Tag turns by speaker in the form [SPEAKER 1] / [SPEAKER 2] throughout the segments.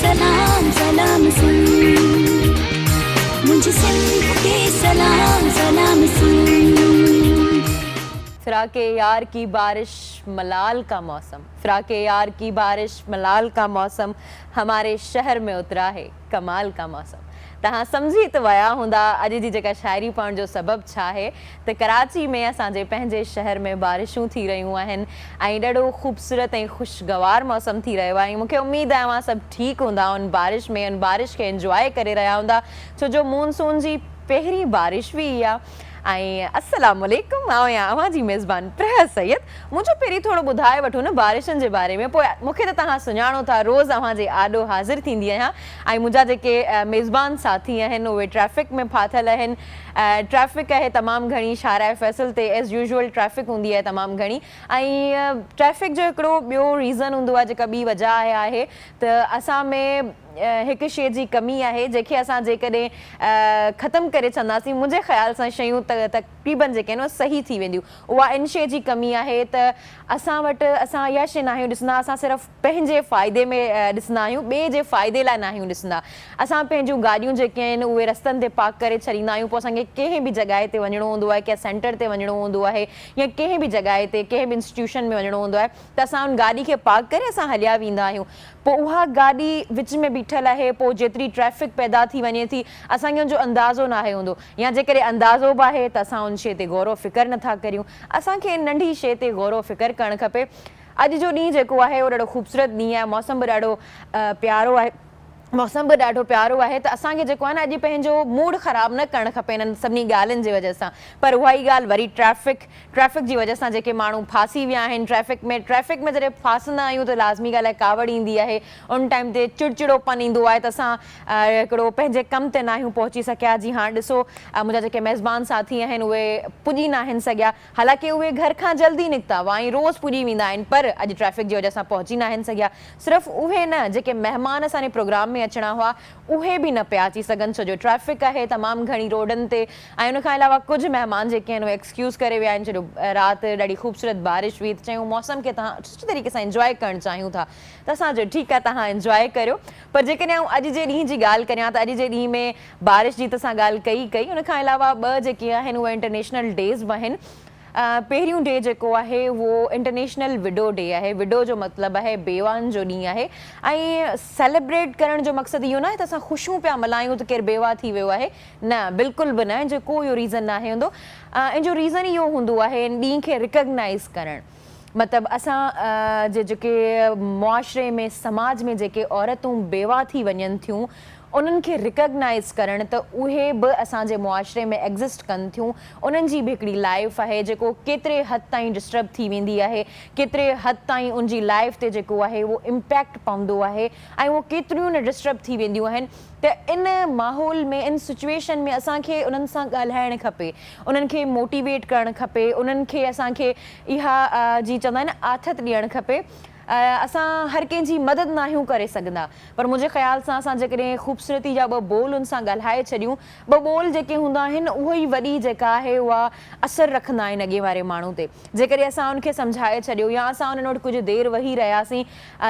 [SPEAKER 1] सलाम सलाम सुन, मुझे सिंध के सलाम सलाम सुन।
[SPEAKER 2] फिराके यार की बारिश मलाल का मौसम, फिराके यार की बारिश मलाल का मौसम, हमारे शहर में उतरा है कमाल का मौसम। तहां समझी त विया हूंदा अॼु जी जेका शाइरी पढ़ण जो सबबु छा आहे त कराची में असांजे पंहिंजे शहर में बारिशूं थी रहियूं आहिनि ऐं ॾाढो ख़ूबसूरत ऐं ख़ुशगवार मौसम थी रहियो आहे। ऐं मूंखे उमेदु आहे तव्हां सभु ठीकु हूंदा उन बारिश में, उन बारिश खे इंजॉय करे रहिया हूंदा छो जो मॉनसून जी पहिरीं बारिश बि इहा। ऐं अस्सलाम वालेकुम, आउं आहियां अव्हां जी मेज़बान प्रहा सैयद। मुंहिंजो पहिरीं थोरो ॿुधाए वठो न बारिशनि जे बारे में, पोइ मूंखे त तव्हां सुञाणो था रोज़ अव्हां जे आॾो हाज़िर थींदी आहियां ऐं मुंहिंजा जेके मेज़बान साथी आहिनि उहे ट्रैफ़िक में फाथल आहिनि। ट्रैफ़िक आहे तमामु घणी, शाहराह फैसल ते एज़ यूजुअल ट्रैफ़िक हूंदी आहे तमामु घणी। ऐं ट्रैफ़िक जो हिकिड़ो ॿियो रीज़न हूंदो आहे, जेका ॿी वजह आहे त असां में हिकु शइ जी कमी आहे जंहिंखे असां जेकॾहिं ख़तमु करे छॾंदासीं मुंहिंजे ख़्याल सां शयूं तक़रीबन जेके आहिनि सही थी वेंदियूं। उहा इन शइ जी कमी आहे त असां वटि असां इहा शइ न आहियूं ॾिसंदा, असां सिर्फ़ु पंहिंजे फ़ाइदे में ॾिसंदा आहियूं, ॿिए जे फ़ाइदे लाइ न आहियूं ॾिसंदा। असां पंहिंजूं गाॾियूं जेके आहिनि उहे रस्तनि ते पार्क करे छॾींदा आहियूं, पोइ असांखे कंहिं बि जॻहि ते वञिणो हूंदो आहे, कंहिं सेंटर ते वञिणो हूंदो आहे या कंहिं बि जॻहि ते कंहिं बि इंस्टीट्यूशन में वञिणो हूंदो आहे त असां उन गाॾी खे पार्क करे असां हलिया वेंदा आहियूं। पोइ उहा गाॾी विच में बीठल आहे, पोइ जेतिरी ट्रैफ़िक पैदा थी वञे थी असांखे उनजो अंदाज़ो न आहे हूंदो, या जेकॾहिं अंदाज़ो बि आहे त असां उन शइ ते गौर फ़िक्र नथा करियूं। असांखे नंढी शइ ते गौर फ़िक्र करणु खपे। अॼु जो ॾींहुं जेको आहे उहो ॾाढो ख़ूबसूरत ॾींहुं आहे, मौसम बि ॾाढो प्यारो आहे, मौसम बि ॾाढो प्यारो आहे त असांखे जेको आहे न अॼु पंहिंजो मूड ख़राबु न करणु खपे इन्हनि सभिनी ॻाल्हियुनि जी वजह सां। पर उहा ई ॻाल्हि वरी ट्रैफ़िक जी वजह सां जेके माण्हू फासी विया आहिनि ट्रैफ़िक में जॾहिं फासंदा आहियूं त लाज़मी ॻाल्हि आहे कावड़ ईंदी आहे, उन टाइम ते चिड़चिड़ोपन ईंदो आहे त असां हिकिड़ो पंहिंजे कम ते न आहियूं पहुची सघिया। जी हाणे ॾिसो मुंहिंजा जेके मेज़बान साथी आहिनि उहे पुॼी न आहिनि सघिया, हालांकि उहे घर खां जल्दी निकिता हुआ ऐं रोज़ पुॼी वेंदा आहिनि, पर अॼु ट्रैफ़िक जी वजह सां पहुची न आहिनि सघिया। सिर्फ़ु उहे न, जेके महिमान असांजे प्रोग्राम में अचणा हुआ उहे बि न पिया अची सघनि छो जो ट्रैफ़िक आहे तमामु घणी रोडनि ते। ऐं उनखां अलावा कुझु महिमान जेके आहिनि उहे एक्सक्यूज़ करे विया आहिनि छो जो राति ॾाढी ख़ूबसूरत बारिश हुई, त चयूं मौसम खे तव्हां सुठी तरीक़े सां इंजॉय करणु चाहियूं था त असां चयो ठीकु आहे तव्हां इंजॉय करियो। पर जेकॾहिं आउं अॼु जे ॾींहं जी ॻाल्हि करियां त अॼु जे ॾींहं में बारिश जी त असां ॻाल्हि कई, उनखां अलावा ॿ जेके आहिनि उहे इंटरनेशनल डेज़ बि आहिनि। पहिरियों डे जेको आहे उहो इंटरनेशनल विडो डे आहे। विडो जो मतिलबु आहे बेवान जो ॾींहुं आहे ऐं सेलिब्रेट करण जो मक़सदु इहो न आहे त असां ख़ुशियूं पिया मल्हायूं त केरु बेवा थी वियो आहे, न बिल्कुलु बि न, जो को इहो रीज़न न आहे हूंदो। इन जो रीज़न इहो हूंदो आहे इन ॾींहं खे रिकग्नाइज़ करणु। मतिलबु असां जेके मुआशरे में समाज में जेके औरतूं बेवा थी वञनि थियूं उन्हनि खे रिकग्नाइज़ करणु त उहे बि असांजे मुआशरे में एग्ज़िस्ट कनि थियूं। उन्हनि जी बि हिकिड़ी लाइफ आहे जेको केतिरे हद ताईं डिस्टर्ब थी वेंदी आहे, केतिरे हद ताईं उनजी लाइफ ते जेको आहे उहो इम्पैक्ट पवंदो आहे ऐं उहो केतिरियूं न डिस्टर्ब थी वेंदियूं आहिनि। त इन माहौल में, इन सिचुएशन में असांखे उन्हनि सां ॻाल्हाइणु खपे, उन्हनि खे मोटिवेट करणु खपे, उन्हनि खे असांखे इहा जी चवंदा आहिनि आथत ॾियणु खपे। असां हर कंहिंजी मदद न आहियूं करे सघंदा, पर मुंहिंजे ख़्याल सां असां जेकॾहिं ख़ूबसूरती जा ॿ बोल उन सां ॻाल्हाए छॾियूं, ॿ बोल जेके हूंदा आहिनि उहो ई वॾी जेका आहे उहा असरु रखंदा आहिनि अॻे वारे माण्हू ते। जेकॾहिं असां उनखे सम्झाए छॾियो या असां उन्हनि वटि कुझु देरि वेही रहियासीं,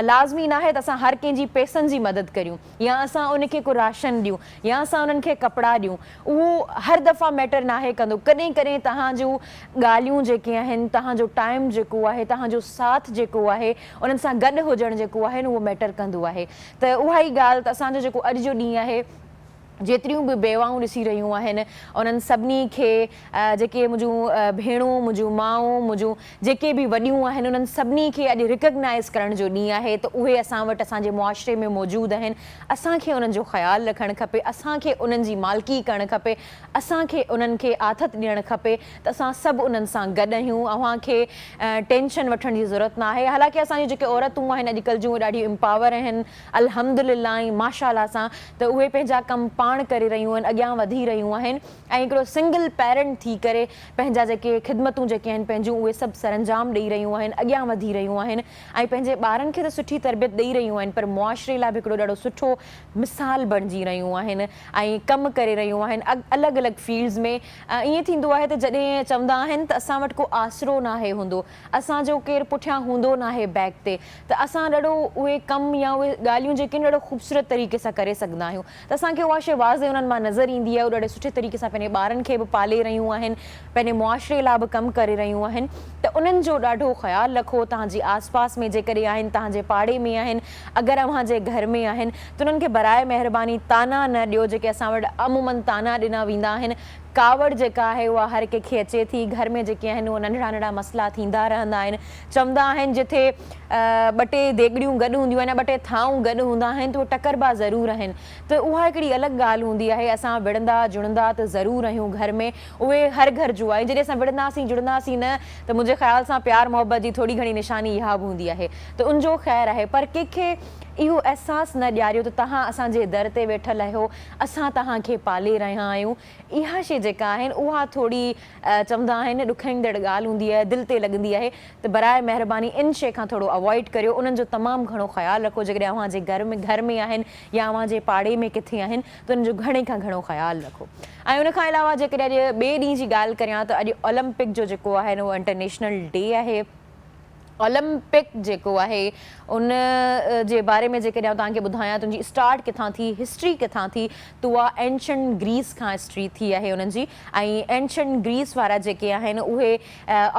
[SPEAKER 2] लाज़मी न आहे त असां हर कंहिंजी पैसनि जी मदद करियूं या असां उनखे को राशन ॾियूं या असां उन्हनि खे कपिड़ा ॾियूं, उहो हर दफ़ा मैटर न आहे कंदो। कॾहिं कॾहिं तव्हां जूं ॻाल्हियूं जेके आहिनि, तव्हांजो टाइम जेको आहे, तव्हांजो साथ जेको आहे, उन्हनि सां गॾु हुजणु जेको आहे न उहो मैटर कंदो आहे। त उहा ई ॻाल्हि त असांजो जेको अॼु जो ॾींहुं आहे, जेतिरियूं बि बेवाऊं ॾिसी रहियूं आहिनि उन्हनि सभिनी खे, जेके मुंहिंजूं भेणूं, मुंहिंजूं माऊं, मुंहिंजूं जेके बि वॾियूं आहिनि, उन्हनि सभिनी खे अॼु रिकग्नाइज़ करण जो ॾींहुं आहे त उहे असां वटि असांजे मुआशरे में मौजूदु आहिनि। असांखे उन्हनि जो ख़्यालु रखणु खपे, असांखे उन्हनि जी मालिकी करणु खपे, असांखे उन्हनि खे आथत ॾियणु खपे त असां सभु उन्हनि सां गॾु आहियूं। अव्हांखे टेंशन वठण जी ज़रूरत न आहे। हालांकि असांजी जेके औरतूं आहिनि अॼुकल्ह जूं ॾाढियूं एम्पावर आहिनि अल्हम्दुलिल्लाह माशाअल्लाह सां, त उहे पंहिंजा कम पाण करे रहियूं आहिनि, अॻियां वधी रहियूं आहिनि ऐं हिकिड़ो सिंगल पेरेंट थी करे पंहिंजा जेके ख़िदमतूं जेके आहिनि पंहिंजूं उहे सभु सरंजाम ॾेई रहियूं आहिनि, अॻियां वधी रहियूं आहिनि ऐं पंहिंजे ॿारनि खे त सुठी तरबियत ॾेई रहियूं आहिनि पर मुआशरे लाइ बि हिकिड़ो ॾाढो सुठो मिसाल बणिजी रहियूं आहिनि ऐं कमु करे रहियूं आहिनि अलॻि अलॻि फील्ड्स में। ईअं थींदो आहे त जॾहिं चवंदा आहिनि त असां वटि को आसरो नाहे हूंदो, असांजो केरु पुठियां हूंदो नाहे बैक ते, त असां ॾाढो उहे कमु या उहे ॻाल्हियूं जेके आहिनि ॾाढो ख़ूबसूरत तरीक़े सां करे सघंदा आहियूं। त असांखे उहा शइ वाज़े उन्हनि मां नज़र ईंदी आहे, उहे ॾाढे सुठे तरीक़े सां पंहिंजे ॿारनि खे बि पाले रहियूं आहिनि, पंहिंजे मुआशरे लाइ बि कमु करे रहियूं आहिनि। त उन्हनि जो ॾाढो ख़्यालु रखो, तव्हांजी आस पास में जेकॾहिं आहिनि, तव्हांजे पाड़े में आहिनि, अगरि अव्हांजे घर में आहिनि त उन्हनि खे बराए महिरबानी ताना न ॾियो जेके असां वटि अमूमन ताना ॾिना वेंदा आहिनि। कावड़ जेका आहे उहा हर कंहिंखे अचे थी, घर में जेके आहिनि उहे नंढड़ा नंढड़ा मसइला थींदा रहंदा आहिनि। चवंदा आहिनि जिथे ॿ टे देॻड़ियूं गॾु हूंदियूं आहिनि, ॿ टे थाऊं गॾु हूंदा आहिनि त उहे टकरबा ज़रूरु आहिनि। त उहा हिकिड़ी अलॻि ॻाल्हि हूंदी आहे, असां विढ़ंदा जुड़ंदा त ज़रूरु आहियूं घर में, उहे हर घर जो आहे। जॾहिं असां विढ़ंदासीं जुड़ंदासीं न त मुंहिंजे ख़्याल सां प्यार मोहबत जी थोरी घणी निशानी इहा बि हूंदी आहे। त उनजो ख़ैरु आहे, पर कंहिंखे इहो अहसासु न ॾियारियो त तव्हां असांजे दर ते वेठल आहियो, असां तव्हांखे पाले रहिया आहियूं। इहा शइ जेका आहिनि उहा थोरी चवंदा आहिनि ॾुखाईंदड़ ॻाल्हि हूंदी आहे, दिलि ते लॻंदी आहे। त बराए महिरबानी इन शइ खां थोरो अवॉइड करियो, उन्हनि जो तमामु घणो ख़्यालु रखो। जेकॾहिं अव्हांजे घर में आहिनि या अव्हांजे पाड़े में किथे आहिनि त उन्हनि जो घणे खां घणो ख़्यालु रखो। ऐं उनखां अलावा जेकॾहिं अॼु ॿिए ॾींहं जी ॻाल्हि करियां त अॼु ओलंपिक जो जेको आहे उहो इंटरनेशनल डे आहे। ओलंपिक जेको आहे उन जे बारे में जेकॾहिं तव्हांखे ॿुधायां त उनजी स्टार्ट किथां थी, हिस्ट्री किथां थी, त उहा एंशंट ग्रीस खां हिस्ट्री थी आहे उन्हनि जी। ऐं एंशंट ग्रीस वारा जेके आहिनि उहे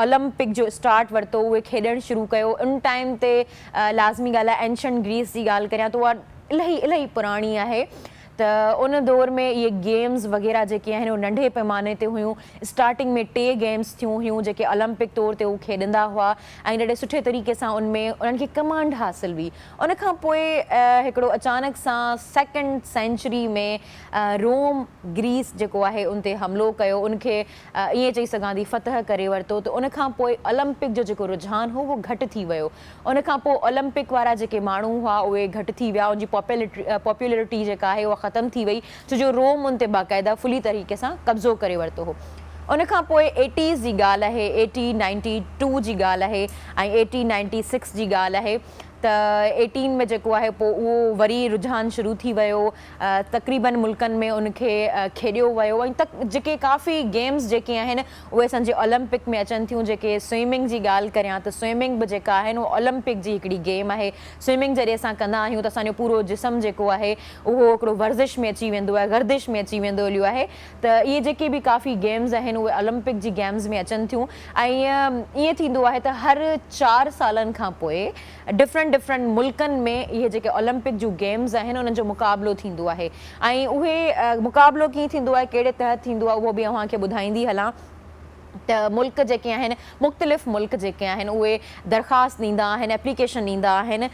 [SPEAKER 2] ओलंपिक जो स्टार्ट वरितो, उहे खेॾणु शुरू कयो। उन टाइम ते लाज़मी ॻाल्हि आहे एंशंट ग्रीस जी ॻाल्हि करियां त उहा इलाही पुराणी आहे। त उन दौर में इहे गेम्स वग़ैरह जेके आहिनि उहे नंढे पैमाने ते हुयूं। स्टार्टिंग में 3 गेम्स थियूं हुयूं जेके ओलंपिक तौर ते उहे खेॾंदा हुआ ऐं ॾाढे सुठे तरीक़े सां उनमें उन्हनि खे कमांड हासिलु हुई। उनखां पोइ हिकिड़ो अचानक सां 2nd सेंचुरी में रोम ग्रीस जेको आहे उन ते हमिलो कयो, उनखे ईअं चई सघां थी फतह करे वरितो। त उनखां पोइ ओलंपिक जो जेको रुझान हो उहो घटि थी वियो। उनखां पोइ ओलंपिक वारा जेके माण्हू हुआ उहे घटि थी विया, उनजी पॉपुलरिटी जेका आहे उहा ख़तमु थी वई, छो जो रोम उन ते बाक़ाइदा फुली तरीक़े सां कब्ज़ो करे वरितो हो। उनखां पोइ 80s जी ॻाल्हि आहे, 1892 जी ॻाल्हि आहे ऐं 1896 जी ॻाल्हि आहे। त 18 में जेको आहे पोइ उहो वरी रुझान शुरू थी वियो, तक़रीबन मुल्कनि में उनखे खेॾियो वियो। ऐं जेके काफ़ी गेम्स जेके आहिनि उहे असांजे ओलंपिक में अचनि थियूं। जेके स्विमिंग जी ॻाल्हि करियां त स्विमिंग बि जेका आहिनि उहा ओलंपिक जी हिकिड़ी गेम आहे। स्विमिंग जॾहिं असां कंदा आहियूं त असांजो पूरो जिस्म जेको आहे उहो हिकिड़ो वर्ज़िश में अची वेंदो आहे, गर्दिश में अची वेंदो हलियो आहे। त इहे जेके बि काफ़ी गेम्स आहिनि उहे ओलंपिक जी गेम्स में अचनि थियूं। ऐं ईअं थींदो आहे त हर 4 सालनि खां पोइ डिफरेंट मुल्कनि में इहे जेके ओलंपिक जूं गेम्स आहिनि उन्हनि जो मुक़ाबिलो थींदो आहे। ऐं उहे मुक़ाबिलो कीअं थींदो आहे, कहिड़े तहत थींदो आहे, उहो बि अव्हांखे ॿुधाईंदी हलां। त मुल्क जेके आहिनि, मुख़्तलिफ़ मुल्क जेके आहिनि उहे दरख़्वास्त ॾींदा आहिनि, एप्लीकेशन ॾींदा आहिनि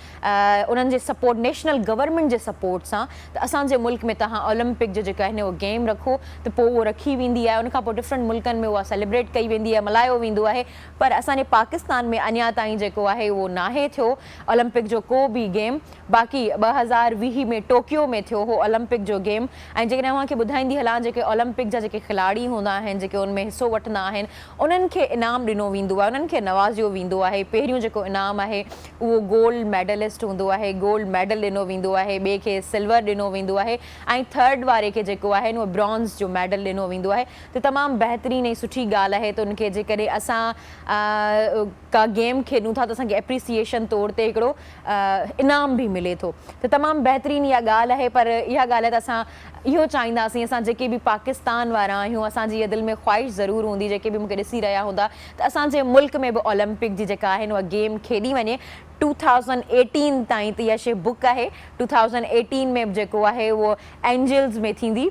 [SPEAKER 2] उन्हनि जे सपोर्ट, नेशनल गवर्नमेंट जे सपोर्ट सां त असांजे मुल्क में तव्हां ओलंपिक जो जेका आहिनि उहो गेम रखो। त पोइ उहो रखी वेंदी आहे। उनखां पोइ डिफरेंट मुल्कनि में उहा सेलिब्रेट कई वेंदी आहे, मल्हायो वेंदो आहे। पर असांजे पाकिस्तान में अञा ताईं जेको आहे उहो नाहे थियो ओलंपिक जो को बि गेम। बाक़ी 2020 में टोक्यो में थियो हो ओलंपिक जो गेम। ऐं जेकॾहिं अव्हांखे ॿुधाईंदी हलां जेके ओलंपिक जा जेके खिलाड़ी हूंदा आहिनि, जेके उनमें हिसो वठंदा आहिनि, उन्हनि खे इनाम ॾिनो वेंदो आहे, उन्हनि खे नवाज़ियो वेंदो आहे। पहिरियों जेको इनाम आहे उहो गोल्ड मेडलिस्ट हूंदो आहे, गोल्ड मेडल ॾिनो वेंदो आहे। ॿिए खे सिल्वर ॾिनो वेंदो आहे ऐं 3rd वारे खे जेको आहे उहो ब्रॉन्ज़ जो मेडल ॾिनो वेंदो आहे। त तमामु बहितरीनु ऐं सुठी ॻाल्हि आहे। त उनखे जेकॾहिं असां का गेम खेॾूं था त असांखे एप्रिसिएशन तौर ते हिकिड़ो इनाम बि मिले थो। त तमामु बहितरीनु इहा ॻाल्हि आहे। पर इहा ॻाल्हि आहे त असां इहो चाहींदासीं, असां जेके बि पाकिस्तान वारा आहियूं, असांजी इहा दिलि में ख़्वाहिश ज़रूरु हूंदी, जेके बि मूंखे ॾिसी रहिया हूंदा, त असांजे मुल्क में बि ओलंपिक जी जेका आहिनि उहा गेम खेॾी वञे। 2018 ताईं त इहा शइ बुक आहे। 2018 में जेको आहे उहो एंजल्स में थींदी।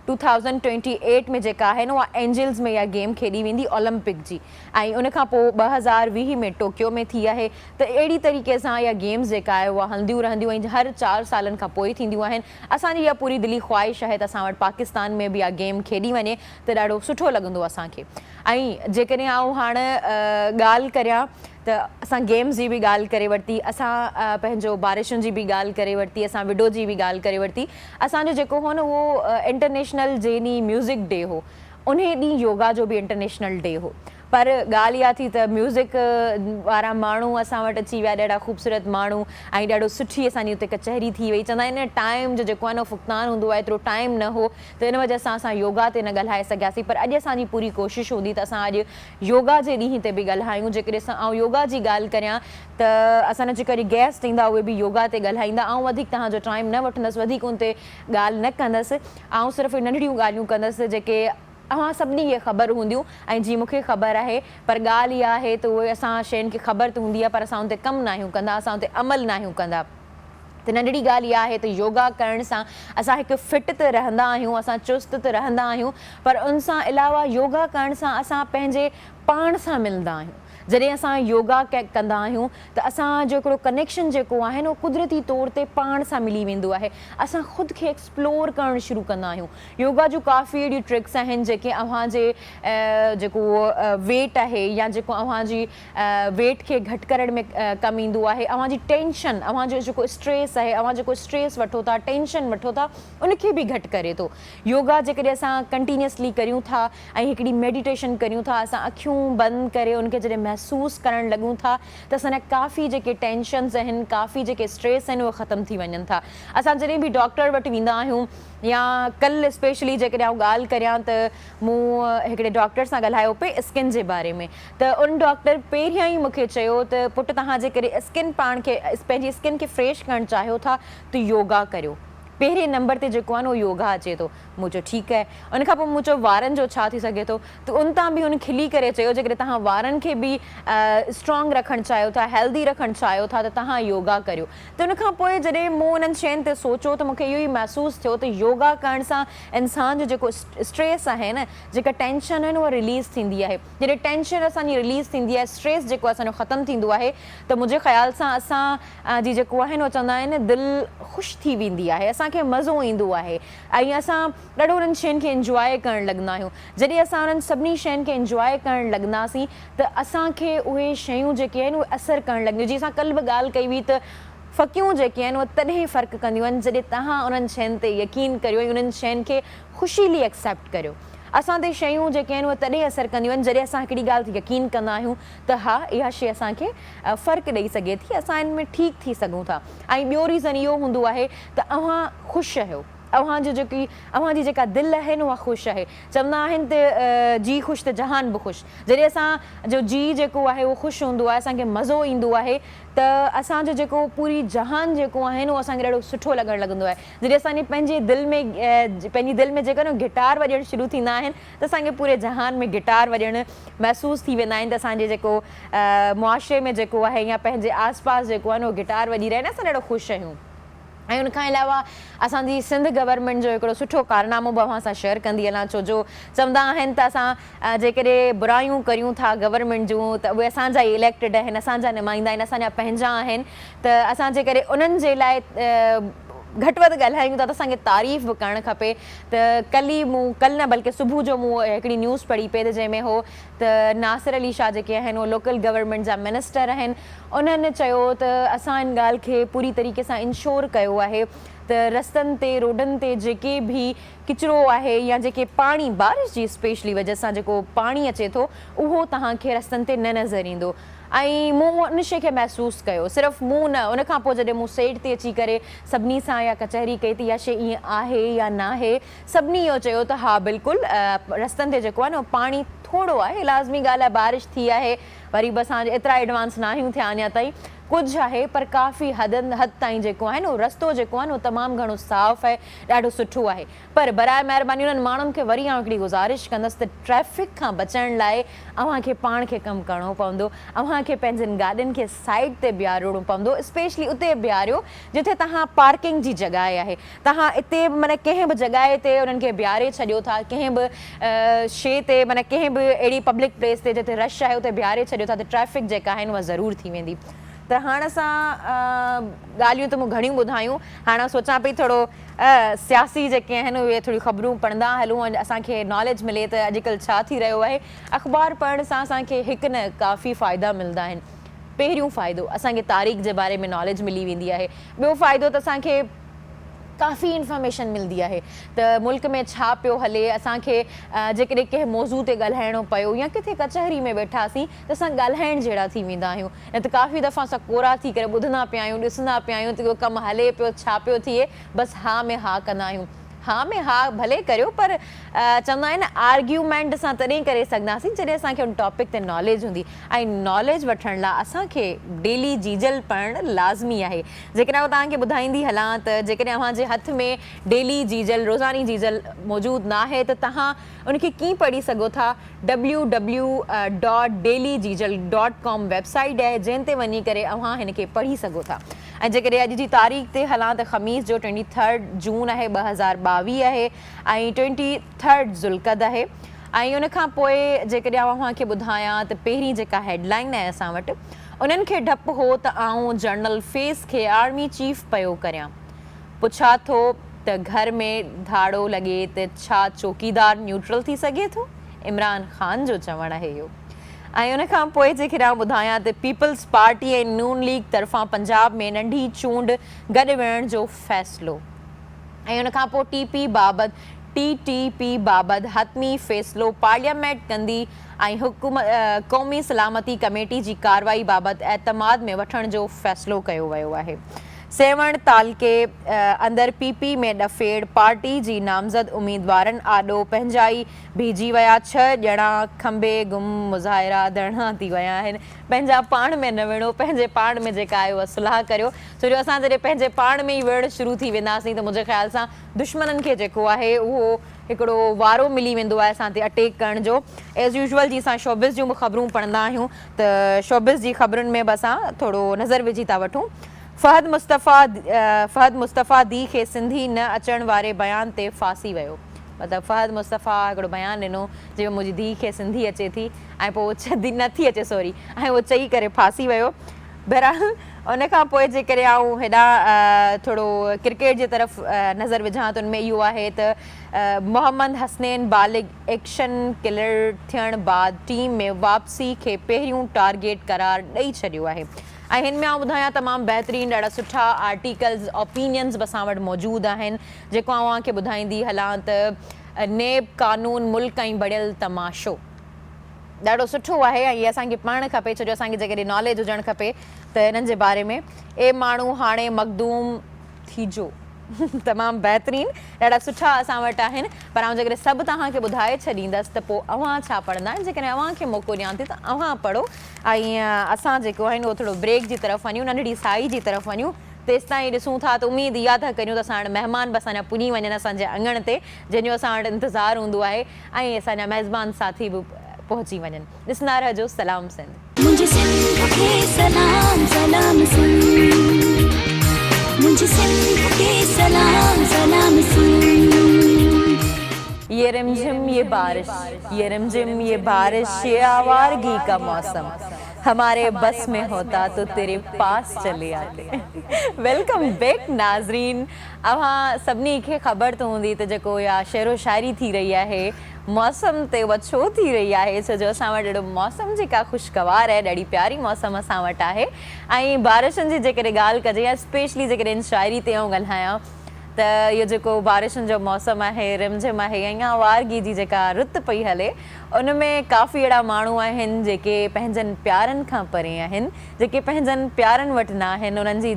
[SPEAKER 2] 2028 में जेका आहे न उहा एंजल्स में इहा गेम खेॾी वेंदी ओलंपिक जी। ऐं उनखां पोइ 2020 में टोक्यो में थी आहे। त अहिड़ी तरीक़े सां इहा गेम्स जेका आहे उहा हलंदियूं रहंदियूं ऐं हर 4 सालनि खां पोइ थींदियूं आहिनि। असांजी इहा पूरी दिली ख़्वाहिश आहे त असां वटि पाकिस्तान में बि इहा गेम खेॾी वञे त ॾाढो सुठो लॻंदो असांखे। ऐं जेकॾहिं आउं हाणे ॻाल्हि करियां त त असां गेम्स जी बि ॻाल्हि करे वरिती, असां पंहिंजो बारिशुनि जी बि ॻाल्हि करे वरिती, असां विडो जी बि ॻाल्हि करे वरिती। असांजो जेको हो न उहो इंटरनेशनल जे ॾींहुं म्यूज़िक डे हो, उन ॾींहुं योगा जो बि इंटरनेशनल डे हो। पर ॻाल्हि इहा थी त म्यूज़िक वारा माण्हू असां वटि अची विया, ॾाढा ख़ूबसूरत माण्हू, ऐं ॾाढो सुठी असांजी हुते कचहरी थी वई। चवंदा आहिनि टाइम जो जेको आहे न फुक़तान हूंदो आहे, एतिरो टाइम न हो, त इन वजह सां असां योगा ते न ॻाल्हाए सघियासीं। पर अॼु असांजी पूरी कोशिशि हूंदी त असां अॼु योगा जे ॾींहं ते बि ॻाल्हायूं। जेकॾहिं आउं योगा जी ॻाल्हि करियां त असांजा जेकॾहिं गेस्ट ईंदा उहे बि योगा ते ॻाल्हाईंदा। ऐं वधीक तव्हांजो टाइम न वठंदसि, वधीक उन ते ॻाल्हि न कंदसि, ऐं सिर्फ़ु नंढिड़ियूं ॻाल्हियूं कंदसि जेके अव्हां सभिनी खे ख़बर हूंदियूं ऐं जीअं मूंखे ख़बर आहे। पर ॻाल्हि इहा आहे त उहे असां शयुनि खे ख़बर त हूंदी आहे, पर असां उन ते कमु न आहियूं कंदा, असां उन ते अमल न आहियूं कंदा। त नंढड़ी ॻाल्हि इहा आहे त योगा करण सां असां हिकु फिट त रहंदा आहियूं, असां चुस्त त रहंदा आहियूं, पर उन सां अलावा योगा करण सां असां पंहिंजे पाण सां मिलंदा आहियूं। जॾहिं असां योगा कंदा आहियूं त असांजो हिकिड़ो कनेक्शन जेको आहे न उहो कुदरती तौर ते पाण सां मिली वेंदो आहे। असां ख़ुदि खे एक्सप्लोर करणु शुरू कंदा आहियूं। योगा जूं काफ़ी अहिड़ियूं ट्रिक्स आहिनि जेके अव्हांजे जेको वेट आहे या जेको अव्हांजी वेट खे घटि करण में कमु ईंदो आहे। अव्हांजी टेंशन, अव्हांजो जेको स्ट्रेस आहे, अव्हां जेको स्ट्रेस वठो था, टेंशन वठो था, उनखे बि घटि करे थो। योगा जेकॾहिं असां कंटिन्यूअसली करियूं था ऐं हिकिड़ी मेडिटेशन करियूं था, असां अखियूं बंदि करे उनखे जॾहिं महसूसु करणु लॻूं था त असांजा काफ़ी जेके टेंशन्स आहिनि, काफ़ी जेके स्ट्रेस आहिनि, उहे ख़तमु थी वञनि था। असां जॾहिं बि डॉक्टर वटि वेंदा आहियूं, या कल्ह स्पेशली जेकॾहिं आउं ॻाल्हि करियां त मूं हिकिड़े डॉक्टर सां ॻाल्हायो पिए स्किन जे बारे में, त उन डॉक्टर पहिरियां ई मूंखे चयो त पुटु तव्हां जेकॾहिं स्किन पाण खे पंहिंजी स्किन खे फ्रेश करणु चाहियो था त योगा करियो। पहिरें नंबर ते जेको आहे न उहो योगा अचे थो। मूं चयो ठीकु आहे। उन खां पोइ मूं चयो वारनि जो छा थी सघे थो, त उन तां बि उन खिली करे चयो जेकॾहिं तव्हां वारनि खे बि स्ट्रॉन्ग रखणु चाहियो था, हेल्दी रखणु चाहियो था, त तव्हां योगा करियो। त उन खां पोइ जॾहिं मूं उन्हनि शयुनि ते सोचियो त मूंखे इहो ई महसूसु थियो त योगा करण सां इंसान जो जेको स्ट्रेस आहे न, जेका टेंशन आहे न उहा रिलीज़ थींदी आहे। जॾहिं टेंशन असांजी रिलीज़ थींदी आहे, स्ट्रेस जेको असांजो ख़तमु थींदो आहे, त मुंहिंजे ख़्याल सां असां जी जेको आहे न उहो चवंदा आहिनि दिलि ख़ुशि थी वेंदी आहे, असांखे मज़ो ईंदो आहे, ऐं असां ॾाढो उन्हनि शयुनि खे इंजॉय करणु लॻंदा आहियूं। जॾहिं असां उन्हनि सभिनी शयुनि खे इंजॉय करणु लॻंदासीं त असांखे उहे शयूं जेके आहिनि उहे असरु करणु लॻंदियूं। जीअं असां कल्ह बि ॻाल्हि कई हुई त फ़क़ियूं जेके आहिनि उहे तॾहिं फ़र्क़ु कंदियूं आहिनि जॾहिं तव्हां उन्हनि शयुनि ते यकीन करियो ऐं उन्हनि शयुनि खे ख़ुशीली एक्सेप्ट करियो। असां ते शयूं जेके आहिनि उहे तॾहिं असरु कंदियूं आहिनि जॾहिं असां हिकिड़ी ॻाल्हि ते यकीन कंदा आहियूं त हा इहा शइ असांखे फ़र्क़ु ॾेई सघे थी, असां इन में ठीकु थी सघूं था। ऐं ॿियो रीज़न इहो हूंदो आहे त अव्हां ख़ुशि आहियो, अव्हांजी जेका दिलि आहे न उहा ख़ुशि आहे। चवंदा आहिनि त जी ख़ुशि त जहान बि ख़ुशि। जॾहिं असांजो जी जेको आहे उहो ख़ुशि हूंदो आहे, असांखे मज़ो ईंदो आहे, त असांजो जेको पूरी जहान जेको आहे न उहो असांखे ॾाढो सुठो लॻणु लॻंदो आहे। जॾहिं असांजी पंहिंजी दिलि में जेका न गिटार वॼणु शुरू थींदा आहिनि त असांखे पूरे जहान में गिटार वॼणु महसूसु थी वेंदा आहिनि, त असांजे जेको मुआशरे में जेको आहे या पंहिंजे आस पास जेको आहे न उहो गिटार वॼी रहे न, असां ॾाढो ख़ुशि आहियूं। ऐं उनखां अलावा असांजी सिंध गवर्नमेंट जो हिकिड़ो सुठो कारनामो बि अव्हां सां शेयर कंदी हलां, छो जो चवंदा आहिनि त असां जेकॾहिं बुरायूं करियूं था गवर्नमेंट जूं त उहे असांजा ई इलेक्टेड आहिनि, असांजा नुमाइंदा आहिनि, असांजा पंहिंजा आहिनि, त असां जेकॾहिं उन्हनि जे लाइ घटि वधि ॻाल्हायूं था त असांखे तारीफ़ बि करणु खपे। त कल्ह न बल्कि सुबुह जो मूं हिकिड़ी न्यूज़ पढ़ी पे त जंहिंमें हो त नासिर अली शाह जेके आहिनि उहे लोकल गवर्नमेंट जा मिनिस्टर आहिनि, उन्हनि चयो त असां इन ॻाल्हि खे पूरी तरीक़े सां इंश्योर कयो आहे त रस्तनि ते रोडनि ते जेके बि किचिरो आहे या जेके पाणी बारिश जी स्पेशली वजह सां जेको पाणी अचे थो उहो तव्हांखे रस्तनि ते न नज़र ईंदो। ऐं मूं उन शइ खे महसूसु कयो, सिर्फ़ु मूं न, उन खां पोइ जॾहिं मूं सेट ते अची करे सभिनी सां या कचहरी कई त इहा शइ ईअं आहे या न आहे, सभिनी इहो चयो त हा बिल्कुलु रस्तनि ते जेको आहे न पाणी थोरो आहे, लाज़मी ॻाल्हि आहे बारिश थी आहे, वरी बि असां एतिरा एडवांस न आहियूं थिया अञा ताईं, कुझु आहे पर काफ़ी हद ताईं जेको आहे न उहो रस्तो जेको आहे न उहो तमामु घणो साफ़ु आहे, ॾाढो सुठो आहे। पर बराए महिरबानी उन्हनि माण्हुनि खे वरी आउं हिकिड़ी गुज़ारिश कंदसि त ट्रैफ़िक खां बचण लाइ अव्हांखे पाण खे कमु करिणो पवंदो, अव्हांखे पंहिंजनि गाॾियुनि खे साइड ते बीहारणो पवंदो, स्पेशली उते बीहारियो जिथे तव्हां पार्किंग जी जॻह आहे। तव्हां इते माना कंहिं बि जॻह ते उन्हनि खे बीहारे छॾियो था, कंहिं बि शइ ते माना कंहिं बि अहिड़ी पब्लिक प्लेस ते जिते रश आहे उते बीहारे छॾियो था त ट्रैफ़िक जेका आहिनि उहा ज़रूरु थी वेंदी। त हाणे असां ॻाल्हियूं त मूं घणियूं ॿुधायूं, हाणे सोचां पई थोरो सियासी जेके आहिनि उहे थोरियूं ख़बरूं पढ़ंदा हलूं ऐं असांखे नॉलेज मिले त अॼुकल्ह छा थी रहियो आहे। अख़बार पढ़ण सां असांखे हिकु न काफ़ी फ़ाइदा मिलंदा आहिनि। पहिरियों फ़ाइदो असांखे तारीख़ जे बारे में नॉलेज मिली वेंदी आहे। ॿियो फ़ाइदो त असांखे काफ़ी इंफॉर्मेशन मिलंदी आहे त मुल्क में छा पियो हले। असांखे जेकॾहिं कंहिं मौज़ू ते ॻाल्हाइणो पियो या किथे कचहरी में वेठासीं त असां ॻाल्हाइण जहिड़ा थी वेंदा आहियूं, न त काफ़ी दफ़ा असां कोरा थी करे ॿुधंदा पिया आहियूं, ॾिसंदा पिया आहियूं त इहो कमु हले पियो, छा पियो थिए, बसि हा में हा कंदा आहियूं। हा में हा भले करियो, पर चवंदा आहिनि न आर्ग्यूमेंट असां तॾहिं करे सघंदासीं जॾहिं असांखे उन टॉपिक ते नॉलेज हूंदी। ऐं नॉलेज वठण लाइ असांखे डेली जीजल पढ़णु लाज़मी आहे। जेकॾहिं तव्हांखे ॿुधाईंदी हलां त जेकॾहिं अव्हांजे हथ में डेली जीजल रोज़ानी जीजल मौजूदु न आहे त तव्हां उनखे कीअं पढ़ी सघो था। www.dailyjeejal.com वेबसाइट आहे जंहिं ते वञी करे अव्हां हिनखे पढ़ी सघो था। ऐं जेकॾहिं अॼु जी तारीख़ ते हलां त ख़मीस जो 23 जून आहे 2022 आहे ऐं 23 ज़ुल्क़द आहे। ऐं उनखां पोइ जेकॾहिं अव्हांखे ॿुधायां त पहिरीं जेका हेडलाइन आहे असां वटि, उन्हनि खे डपु हो त आउं जनरल फेस खे आर्मी चीफ पियो करियां। पुछा थो त घर में धाड़ो लॻे त छा चौकीदार न्यूट्रल थी सघे थो? इमरान ख़ान जो चवणु आहे इहो। ऐं उनखां पोइ जेकॾहिं आउं ॿुधायां त पीपल्स पार्टी ऐं नून लीग तरफ़ां पंजाब में नंढी चूंड गॾु विहण जो फ़ैसिलो। ऐं उनखां पोइ TTP बाबति हतमी फ़ैसिलो पार्लियामेंट कंदी ऐं क़ौमी सलामती कमेटी जी कार्रवाई बाबति एतमाद में वठण जो फ़ैसिलो कयो वियो आहे। सेवण तालके अंदरि PP में ॾफेड़ पार्टी जी नामज़द उम्मीदवारनि आॾो पंहिंजा ई बीजी विया। 6 ॼणा खंबे गुम मुज़ाहिरा धरना थी विया आहिनि। पंहिंजा पाण में न विढ़ो, पंहिंजे पाण में जेका आहे उहा सुलह करियो। छो जो असां जॾहिं पंहिंजे पाण में ई विढ़णु शुरू थी वेंदासीं त मुंहिंजे ख़्याल सां दुश्मननि खे जेको आहे उहो हिकिड़ो वारो मिली वेंदो आहे असां ते अटैक करण जो। एज़ यूजुअल जी असां शोबिज़ जूं बि ख़बरूं पढ़ंदा आहियूं त शोबिज़ जी ख़बरुनि में बि असां थोरो नज़र विझी था वठूं। फ़हद मुस्तफ़ा दी खे सिंधी न अचण वारे बयान ते फांसी वियो। मतिलबु फ़हद मुस्तफ़ा हिकिड़ो बयानु ॾिनो जंहिंमें मुंहिंजी धीउ खे सिंधी अचे थी ऐं पोइ नथी अचे सॉरी, ऐं उहो चई करे फांसी वियो। बहरहाल उनखां पोइ जेकॾहिं आउं हेॾा थोरो क्रिकेट जे तरफ़ नज़र विझां त उनमें इहो आहे त मोहम्मद हसनैन बालिग एक्शन किलर थियण बाद टीम में वापसी खे पहिरियों टारगेट करार ॾेई छॾियो आहे। ऐं हिन में आउं ॿुधायां तमामु बहितरीनु ॾाढा सुठा आर्टिकल्स ओपिनियन्स बि असां वटि मौजूदु आहिनि जेको अव्हांखे ॿुधाईंदी हलां त नेब कानून मुल्क ऐं बड़ियल तमाशो ॾाढो सुठो आहे ऐं इहा असांखे पढ़णु खपे। छो जो असांखे जेकॾहिं नॉलेज हुजणु खपे त हिननि जे बारे में। ए माण्हू हाणे मखदूम थीजो तमामु बहितरीनु ॾाढा सुठा असां वटि आहिनि। पर आउं जेकॾहिं सभु तव्हांखे ॿुधाए छॾींदसि त पोइ अव्हां छा पढ़ंदा आहिनि। जेकॾहिं अव्हांखे मौक़ो ॾियां थी त अव्हां पढ़ो ऐं असां जेको आहिनि उहो थोरो ब्रेक जी तरफ़ वञूं, नंढड़ी साई जी तरफ़ वञूं। तेसि ताईं ॾिसूं था त उमेद इहा था करियूं त असां वटि महिमान बि असांजा पुॼी वञनि असांजे अङण ते जंहिंजो असां वटि इंतज़ारु हूंदो आहे ऐं असांजा मेज़बान साथी बि पहुची वञनि। ॾिसंदा रहिजो सलाम सिंध।
[SPEAKER 1] मुझे सिंध के सलाम सलाम सिंध, मुझे सिंध के सलाम सलाम सिंध।
[SPEAKER 2] ये रिमझिम ये बारिश, ये रिमझिम ये बारिश, ये आवारगी का मौसम हमारे बस में होता तो तेरे पास चले आते। वेलकम बैक नाज़रीन। अव्हां सभिनी खे ख़बर त हूंदी त जेको इहा शेरो शाइरी थी रही आहे मौसम ते उहा छो थी रही आहे। छो जो असां वटि अहिड़ो मौसम जेका ख़ुशगवार आहे, ॾाढी प्यारी मौसम असां वटि आहे। ऐं बारिशुनि जी जेकॾहिं ॻाल्हि कजे या स्पेशली जेकॾहिं शाइरी ते आउं ॻाल्हायां त इहो जेको बारिशुनि जो मौसम आहे, रिमझिम आहे या वारगी जी जेका रुत पई हले, उन में काफ़ी अहिड़ा माण्हू आहिनि जेके पंहिंजनि प्यारनि खां परे आहिनि, जेके पंहिंजनि प्यारनि वटि न आहिनि। उन्हनि जी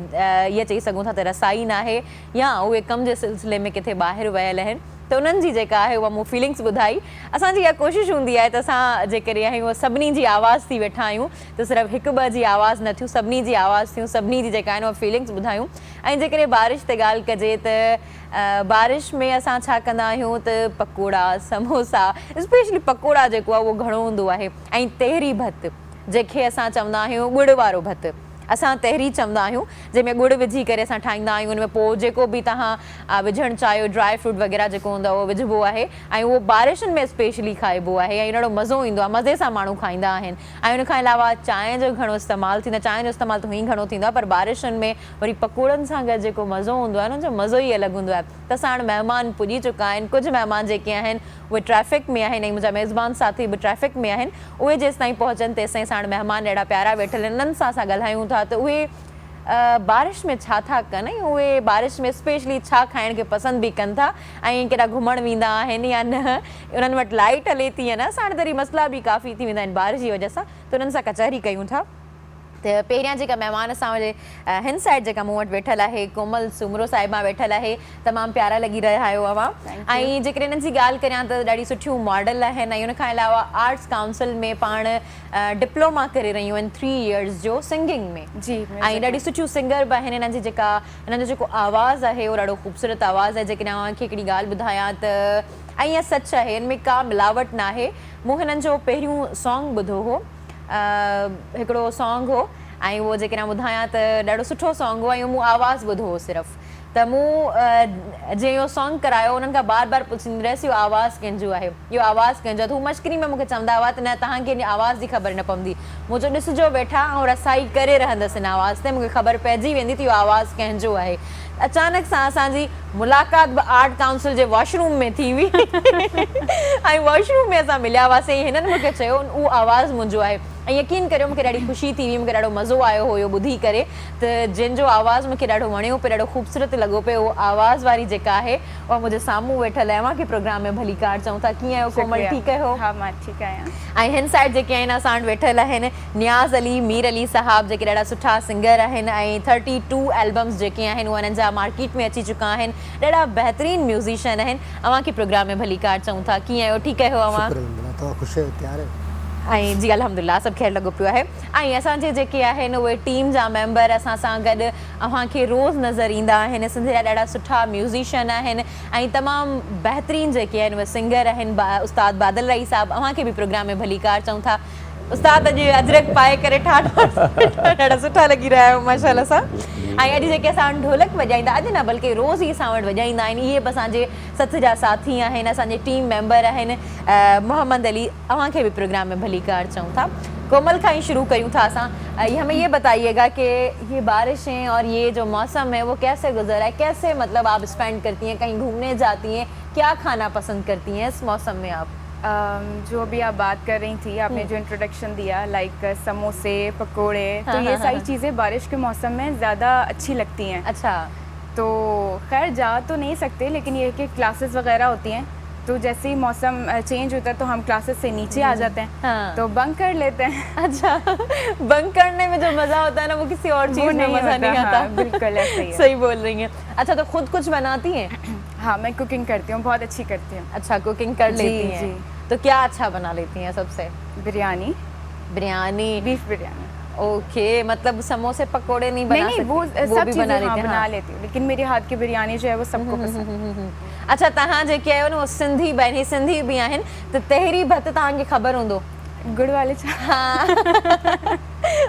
[SPEAKER 2] इहा चई सघूं था त रसाई न आहे या उहे कम जे सिलसिले में किथे ॿाहिरि वियल आहिनि। त उन्हनि जी जेका आहे उहा मूं फीलिंग्स ॿुधाई। असांजी इहा कोशिशि हूंदी आहे त असां जेकॾहिं आहियूं उहा सभिनी जी आवाज़ थी वेठा आहियूं त सिर्फ़ु हिकु ॿ जी आवाज़ न थियूं, सभिनी जी आवाज़ थियूं, सभिनी जी जेका आहिनि उहा फीलिंग्स ॿुधायूं। ऐं जेकॾहिं बारिश ते ॻाल्हि कजे त बारिश में असां छा कंदा आहियूं त पकोड़ा समोसा, स्पेशली पकोड़ा जेको आहे उहो घणो हूंदो आहे। ऐं तेहरी भत जंहिंखे असां चवंदा आहियूं ॻुड़ वारो भत। असां तहरी चवंदा आहियूं, जंहिंमें गुड़ विझी करे असां ठाहींदा आहियूं। उनमें पोइ जेको बि तव्हां विझणु चाहियो ड्राई फ्रूट वग़ैरह जेको हूंदो आहे उहो विझिबो आहे ऐं उहो बारिशुनि में स्पेशली खाइबो आहे ऐं ॾाढो मज़ो ईंदो आहे, मज़े सां माण्हू खाईंदा आहिनि। ऐं उनखां अलावा चांहि जो घणो इस्तेमालु थींदो आहे, चांहि जो इस्तेमालु त हीअं घणो थींदो आहे, पर बारिशुनि में वरी पकोड़नि सां गॾु जेको मज़ो हूंदो आहे न, उनजो मज़ो ई अलॻि हूंदो आहे। त असां हाणे महिमान पुॼी चुका आहिनि, कुझु महिमान जेके आहिनि उहे ट्रैफ़िक में आहिनि ऐं मुंहिंजा मेज़बान साथी बि ट्रैफ़िक में आहिनि। उहे जेसि ताईं पहुचनि तेसि ताईं साण महिमान अहिड़ा प्यारा वेठल आहिनि, उन्हनि सां असां ॻाल्हायूं था त उहे बारिश में छा था कनि ऐं उहे बारिश में स्पेशली छा खाइण खे पसंदि बि कनि था ऐं केॾा घुमणु वेंदा आहिनि या न, उन्हनि वटि लाइट हले थी या न। साण तरी मसइला बि काफ़ी थी वेंदा आहिनि बारिश जी वजह सां, त उन्हनि सां कचहरी कयूं था। त पहिरियां जेका महिमान असां वटि हिन साइड जेका मूं वटि वेठल आहे कोमल सूमरो साहिबा वेठल आहे, तमामु प्यारा लॻी रहिया आहियो अवां। ऐं जेकॾहिं हिननि जी ॻाल्हि करियां त ॾाढी सुठियूं मॉडल आहिनि ऐं उनखां अलावा आर्ट्स काउंसिल में पाण डिप्लोमा करे रहियूं आहिनि 3 इयर्स जो सिंगिंग में जी, ऐं ॾाढी सुठियूं सिंगर बि आहिनि। हिननि जी हिननि जो जेको आवाज़ु आहे उहो ॾाढो ख़ूबसूरत आवाज़ु आहे। जेकॾहिं तव्हांखे हिकिड़ी ॻाल्हि ॿुधायां त ऐं ईअं सच आहे, हिन में का मिलावट न आहे। मूं हिननि जो पहिरियों सॉन्ग ॿुधो हो, हिकिड़ो सॉन्ग हो ऐं उहो जेकॾहिं ॿुधायां त ॾाढो सुठो सॉन्ग हो ऐं मूं आवाज़ु ॿुधो हो सिर्फ़ु। त मूं जंहिं इहो सॉन्ग करायो उन्हनि खां बार बार पुछंदी रहियसि इहो आवाज़ु कंहिंजो आहे, इहो आवाज़ु कंहिंजो आहे। त हू मश्करी में मूंखे चवंदा हुआ त न तव्हांखे इन आवाज़ जी ख़बर न पवंदी। मूं चयो ॾिसिजो वेठा ऐं रसाई करे रहंदसि इन आवाज़ ते, मूंखे ख़बर पइजी वेंदी त इहो आवाज़ु कंहिंजो आहे। अचानक सां असांजी मुलाक़ात बि आर्ट काउंसिल जे वॉशरूम में थी हुई ऐं वॉशरूम में असां मिलिया हुआसीं। हिननि मूंखे चयो उहो आवाज़ु मुंहिंजो आहे ऐं यकीन करियो मूंखे ॾाढी ख़ुशी थी हुई, मूंखे ॾाढो मज़ो आयो हुयो ॿुधी करे त जंहिंजो आवाज़ु मूंखे ॾाढो वणियो पियो, ॾाढो ख़ूबसूरत लॻो पियो। उहो आवाज़ वारी जेका आहे उहा मुंहिंजे साम्हूं वेठल आहे। अवां खे प्रोग्राम में भली कार चऊं था। कीअं आहियो कोमल, ठीकु आहियो?
[SPEAKER 3] हा मां ठीकु आहियां।
[SPEAKER 2] ऐं हिन साइड जेके आहिनि असां वटि वेठल आहिनि नियाज़ अली मीर अली साहब, जेके ॾाढा सुठा सिंगर आहिनि ऐं 32 एल्बम्स जेके आहिनि उहे हिननि जा मार्केट में अची चुका आहिनि। ॾाढा बहितरीनु म्यूज़िशियन आहिनि। अवां खे प्रोग्राम में भली कार चऊं था। कीअं आहियो, ठीकु आहियो अवां? ऐं जी अल्हम्दुलिल्लाह सभु ख़ैरु लॻो पियो आहे। ऐं असांजे जेके आहिनि उहे टीम जा मेंबर असां सां गॾु अव्हांखे रोज़ु नज़र ईंदा आहिनि। सिंध जा ॾाढा सुठा म्यूज़िशियन आहिनि ऐं तमामु बहितरीनु जेके आहिनि उहे सिंगर आहिनि। उस्ताद बादल रई साहब, अव्हांखे बि प्रोग्राम में भली कार चऊं था। उस्ताद अॼु अजरक पाए करे ॾाढा सुठा लॻी रहिया आहियो माशाअल्लाह सां। ऐं अॼु जेके असां ढोलक वॼाईंदा, अॼु न बल्कि रोज़ ई असां वटि वॼाईंदा आहिनि, इहे बि असांजे सथ जा साथी आहिनि, असांजे टीम मेंबर आहिनि मोहम्मद अली। अव्हांखे बि प्रोग्राम में भली कार चऊं था। कोमल खां ही शुरू कयूं था असां। हमें ये बताइएगा कि ये बारिशें और ये जो मौसम है वो कैसे गुजरा है, कैसे मतलब आप स्पेंड करती हैं, कहीं घूमने जाती हैं, क्या खाना पसंद करती हैं इस मौसम में आप?
[SPEAKER 3] जो अभी आप बात कर रही थी, आपने जो इंट्रोडक्शन दिया लाइक समोसे पकोड़े, तो ये सारी चीज़ें बारिश के मौसम में ज़्यादा अच्छी लगती हैं।
[SPEAKER 2] अच्छा,
[SPEAKER 3] तो खैर जा तो नहीं सकते, लेकिन ये कि क्लासेस वगैरह होती हैं तो जैसे ही मौसम चेंज होता है तो हम क्लासेस से नीचे आ जाते हैं।
[SPEAKER 2] हाँ।
[SPEAKER 3] तो बंक कर लेते हैं।
[SPEAKER 2] अच्छा, बंक करने में जो मज़ा होता है ना वो किसी और चीज़ में मज़ा नहीं आता।
[SPEAKER 3] हाँ, बिल्कुल ऐसे ही है।
[SPEAKER 2] सही बोल रही हैं। अच्छा, तो खुद कुछ बनाती हैं?
[SPEAKER 3] हाँ, मैं कुकिंग करती हूँ, बहुत अच्छी करती हूँ।
[SPEAKER 2] अच्छा, कुकिंग कर लेती हैं।
[SPEAKER 3] जी।
[SPEAKER 2] तो क्या अच्छा बना लेती हैं सबसे?
[SPEAKER 3] बिरयानी,
[SPEAKER 2] बीफ
[SPEAKER 3] बिरयानी।
[SPEAKER 2] ओके, मतलब समोसे पकोड़े नहीं बना
[SPEAKER 3] नहीं, वो सब
[SPEAKER 2] भी
[SPEAKER 3] चीज़ें
[SPEAKER 2] बना
[SPEAKER 3] बना लेती हूँ, लेकिन मेरे हाथ की बिरयानी जो है वो सबको पसंद है।
[SPEAKER 2] अच्छा, तव्हां जेके आहियो न वो सिंधी बहिनी सिंधी बि आहिनि, त तहरी भत तव्हांखे ख़बर हूंदो?
[SPEAKER 3] गुड़ वाले चांवर।
[SPEAKER 2] हाँ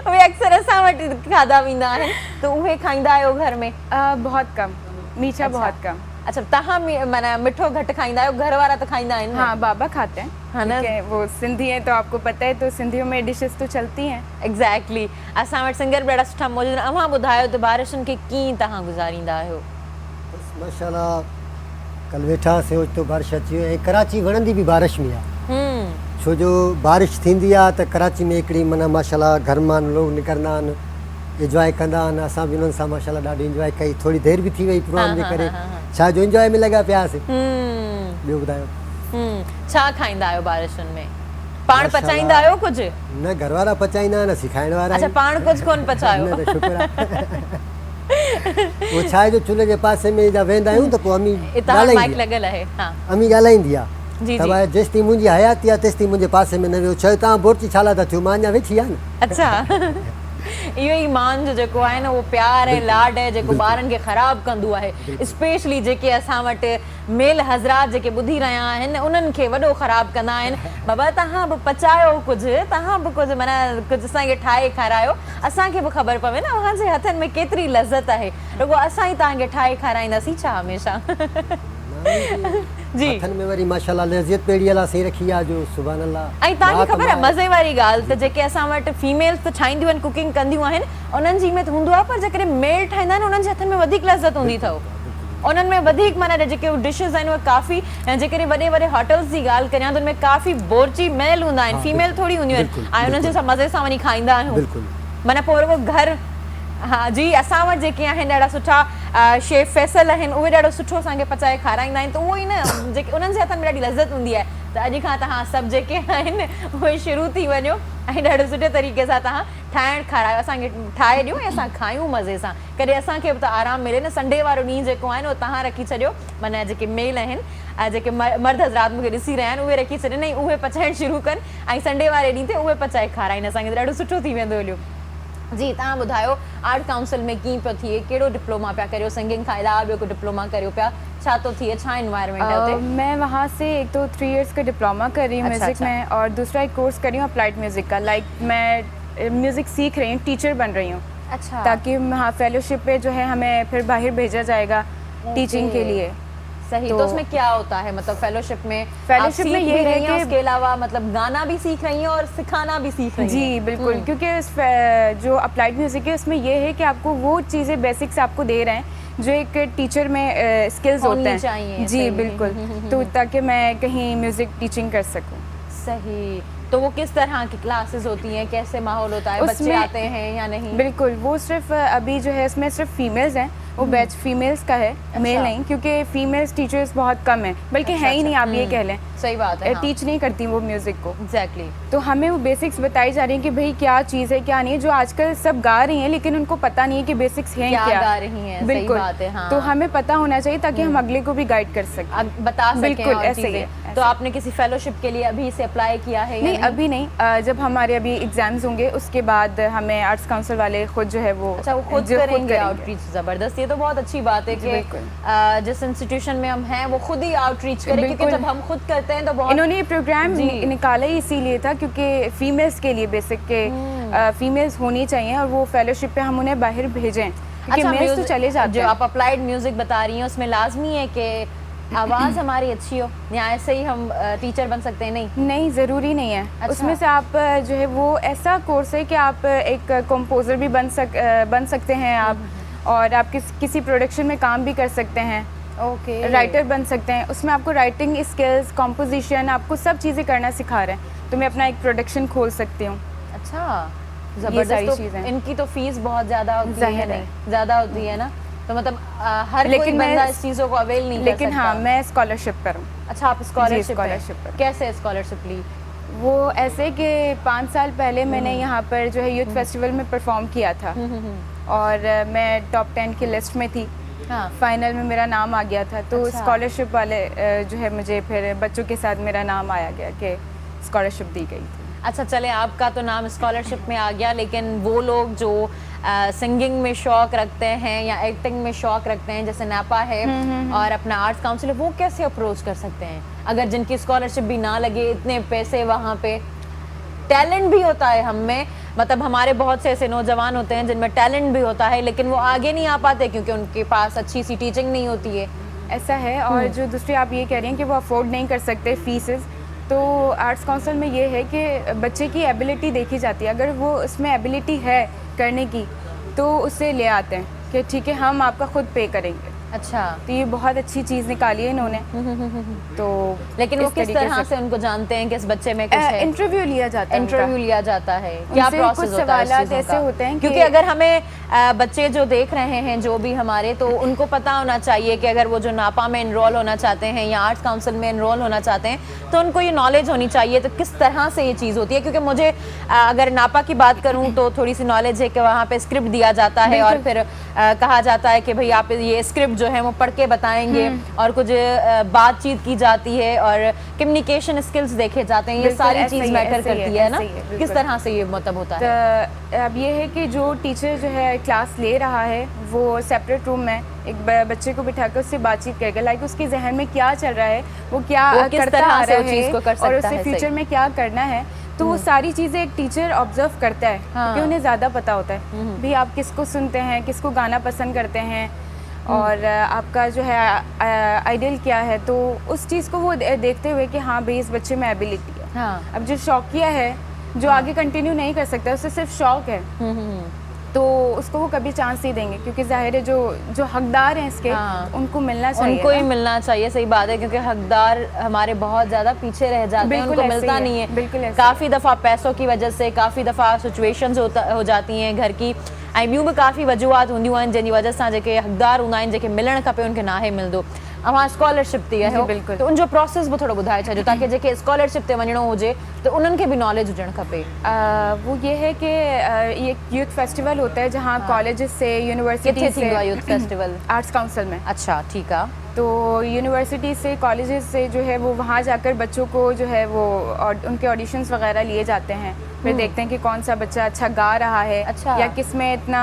[SPEAKER 2] उहे अक्सर असां वटि खाधा वेंदा आहिनि, त उहे खाईंदा आहियो घर में?
[SPEAKER 3] बहुत कम, मीठा बहुत कम।
[SPEAKER 2] अच्छा, तव्हां माना मिठो घटि खाईंदा आहियो, घर वारा त खाईंदा आहिनि?
[SPEAKER 3] हाँ, बाबा खाते हैं।
[SPEAKER 2] हाँ ना,
[SPEAKER 3] वो सिंधी हैं तो आपको पता है, तो सिंधियों में डिशेस तो चलती हैं।
[SPEAKER 2] एग्जैक्टली। असां वटि सिंगर बि ॾाढा सुठा मौजूदु आहिनि। अव्हां ॿुधायो त बारिशुनि खे कीअं तव्हां गुज़ारींदा आहियो?
[SPEAKER 4] माशाल्लाह, कल वेठा से तो बारिश अची ऐं कराची वणंदी बि बारिश में आहे। छो जो बारिश थींदी आहे त कराची में हिकिड़ी माना माशाल्लाह घर मां लोग निकिरंदा आहिनि, इंजॉय कंदा आहिनि। असां बि उन्हनि सां माशाल्लाह ॾाढी इंजॉय कई। थोरी देरि बि थी वई प्रोग्राम जे करे, छा जो इंजॉय में लॻा पियासीं। ॿियो ॿुधायो,
[SPEAKER 2] छा खाईंदा आहियो बारिशुनि में? पाण पचाईंदा आहियो कुझु?
[SPEAKER 4] न, घर वारा पचाईंदा आहिनि, असीं खाइण वारा।
[SPEAKER 2] अच्छा, पाण कुझु कोन पचायो?
[SPEAKER 4] न, शुक्र आहे। वो छा आहे जो चुल्हे जे पासे में जा वेंदा आहियूं त पोइ अमी
[SPEAKER 2] माइक लॻल आहे। हाँ,
[SPEAKER 4] अमी ॻाल्हाईंदी आहे
[SPEAKER 2] जी
[SPEAKER 4] त भाई जेसि ताईं मुंहिंजी हयाती आहे तेसि ताईं मुंहिंजे पासे में न वियो। चयो तव्हां बोरची छाला था थियो, मां अञा वेठी आहे न।
[SPEAKER 2] अच्छा इहो ईमान जो जेको आहे न उहो प्यार ऐं लाड आहे जेको ॿारनि खे ख़राबु कंदो आहे, स्पेशली जेके असां वटि मेल हज़रात जेके ॿुधी रहिया आहिनि उन्हनि खे वॾो ख़राबु कंदा आहिनि। बाबा तव्हां बि पचायो कुझु, तव्हां बि कुझु माना कुझु असांखे ठाहे खारायो, असांखे बि ख़बर पवे न अव्हांजे हथनि में केतिरी लज़त आहे, रुॻो असां ई तव्हांखे ठाहे खाराईंदासीं छा हमेशह। जी
[SPEAKER 4] हथनि में वरी माशाल्लाह लज़त पेड़ी अला सही रखी आहे जो सुभान अल्लाह।
[SPEAKER 2] ऐं तव्हांखे ख़बर आहे मज़े वारी ॻाल्हि त जेके असां वटि फीमेल्स त ठाहींदियूं आहिनि, कुकिंग कंदियूं आहिनि, उन्हनि जी में त हूंदो आहे, पर जेकॾहिं मेल ठाहींदा आहिनि उन्हनि जे हथनि में वधीक लज़त हूंदी अथव, उन्हनि में वधीक माना जेके डिशेस आहिनि उहे काफ़ी, ऐं जेकॾहिं वॾे वॾे होटल्स जी ॻाल्हि करियां त उनमें काफ़ी बोरची मेल हूंदा आहिनि, फीमेल थोरी हूंदियूं आहिनि, ऐं उन्हनि जे सां मज़े सां वञी खाईंदा आहियूं, माना पोइ रुॻो घर। हाँ जी, असां वटि जेके आहिनि ॾाढा सुठा शेफ फैसल आहिनि, उहे ॾाढो सुठो असांखे पचाए खाराईंदा आहिनि, त उहो ई न जेके उन्हनि जे हथनि में ॾाढी लज़त हूंदी आहे। त अॼु खां तव्हां सभु जेके आहिनि उहे शुरू थी वञो ऐं ॾाढे सुठे तरीक़े सां तव्हां ठाहिणु खारायो, असांखे ठाहे ॾियो ऐं असां खायूं मज़े सां, कॾहिं असांखे बि त आरामु मिले न। संडे वारो ॾींहुं जेको आहे न उहो तव्हां रखी छॾियो, माना जेके मेल आहिनि जेके मर्द हज़रात मूंखे ॾिसी रहिया आहिनि उहे रखी छॾनि ऐं उहे पचाइणु शुरू कनि, ऐं संडे वारे ॾींहं ते उहे पचाए खाराइनि, असांखे त ॾाढो सुठो थी वेंदो हलियो। जी तव्हां ॿुधायो आर्ट काउंसिल में कीअं पियो थिए, कहिड़ो डिप्लोमा पिया करियो, सिंगिंग खां अलावा ॿियो को डिप्लोमा करियो पिया, छा थो थिए, छा एनवायरनमेंट है उते?
[SPEAKER 3] मैं वहाँ से एक तो 3 इयर्स का डिप्लोमा कर रही हूँ म्यूज़िक में, और दूसरा एक कोर्स कर रही हूँ अप्लाइड म्यूज़िक का, लाइक मैं म्यूज़िक सीख रही हूँ, टीचर बन रही हूँ।
[SPEAKER 2] अच्छा।
[SPEAKER 3] ताकि वहाँ फेलोशिप पे जो है हमें फिर बाहर भेजा जाएगा टीचिंग के लिए।
[SPEAKER 2] सही, तो उसमें क्या होता है, मतलब फेलोशिप में
[SPEAKER 3] ये है कि
[SPEAKER 2] उसके अलावा मतलब गाना भी सीख रही हैं और सिखाना भी सीख रही हैं?
[SPEAKER 3] जी बिल्कुल, क्योंकि जो अप्लाइड म्यूज़िक है उसमें ये है कि आपको वो चीज़ें बेसिक्स आपको दे रहे हैं जो एक टीचर में स्किल्स होते हैं
[SPEAKER 2] चाहिए।
[SPEAKER 3] जी बिल्कुल, तो ताकि मैं कहीं म्यूज़िक टीचिंग कर सकूँ।
[SPEAKER 2] सही, तो वो किस तरह की क्लासेस होती हैं, कैसे माहौल होता है, बच्चे आते हैं या नहीं?
[SPEAKER 3] बिल्कुल, वो सिर्फ अभी जो है इसमें सिर्फ फीमेल्स हैं, वो बैच फीमेल्स का है, मेल नहीं, क्योंकि फीमेल्स टीचर्स बहुत कम हैं, बल्कि है ही नहीं, आप ये कह लें।
[SPEAKER 2] सही बात है,
[SPEAKER 3] टीच नहीं करती वो म्यूजिक को।
[SPEAKER 2] एग्जैक्टली।
[SPEAKER 3] तो हमें वो बेसिक्स बताई जा रही हैं कि भाई क्या चीज़ है क्या नहीं है, जो आजकल सब गा रही हैं लेकिन उनको पता नहीं है कि बेसिक्स हैं क्या
[SPEAKER 2] गा रही हैं।
[SPEAKER 3] बिल्कुल,
[SPEAKER 2] सही बात है, हाँ।
[SPEAKER 3] तो हमें पता होना चाहिए ताकि हम अगले को भी गाइड कर सकें,
[SPEAKER 2] बता सकें।
[SPEAKER 3] बिल्कुल
[SPEAKER 2] और
[SPEAKER 3] ऐसे ही।
[SPEAKER 2] तो आपने किसी फेलोशिप के लिए अभी से अप्लाई किया है?
[SPEAKER 3] नहीं, अभी नहीं, जब हमारे अभी एग्जाम्स होंगे उसके बाद हमें आर्ट्स काउंसिल वाले खुद जो है वो
[SPEAKER 2] खुद करेंगे आउटरीच। जबरदस्त, ये तो बहुत अच्छी बात है कि जिस इंस्टीट्यूशन में हम हैं वो खुद ही आउटरीच करें, क्योंकि जब हम खुद करते हैं तो बहुत।
[SPEAKER 3] इन्होंने ये प्रोग्राम निकाला ही इसीलिए था क्योंकि फीमेल्स के लिए बेसिक के फीमेल्स होनी चाहिए और वो फेलोशिप पे हम उन्हें बाहर भेजें, क्योंकि मेल्स तो चले जाते हैं।
[SPEAKER 2] जो आप अप्लाइड म्यूजिक बता रही हैं उसमें लाजमी है कि आवाज़ हमारी अच्छी हो, या ऐसे ही हम टीचर बन सकते हैं? नहीं,
[SPEAKER 3] ज़रूरी नहीं है। अच्छा। उसमें से आप जो है वो ऐसा कोर्स है कि आप एक कंपोज़र भी बन सकते हैं आप, और आप किसी प्रोडक्शन में काम भी कर सकते हैं।
[SPEAKER 2] ओके।
[SPEAKER 3] राइटर बन सकते हैं, उसमें आपको राइटिंग स्किल्स, कंपोजिशन, आपको सब चीज़ें करना सिखा रहे हैं, तो मैं अपना एक प्रोडक्शन खोल सकती हूँ।
[SPEAKER 2] अच्छा, जबरदस्त। तो इनकी तो फीस बहुत ज़्यादा होती है, नहीं ज़्यादा होती है ना, तो मतलब हर कोई बंदा इस चीज़ों को अवेल नहीं कर सकता।
[SPEAKER 3] लेकिन हाँ, मैं स्कॉलरशिप पर हूँ।
[SPEAKER 2] अच्छा, आप स्कॉलरशिप पर? कैसे स्कॉलरशिप ली?
[SPEAKER 3] वो ऐसे कि 5 साल पहले मैंने यहाँ पर जो है यूथ फेस्टिवल में परफॉर्म किया था, और मैं टॉप 10 की लिस्ट में थी। हाँ। फाइनल में मेरा नाम आ गया था, तो स्कॉलरशिप वाले जो है मुझे फिर बच्चों के साथ मेरा नाम आया गया कि स्कॉलरशिप दी गई थी।
[SPEAKER 2] अच्छा, चले आपका तो नाम स्कॉलरशिप में आ गया, लेकिन वो लोग जो सिंगिंग में शौक रखते हैं या एक्टिंग में शौक रखते हैं, जैसे नापा है और अपना आर्ट्स काउंसिल है, वो कैसे अप्रोच कर सकते हैं अगर जिनकी स्कॉलरशिप भी ना लगे, इतने पैसे वहाँ पे? टैलेंट भी होता है हम में, मतलब हमारे बहुत से ऐसे नौजवान होते हैं जिनमें टैलेंट भी होता है, लेकिन वो आगे नहीं आ पाते क्योंकि उनके पास अच्छी सी टीचिंग नहीं होती है।
[SPEAKER 3] ऐसा है। और जो दूसरी आप ये कह रही हैं कि वो अफोर्ड नहीं कर सकते फीसेस, तो आर्ट्स काउंसिल में ये है कि बच्चे की एबिलिटी देखी जाती है, अगर वो उसमें एबिलिटी है करने की तो उसे ले आते हैं कि ठीक है हम आपका खुद पे करेंगे।
[SPEAKER 2] अच्छा,
[SPEAKER 3] तो ये बहुत अच्छी चीज़ निकाली है इन्होंने। तो
[SPEAKER 2] लेकिन वो किस तरह से उनको जानते हैं कि इस बच्चे में कुछ है?
[SPEAKER 3] इंटरव्यू लिया जाता है।
[SPEAKER 2] इंटरव्यू लिया जाता है, क्या प्रोसेस होता है?
[SPEAKER 3] सवाल ऐसे होते हैं
[SPEAKER 2] क्योंकि अगर हमें बच्चे जो देख रहे हैं जो भी हमारे, तो उनको पता होना चाहिए कि अगर वो जो नापा में इनरोल होना चाहते हैं या आर्ट्स काउंसिल में इनरोल होना चाहते हैं तो उनको ये नॉलेज होनी चाहिए तो किस तरह से ये चीज़ होती है। क्योंकि मुझे अगर नापा की बात करूं तो थोड़ी सी नॉलेज है कि वहाँ पे स्क्रिप्ट दिया जाता है और फिर कहा जाता है कि भाई आप ये स्क्रिप्ट जो है वो पढ़ के बताएंगे और कुछ बातचीत की जाती है और कम्युनिकेशन स्किल्स देखे जाते हैं, ये सारी चीज़ मैटर करती है ना। किस तरह से ये मतलब होता है?
[SPEAKER 3] अब ये है कि जो टीचर जो है क्लास ले रहा है वो सेपरेट रूम में एक बच्चे को बिठाकर उससे बातचीत करेगा, लाइक उसके जहन में क्या चल रहा है, वो क्या करता आ रहा है और उससे फ्यूचर में क्या करना है, तो वो सारी चीज़ें एक टीचर ऑब्जर्व करता है क्योंकि उन्हें ज़्यादा पता होता है भी आप किसको सुनते हैं, किसको गाना पसंद करते हैं और आपका जो है आइडियल क्या है, तो उस चीज़ को वो देखते हुए कि हाँ भाई इस बच्चे में एबिलिटी है। अब जो शौकिया है जो आगे कंटिन्यू नहीं कर सकता, उससे सिर्फ शौक है, तो उसको वो कभी चांस नहीं देंगे क्योंकि जाहिर है जो हकदार हैं इसके उनको मिलना चाहिए,
[SPEAKER 2] उनको ही मिलना चाहिए। सही बात है, क्योंकि हकदार हमारे बहुत ज़्यादा पीछे रह जाते हैं, उनको मिलता नहीं है।
[SPEAKER 3] बिल्कुल
[SPEAKER 2] काफ़ी दफ़ा पैसों की वजह से, काफ़ी दफ़ा सिचुएशंस हो जाती हैं घर की, ऐं ॿियूं बि काफ़ी वजूहात हूंदियूं आहिनि जंहिंजी वजह सां जेके हकदार हूंदा आहिनि, जेके मिलणु खपे उनखे नाहे मिलंदो। अवां स्कॉलरशिप थी है
[SPEAKER 3] बिल्कुल,
[SPEAKER 2] तो उनजो प्रोसेस भी थोड़ो ॿुधाए छॾियो ताकि जेके स्कॉलरशिप ते वञणो हुजे तो उन्हनि खे भी नॉलेज हुजणु खपे।
[SPEAKER 3] वो ये है कि ये यूथ फेस्टिवल होता है जहाँ कॉलेजेस से, यूनिवर्सिटी से,
[SPEAKER 2] यूथ फेस्टिवल
[SPEAKER 3] आर्ट्स काउंसिल में।
[SPEAKER 2] अच्छा, ठीक है।
[SPEAKER 3] तो यूनिवर्सिटी से, कॉलेजेस से जो है वो वहाँ जाकर बच्चों को जो है वो उनके ऑडिशंस वगैरह लिए जाते हैं, फिर देखते हैं कि कौन सा बच्चा अच्छा गा रहा है या किस में इतना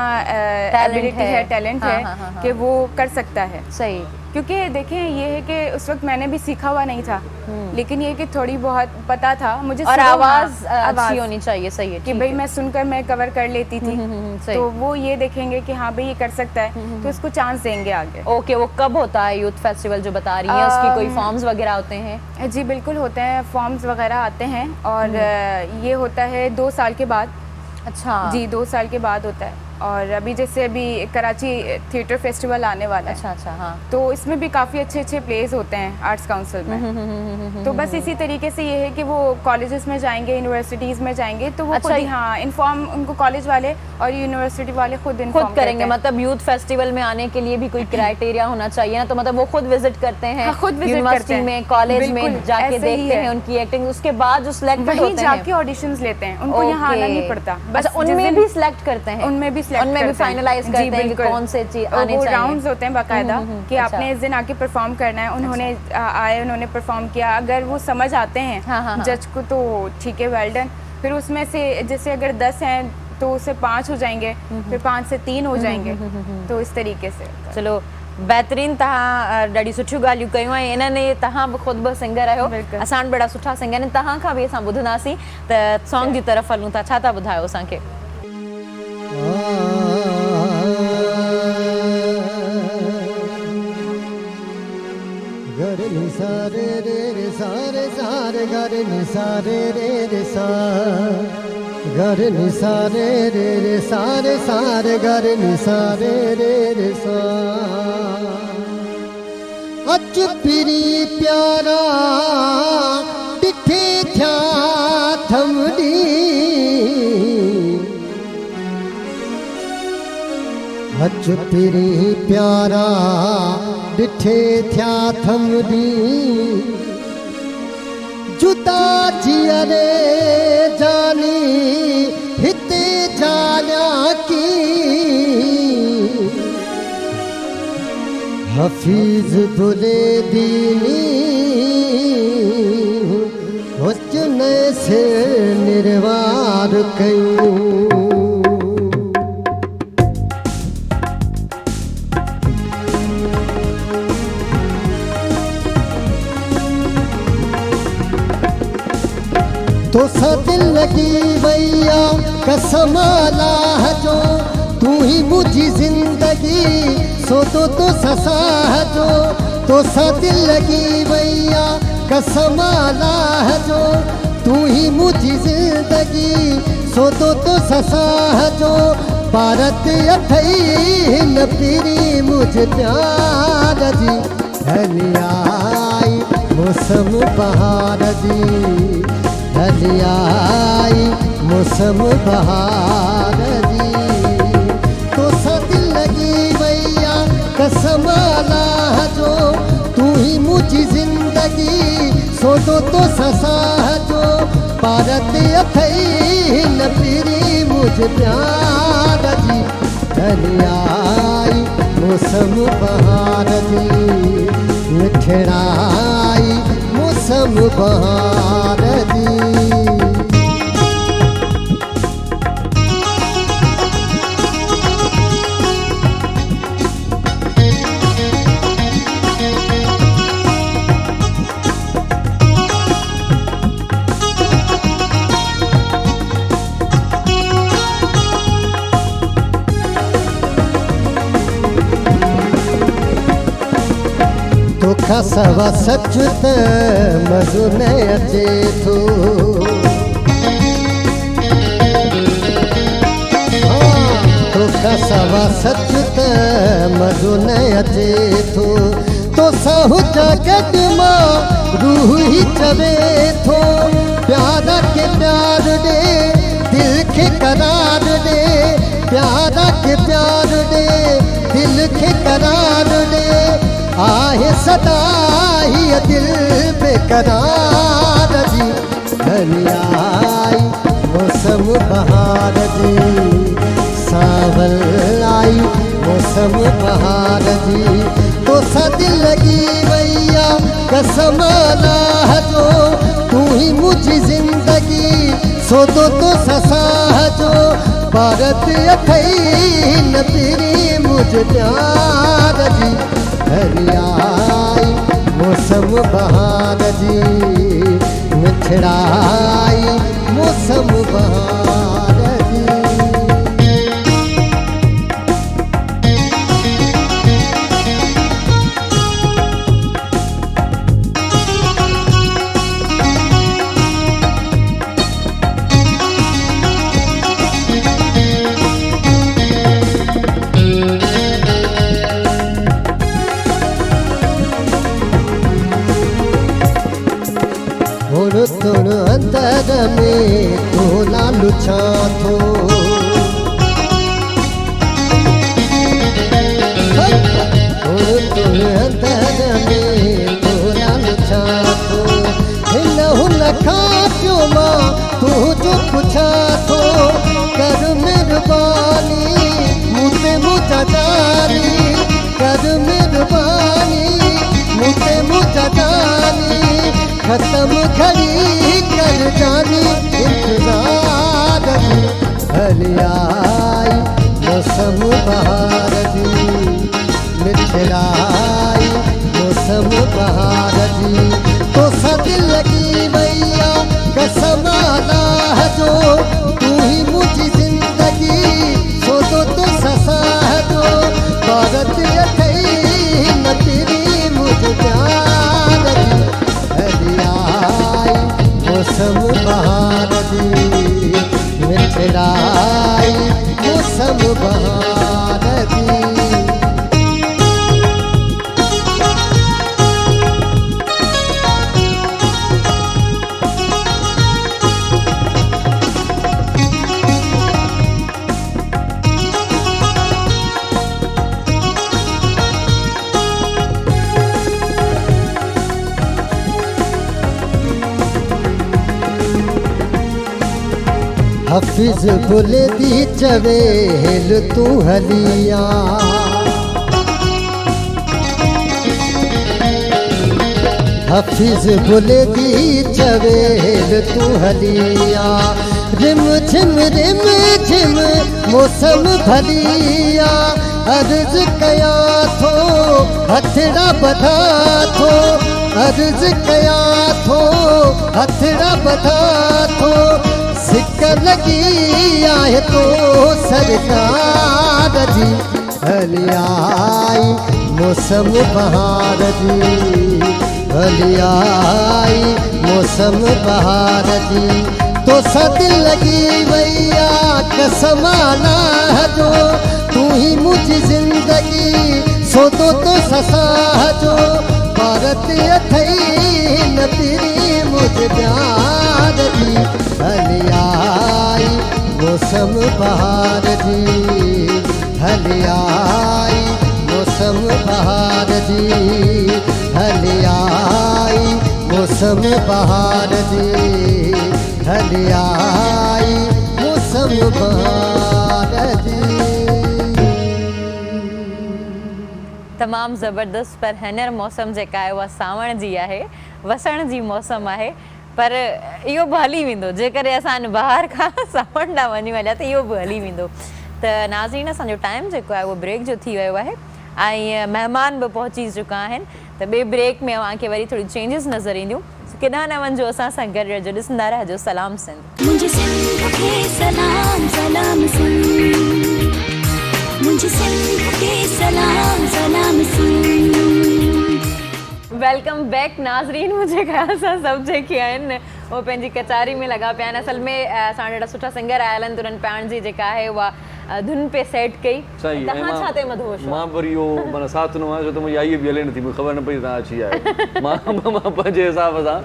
[SPEAKER 3] एबिलिटी है, टैलेंट है कि वो कर सकता है।
[SPEAKER 2] सही,
[SPEAKER 3] क्योंकि देखें ये है कि उस वक्त मैंने भी सीखा हुआ नहीं था, लेकिन ये कि थोड़ी बहुत पता था मुझे,
[SPEAKER 2] और आवाज़ अच्छी होनी चाहिए। सही है
[SPEAKER 3] कि भाई मैं सुनकर मैं कवर कर लेती थी, तो वो ये देखेंगे कि हाँ भाई ये कर सकता है तो उसको चांस देंगे आगे।
[SPEAKER 2] ओके, वो कब होता है यूथ फेस्टिवल जो बता रही है? उसकी कोई फॉर्म्स वगैरह होते हैं?
[SPEAKER 3] जी बिल्कुल होते हैं, फॉर्म्स वगैरह आते हैं और ये होता है 2 साल के बाद।
[SPEAKER 2] अच्छा
[SPEAKER 3] जी, 2 साल के बाद होता है। और अभी जैसे अभी कराची थिएटर फेस्टिवल आने वाला है,
[SPEAKER 2] अच्छा हाँ,
[SPEAKER 3] तो इसमें भी काफ़ी अच्छे प्लेस होते हैं आर्ट्स काउंसिल में। तो बस इसी तरीके से ये है कि वो कॉलेजेस में जाएंगे, यूनिवर्सिटीज़ में जाएंगे, तो वो
[SPEAKER 2] अच्छा,
[SPEAKER 3] खुद हाँ इन्फॉर्म उनको कॉलेज वाले और यूनिवर्सिटी वाले खुद इन्फॉर्म
[SPEAKER 2] करेंगे। मतलब यूथ फेस्टिवल में आने के लिए भी कोई क्राइटेरिया होना चाहिए ना, तो मतलब वो खुद विजिट करते हैं,
[SPEAKER 3] खुद
[SPEAKER 2] यूनिवर्सिटी में, कॉलेज में जाके देखते हैं उनकी एक्टिंग, उसके बाद जो सिलेक्टेड होते हैं
[SPEAKER 3] जाके ऑडिशंस लेते हैं, उनको यहाँ आना नहीं पड़ता।
[SPEAKER 2] बस उनमें भी सिलेक्ट करते हैं,
[SPEAKER 3] उनमें भी
[SPEAKER 2] फाइनलाइज करते हैं कि कौन से चीज आने चाहिए।
[SPEAKER 3] राउंड्स होते हैं बाकायदा कि आपने इस दिन आके परफॉर्म करना है, उन्होंने आए, उन्होंने परफॉर्म किया, अगर वो समझ आते हैं जज को तो ठीक है, वेल डन। फिर उसमें से जैसे अगर 10 हैं तो उससे 5 हो जाएंगे, फिर 5 से 3 हो जाएंगे, तो इस तरीके से।
[SPEAKER 2] चलो बेहतरीन, तव्हां ॾाढी सुठियूं ॻाल्हियूं कयूं ऐं इन्हनि तव्हां बि ख़ुदि बि सिंगर आहियो, असां वटि बड़ा सुठा सिंगर आहिनि, तव्हां खां बि असां ॿुधंदासीं त सॉन्ग जी तरफ़ हलूं था। छा था ॿुधायो असांखे?
[SPEAKER 4] गर नि सा रे रे रे सा रे सा रे गर नि सा रे रे रे सा, गर नि सा रे रे रे सा रे सा रे गर नि सा रे रे रे सा। अच पिरी प्यारा ॾिठे थिया थमड़ी, अच पिरी प्यारा ॾिठे थिया थमड़ी, जुदा जियरे जानी हिते जालिया की, हफीज बुले दीनी हुस्न से निर्वार कयूं। तो सा दिल लगी भैया कसम अल्लाह जो, तू ही मुझी जिंदगी सो तो ससा जो, तो सा दिल लगी भैया कसम अल्लाह जो, तू ही मुझी जिंदगी सो तो ससा जो, भारत अथई न पीरी मुझ प्यार जी, हलियाई मौसम बहार जी, हलियाई मौसम बहार जी, तो कसम अल्लाह जो तू ही मुझी जिंदगी सोचो तो ससा जो भारत अथई न पीरी मुझ प्यार जी धनियाई मौसम बहार जी मिठड़ाई मौसम बहार जी तोखा सवा सच त मज़ो न अचे थो तोखा सवा सच त मज़ो न अचे थो तोसां हुजा गॾु मां रूह ई चवे थो प्यार खे प्यार ॾे दिल खे करार ॾे प्यार खे प्यार ॾे दिल खे करार ॾे आहे सदा ही दिल बेकरार जी धनियाई मौसम बहार जी सावल आई मौसम बहार जी तो सा दिल लगी भैया कसम अल्लाह जो तू ही मुझी जिंदगी सो तो ससा जो भारत अथई न पीरी मुझ प्यार जी हरियाई मौसम बहार जी मिठड़ाई मौसम बहार जी तुण अंदर में तो लालू छा थो तुण अंदर में तो लालू छा थो हिन हुन खां पियो मां तू जो पुछा थो कर महिरबानी मूंते मुंहिंजा जानी कर महिरबानी मूंते मुंहिंजा जानी खत्म खड़ी कर जानी इंतजार हलियाई मौसम बहार जी मिठड़ाई मौसम बहार जी तो दिल लगी भैया कसम अल्लाह जो तू ही मुझी जिंदगी सो तो ससा जो भारत अथई न तेरी मुझ प्यार जी मौसम बहार जी मिठड़ाई मौसम बहार जी हफिज बुल दी चवेल तू हलिया हफिज बुल दी चवेल तू हलिया रिम झिम मौसम भलिया अर्ज कया थो हथड़ा बधा थो अर्ज कया थो हथड़ा बधा थो सिक लगी आहे तो सरकार जी हलियाई मौसम बहार जी हलियाई मौसम बहार जी तो दिल लगी भैया कसम अल्लाह जो तू ही मुझी जिंदगी सो तो ससा जो भारत अथई न तेरी मुझ प्यार जी हलियाई मौसम बहार जी हलियाई मौसम बहार जी हली आई मौसम बहार जी हली आई मौसम बहार जी।
[SPEAKER 2] तमामु ज़बरदस्त पर हींअर मौसम जेका आहे उहा सावण जी आहे, वसण जी मौसम आहे, पर इहो बि हली वेंदो जेकॾहिं असां बहार खां सावण ॾांहुं वञूं हलिया त इहो बि हली वेंदो। त नाज़रीन असांजो टाइम जेको आहे उहो ब्रेक जो थी वियो आहे ऐं महिमान बि पहुची चुका आहिनि, त ॿिए ब्रेक में तव्हांखे वरी थोड़ी चेंजिस नज़र ईंदियूं। केॾांहुं न वञिजो, असां सां गॾु रहिजो, ॾिसंदा रहिजो सलाम सिंध।
[SPEAKER 1] मुझे सिंध के सलाम सलाम सिंध, मुझे सिंध के सलाम सलाम सिंध।
[SPEAKER 2] वेलकम बैक नाज़रीन। मुंहिंजे ख़्याल सां सभु जेके आहिनि उहे पंहिंजी कचारी में लॻा पिया आहिनि। असल में असां ॾाढा सुठा सिंगर आयल आहिनि, त उन्हनि पाण जी जेका आहे उहा धुन पे सेट कई। तव्हां छा ते मदहोश हो?
[SPEAKER 5] मां वरी इहो माना साथ न आहियां छो त मुंहिंजी आई बि हले नथी, मूंखे ख़बर न पई तव्हां अची आहियो। मां पंहिंजे हिसाब सां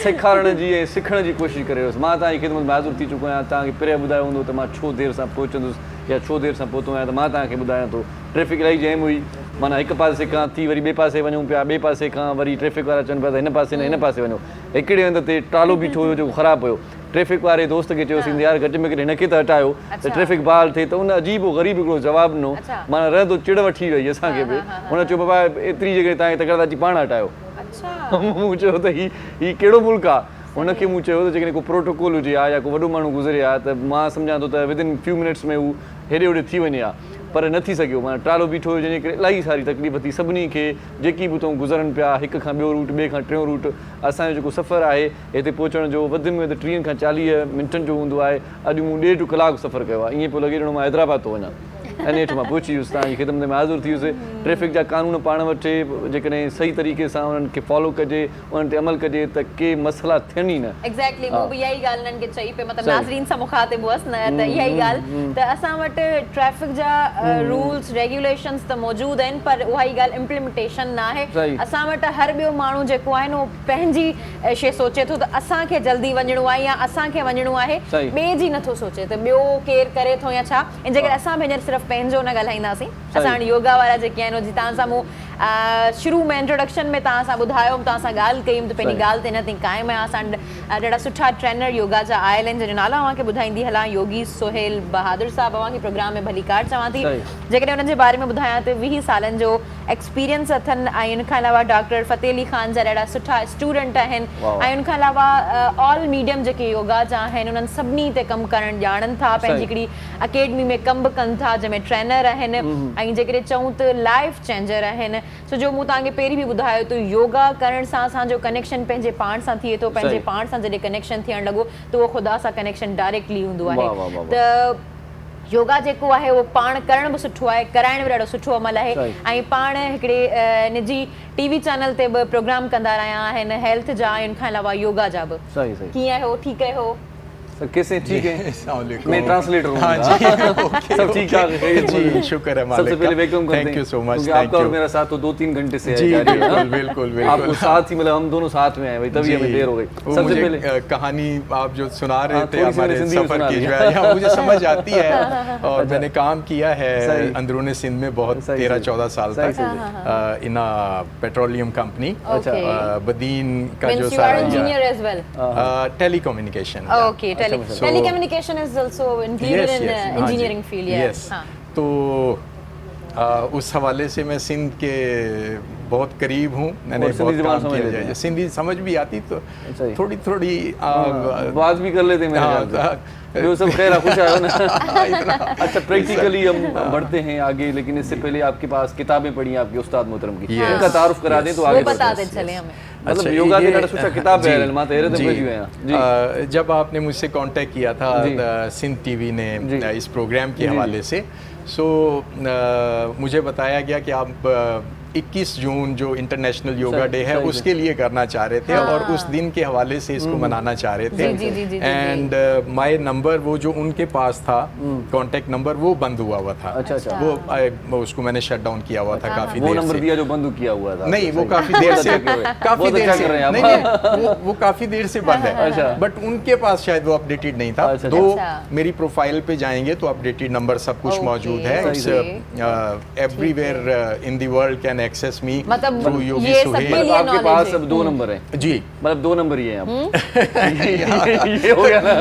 [SPEAKER 5] सेखारण जी ऐं सिखण जी कोशिशि करे रहियुसि। मां तव्हांजी ख़िदमत में हाज़ुर थी चुको आहियां। तव्हांखे पहिरियों ॿुधायो हूंदो त मां छो देरि सां पहुचंदुसि या छो देरि सां पहुतो आहियां, त मां तव्हांखे ॿुधायां थो। ट्रैफिक इलाही जैम हुई, माना हिकु पासे खां थी वरी ॿिए पासे वञूं पिया, ॿिए पासे खां वरी ट्रैफिक वारा चवनि पिया त हिन पासे न हिन पासे वञो। हिकिड़े हंधि ते टालो बीठो हुयो जेको ख़राबु हुयो। ट्रैफिक वारे दोस्त खे चयोसीं यार घटि में घटि हिनखे त हटायो त ट्रैफिक बहाल थिए, त उन अजीब ग़रीब हिकिड़ो जवाबु ॾिनो, माना रहंदो चिड़ वठी वई असांखे बि। हुन चयो बाबा एतिरी जॻह तव्हांखे तकड़ा अची पाण हटायो। मूं चयो त ही कहिड़ो मुल्क आहे? हुनखे मूं चयो त जेकॾहिं को प्रोटोकॉल हुजे हा या को वॾो माण्हू गुज़रे हा त मां सम्झां थो त विदिन फ्यू मिनट्स में हू हेॾे होॾे थी वञे हा, पर न थी सघियो। माना टालो बीठो हुयो, जंहिंजे करे इलाही सारी तकलीफ़ थी सभिनी खे, जेकी बि उतां गुज़रनि पिया, हिक खां ॿियो रूट, ॿिए खां टियों रूट। असांजो जेको सफ़रु आहे हिते पहुचण जो वधि में वधि 30 खां 40 मिंटनि जो हूंदो आहे। अॼु मूं 1.5 कलाक सफ़रु कयो आहे, ईअं पियो लॻे ॼणो मां हैदराबाद थो वञा। ऐं नेठि मां पहुची वियुसि, तव्हांजी ख़िदमत में हाज़ुर थी वियुसि। ट्रैफिक जा कानून पाण वटि जेकॾहिं सही तरीक़े सां उन्हनि खे फॉलो कजे, उन्हनि ते अमल कजे त के मसइला थियनि ई न।
[SPEAKER 2] एग्ज़ैक्टली, मूं बि इहा ई ॻाल्हि उन्हनि खे चई पे, मतिलबु नाज़रीन सां मुखातिब हुअसि न, त इहा ई ॻाल्हि त असां वटि ट्रैफिक जा रूल्स रेगुलेशंस त मौजूदु आहिनि, पर उहा ई ॻाल्हि इम्प्लीमेंटेशन न आहे। असां वटि हर ॿियो माण्हू जेको आहे न उहो पंहिंजी शइ सोचे थो त असांखे जल्दी वञिणो आहे या असांखे वञिणो आहे, ॿिए जी नथो सोचे त ॿियो केरु करे थो या छा। ऐं जेकर असां हींअर सिर्फ़ु पंहिंजो न ॻाल्हाईंदासीं, असां हाणे योगा वारा जेके आहिनि जीअं तव्हां सां मूं शुरू में इंट्रोडक्शन में तव्हां सां ॿुधायो, तव्हां सां ॻाल्हि कई त पंहिंजी ॻाल्हि ते न थी क़ाइमु आहे। असां ॾाढा सुठा ट्रेनर योगा जा आयल आहिनि, जंहिंजो नाला तव्हांखे ॿुधाईंदी हलां, योगी सोहेल बहादुर साहिबु। तव्हांखे प्रोग्राम में भली कार चवां थी, जेकॾहिं हुननि जे बारे में ॿुधायां त 20 सालनि जो एक्सपीरियंस अथनि। ऐं हुन खां अलावा डॉक्टर फ़तेह अली ख़ान जा ॾाढा सुठा स्टूडेंट आहिनि। ऐं हुन खां अलावा ऑल मीडियम जेके योगा जा आहिनि उन्हनि सभिनी ते कमु करणु ॼाणनि था, पंहिंजी हिकिड़ी अकेडमी में कमु बि कनि था, जंहिंमें ट्रेनर आहिनि ऐं जेकॾहिं चऊं त लाइफ चेंजर आहिनि। सो जो मूं तव्हांखे पहिरीं बि ॿुधायो त योगा करण सां असांजो कनेक्शन पंहिंजे पाण सां थिए थो। पंहिंजे पाण सां जॾहिं कनेक्शन थियणु लॻो त उहो ख़ुदा सां कनेक्शन डायरेक्टली हूंदो आहे। त योगा जेको आहे उहो पाण करण बि सुठो आहे, कराइण बि ॾाढो सुठो अमल आहे। ऐं पाण हिकिड़े निजी टीवी चैनल ते बि प्रोग्राम कंदा रहिया आहिनि हेल्थ जा, ऐं खां अलावा योगा जा बि। कीअं आहियो? ठीकु आहियो?
[SPEAKER 5] कैसे? ठीक है, मैं ट्रांसलेटर हूँ।
[SPEAKER 6] हाँ जी,
[SPEAKER 5] सब ठीक ठाक है
[SPEAKER 6] जी, शुक्र है मालिक।
[SPEAKER 5] सबसे पहले वेलकम करते हैं।
[SPEAKER 6] Thank you so much.
[SPEAKER 5] आपका और मेरा साथ तो 2-3 घंटे से
[SPEAKER 6] जी,
[SPEAKER 5] है।
[SPEAKER 6] बिल्कुल बिल्कुल बिल्कुल।
[SPEAKER 5] आपको साथ ही मतलब हम दोनों साथ में आए भाई, तभी हमें देर हो गई। सबसे पहले
[SPEAKER 6] कहानी आप जो सुना रहे थे हमारे सफर की, जो है मुझे समझ आती है और मैंने काम किया है अंदरूनी सिंध में बहुत 13-14 साल तक इन पेट्रोलियम कंपनी बदीन का जो telecommunication.
[SPEAKER 2] Okay, telecommunication is also included in engineering field. Yes, तो
[SPEAKER 6] उस हवाले से मैं सिंध के बहुत करीब हूँ। मैंने बहुत काम किया है। सिंधी समझ भी आती तो थोड़ी थोड़ी
[SPEAKER 5] बात भी कर लेते हैं। वो सब खैर कुछ आया ना। अच्छा, प्रैक्टिकली हम बढ़ते हैं आगे, लेकिन इससे पहले आपके पास किताबें पढ़ी आपके उस्ताद मोहतरम की, उनका तारुफ करा दें तो आगे
[SPEAKER 2] बताते चले हमें।
[SPEAKER 5] मतलब योगा के ॾाढा सुठा किताब है, मां तो हैरत में पहुंची आया जी।
[SPEAKER 6] जब आपने मुझसे कांटेक्ट किया था सिंध टीवी ने इस प्रोग्राम के हवाले से, सो मुझे बताया गया कि आप 21 जून जो इंटरनेशनल योगा डे है उसके लिए करना चाह रहे थे और उस दिन के हवाले से इसको मनाना चाह रहे थे। एंड माय नंबर वो जो उनके पास था कांटेक्ट नंबर वो बंद हुआ था।
[SPEAKER 5] अच्छा।
[SPEAKER 6] वो उसको मैंने शट डाउन किया हुआ था काफी देर से।
[SPEAKER 5] वो नंबर दिया जो बंद किया हुआ था?
[SPEAKER 6] नहीं, वो काफी देर से नहीं, वो काफी देर से बंद है, बट उनके पास शायद वो अपडेटेड नहीं था। तो मेरी प्रोफाइल पे जाएंगे तो अपडेटेड नंबर सब कुछ मौजूद है। Everywhere in the world can access me
[SPEAKER 2] मतलब
[SPEAKER 6] through Yogi
[SPEAKER 2] ये सबके
[SPEAKER 6] Suhail.
[SPEAKER 2] लिए
[SPEAKER 5] आपके
[SPEAKER 2] knowledge
[SPEAKER 5] पास
[SPEAKER 2] है।
[SPEAKER 5] अब 2 नंबर हैं,
[SPEAKER 6] जी
[SPEAKER 5] मतलब 2 नंबर ही हैं अब। ये हो गया ना।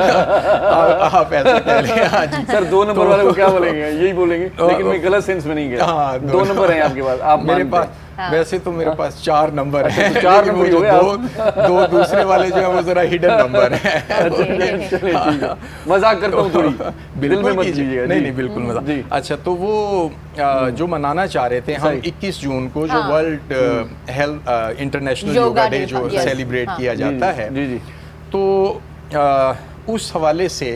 [SPEAKER 6] आप ऐसा कह लें। हाँ जी।
[SPEAKER 5] सर 2 नंबर वाले को क्या बोलेंगे, यही बोलेंगे, लेकिन मैं गलत सेंस में नहीं गया।
[SPEAKER 6] हाँ,
[SPEAKER 5] 2 नंबर हैं आपके पास, आप
[SPEAKER 6] मेरे
[SPEAKER 5] मानते हैं।
[SPEAKER 6] पास वैसे तो मेरे पास 4 नंबर हैं,
[SPEAKER 5] तो 4
[SPEAKER 6] लेकिन वो
[SPEAKER 5] नंबर
[SPEAKER 6] जो
[SPEAKER 5] हो गए
[SPEAKER 6] दो दूसरे वाले जो है वो जरा हिडन नंबर है।
[SPEAKER 5] चलिए ठीक है, मजाक करता हूँ थोड़ी, दिल में मत
[SPEAKER 6] कीजिए।
[SPEAKER 5] लीजिएगा।
[SPEAKER 6] नहीं
[SPEAKER 5] जी।
[SPEAKER 6] नहीं बिल्कुल मजाक।
[SPEAKER 5] जी।
[SPEAKER 6] अच्छा तो वो जो मनाना चाह रहे थे हम
[SPEAKER 5] सही।
[SPEAKER 6] 21 जून को जो world health international
[SPEAKER 2] yoga
[SPEAKER 6] yoga day
[SPEAKER 2] day
[SPEAKER 6] जो
[SPEAKER 2] yes।
[SPEAKER 6] सेलिब्रेट
[SPEAKER 2] हाँ।
[SPEAKER 6] किया जाता है,
[SPEAKER 5] जी जी
[SPEAKER 6] तो उस हवाले से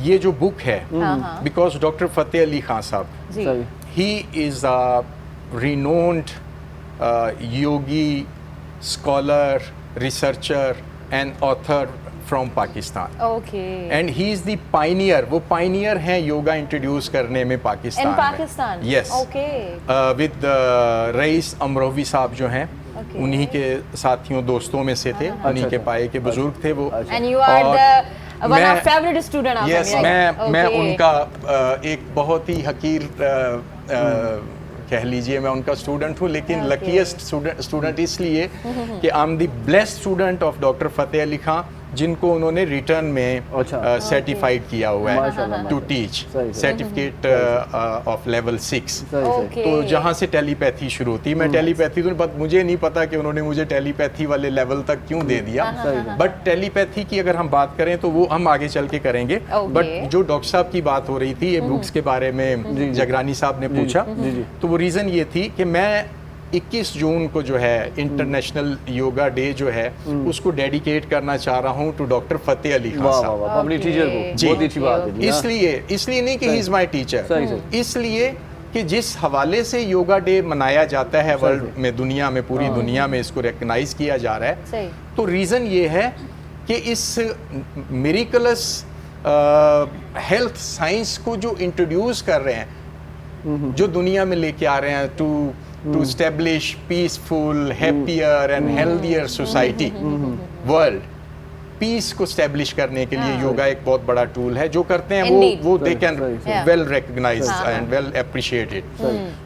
[SPEAKER 6] ये जो बुक है, बिकॉज डॉक्टर फतेह अली खान साहब,
[SPEAKER 2] जी
[SPEAKER 5] सही।
[SPEAKER 6] he is a renowned yogi, scholar, researcher and author from Pakistan.
[SPEAKER 2] Okay
[SPEAKER 6] And he is the pioneer. वो pioneer हैं योगा इंट्रोड्यूस करने में पाकिस्तान
[SPEAKER 2] इन
[SPEAKER 6] में.
[SPEAKER 2] Pakistan
[SPEAKER 6] Yes.
[SPEAKER 2] Okay
[SPEAKER 6] With rice अमरोवी साहब जो हैं,
[SPEAKER 2] Okay.
[SPEAKER 6] उन्हीं के साथियों दोस्तों में से थे, उन्हीं के पाए के बुजुर्ग थे वो.
[SPEAKER 2] एंड यू आर
[SPEAKER 6] और
[SPEAKER 2] द वन
[SPEAKER 6] मैं-
[SPEAKER 2] of favourite student of
[SPEAKER 6] yes मैं उनका एक बहुत ही हकीर कह लीजिए मैं उनका स्टूडेंट हूँ, लेकिन लकीएस्ट स्टूडेंट इसलिए कि I am the blessed student of doctor Fateh Ali Khan, जिनको उन्होंने रिटर्न में
[SPEAKER 5] अच्छा।
[SPEAKER 6] सर्टिफाइड किया हुआ है
[SPEAKER 5] माशाल्लाह,
[SPEAKER 6] टू
[SPEAKER 5] माशाल्लाह।
[SPEAKER 6] टीच,
[SPEAKER 5] सही।
[SPEAKER 6] Certificate of level 6.
[SPEAKER 5] सही सही।
[SPEAKER 2] ओके
[SPEAKER 6] तो जहाँ से टेलीपैथी शुरू होती, मैं टेलीपैथी तो मुझे नहीं पता कि उन्होंने मुझे टेलीपैथी वाले लेवल तक क्यों दे दिया, बट टेलीपैथी की अगर हम बात करें तो वो हम आगे चल के करेंगे.
[SPEAKER 2] Okay.
[SPEAKER 6] बट जो डॉक्टर साहब की बात हो रही थी, ये बुक्स के बारे में जगरानी साहब ने पूछा, तो वो रीज़न ये थी कि मैं 21 जून को जो है इंटरनेशनल योगा डे जो है उसको डेडिकेट करना चाह रहा हूँ टू डॉक्टर फतेह अली खान
[SPEAKER 5] वाह वाह
[SPEAKER 6] साहब.
[SPEAKER 5] वाह, अपनी टीचर को
[SPEAKER 6] जी।
[SPEAKER 5] बहुत ही अच्छी बात है जी, हाँ।
[SPEAKER 6] इसलिए नहीं कि ही इज माय टीचर,
[SPEAKER 5] सही, सही।
[SPEAKER 6] इसलिए कि जिस हवाले से योगा डे मनाया जाता है वर्ल्ड में, दुनिया में, पूरी दुनिया में इसको रिकग्नाइज किया जा रहा है,
[SPEAKER 2] सही
[SPEAKER 6] तो रीज़न ये है कि इस मिरेकलस हेल्थ साइंस को जो इंट्रोड्यूस कर रहे हैं, जो दुनिया में लेके आ रहे हैं to establish peaceful, happier and healthier society world. Peace को स्टैब्लिश करने के लिए योगा एक बहुत बड़ा टूल है. जो करते हैं
[SPEAKER 2] Indeed.
[SPEAKER 6] वो they can
[SPEAKER 2] Yeah.
[SPEAKER 6] Well recognise and well appreciated.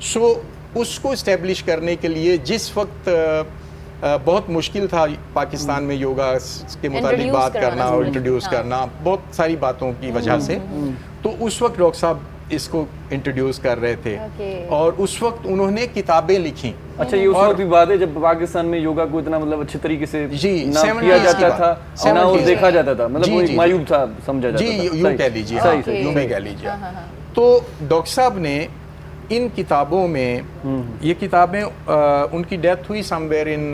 [SPEAKER 6] So उसको स्टैब्लिश करने के लिए जिस वक्त बहुत मुश्किल था पाकिस्तान में योगा के मुताबिक
[SPEAKER 2] Introduce
[SPEAKER 6] बात
[SPEAKER 2] कराना,
[SPEAKER 6] करना और
[SPEAKER 2] समझ।
[SPEAKER 6] इंट्रोड्यूस
[SPEAKER 2] हाँ।
[SPEAKER 6] करना, बहुत सारी बातों की वजह से, तो उस वक्त डॉक्टर साहब इसको इंट्रोड्यूस कर रहे थे.
[SPEAKER 2] Okay.
[SPEAKER 6] और उस वक्त उन्होंने किताबें लिखी.
[SPEAKER 5] अच्छा, ये उस वक्त की बात है जब पाकिस्तान में योगा को इतना मतलब अच्छे तरीके से
[SPEAKER 6] जी,
[SPEAKER 5] ना
[SPEAKER 6] 70s
[SPEAKER 5] किया
[SPEAKER 6] की
[SPEAKER 5] जाता
[SPEAKER 6] बात,
[SPEAKER 5] था, ना वो
[SPEAKER 6] 70s
[SPEAKER 5] देखा जाता था, मतलब
[SPEAKER 6] जी,
[SPEAKER 5] वो
[SPEAKER 6] जी,
[SPEAKER 5] एक
[SPEAKER 6] जी।
[SPEAKER 5] मायूब था समझा जाता
[SPEAKER 6] जी,
[SPEAKER 5] था।
[SPEAKER 6] यूं
[SPEAKER 5] सही,
[SPEAKER 6] कह लीजिए,
[SPEAKER 5] सही
[SPEAKER 6] हाँ,
[SPEAKER 5] सही
[SPEAKER 6] यूं भी
[SPEAKER 5] सही।
[SPEAKER 6] कह लीजिए. तो डॉक्टर साहब ने इन किताबों में, ये किताबें उनकी डेथ हुई समवेयर इन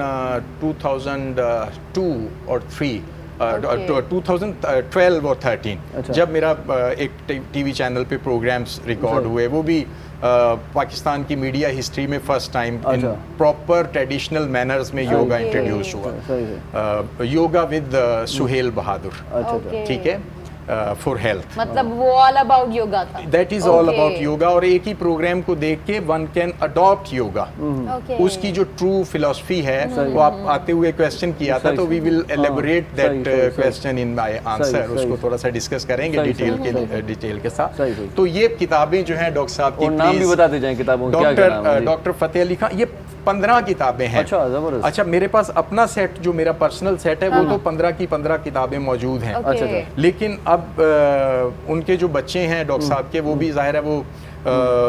[SPEAKER 6] 2002 और 3, 2012 और 13,
[SPEAKER 5] अच्छा।
[SPEAKER 6] जब मेरा एक टीवी चैनल पे प्रोग्राम्स रिकॉर्ड हुए, वो भी पाकिस्तान की मीडिया हिस्ट्री में फर्स्ट टाइम इन
[SPEAKER 5] अच्छा।
[SPEAKER 6] प्रॉपर ट्रेडिशनल मैनर्स में योगा इंट्रोड्यूस हुआ.
[SPEAKER 5] सही सही।
[SPEAKER 6] योगा विद सुहेल बहादुर,
[SPEAKER 5] अच्छा
[SPEAKER 2] Okay.
[SPEAKER 6] ठीक है, फॉर हेल्थ.
[SPEAKER 2] मतलब वो ऑल अबाउट योगा था
[SPEAKER 6] that is all
[SPEAKER 2] Okay.
[SPEAKER 6] About yoga. और एक ही प्रोग्राम को देख के one can adopt yoga.
[SPEAKER 2] Okay
[SPEAKER 6] उसकी जो ट्रू फिलॉसफी है वो आप आते हुए क्वेश्चन किया था,
[SPEAKER 5] सही,
[SPEAKER 6] तो वी
[SPEAKER 5] सही।
[SPEAKER 6] विल एलेबोरेट
[SPEAKER 5] सही,
[SPEAKER 6] दैट
[SPEAKER 5] सही, सही।
[SPEAKER 6] Question in my answer.
[SPEAKER 5] सही,
[SPEAKER 6] उसको
[SPEAKER 5] सही।
[SPEAKER 6] थोड़ा सा डिस्कस करेंगे
[SPEAKER 5] सही,
[SPEAKER 6] डिटेल के साथ.
[SPEAKER 5] सही, सही।
[SPEAKER 6] तो ये किताबें जो हैं डॉक्टर साहब की,
[SPEAKER 5] और नाम भी
[SPEAKER 6] please,
[SPEAKER 5] बताते जाएं किताबों के, क्या क्या नाम है जी?
[SPEAKER 6] डॉक्टर फतेह अली खान, ये 15 किताबें हैं.
[SPEAKER 5] अच्छा, जबरदस्त।
[SPEAKER 6] अच्छा, मेरे पास अपना सेट, जो मेरा पर्सनल सेट है, वो तो 15 की 15 किताबें मौजूद हैं.
[SPEAKER 5] अच्छा अच्छा।
[SPEAKER 6] लेकिन अब उनके जो बच्चे हैं डॉक्टर साहब के, वो भी जाहिर है वो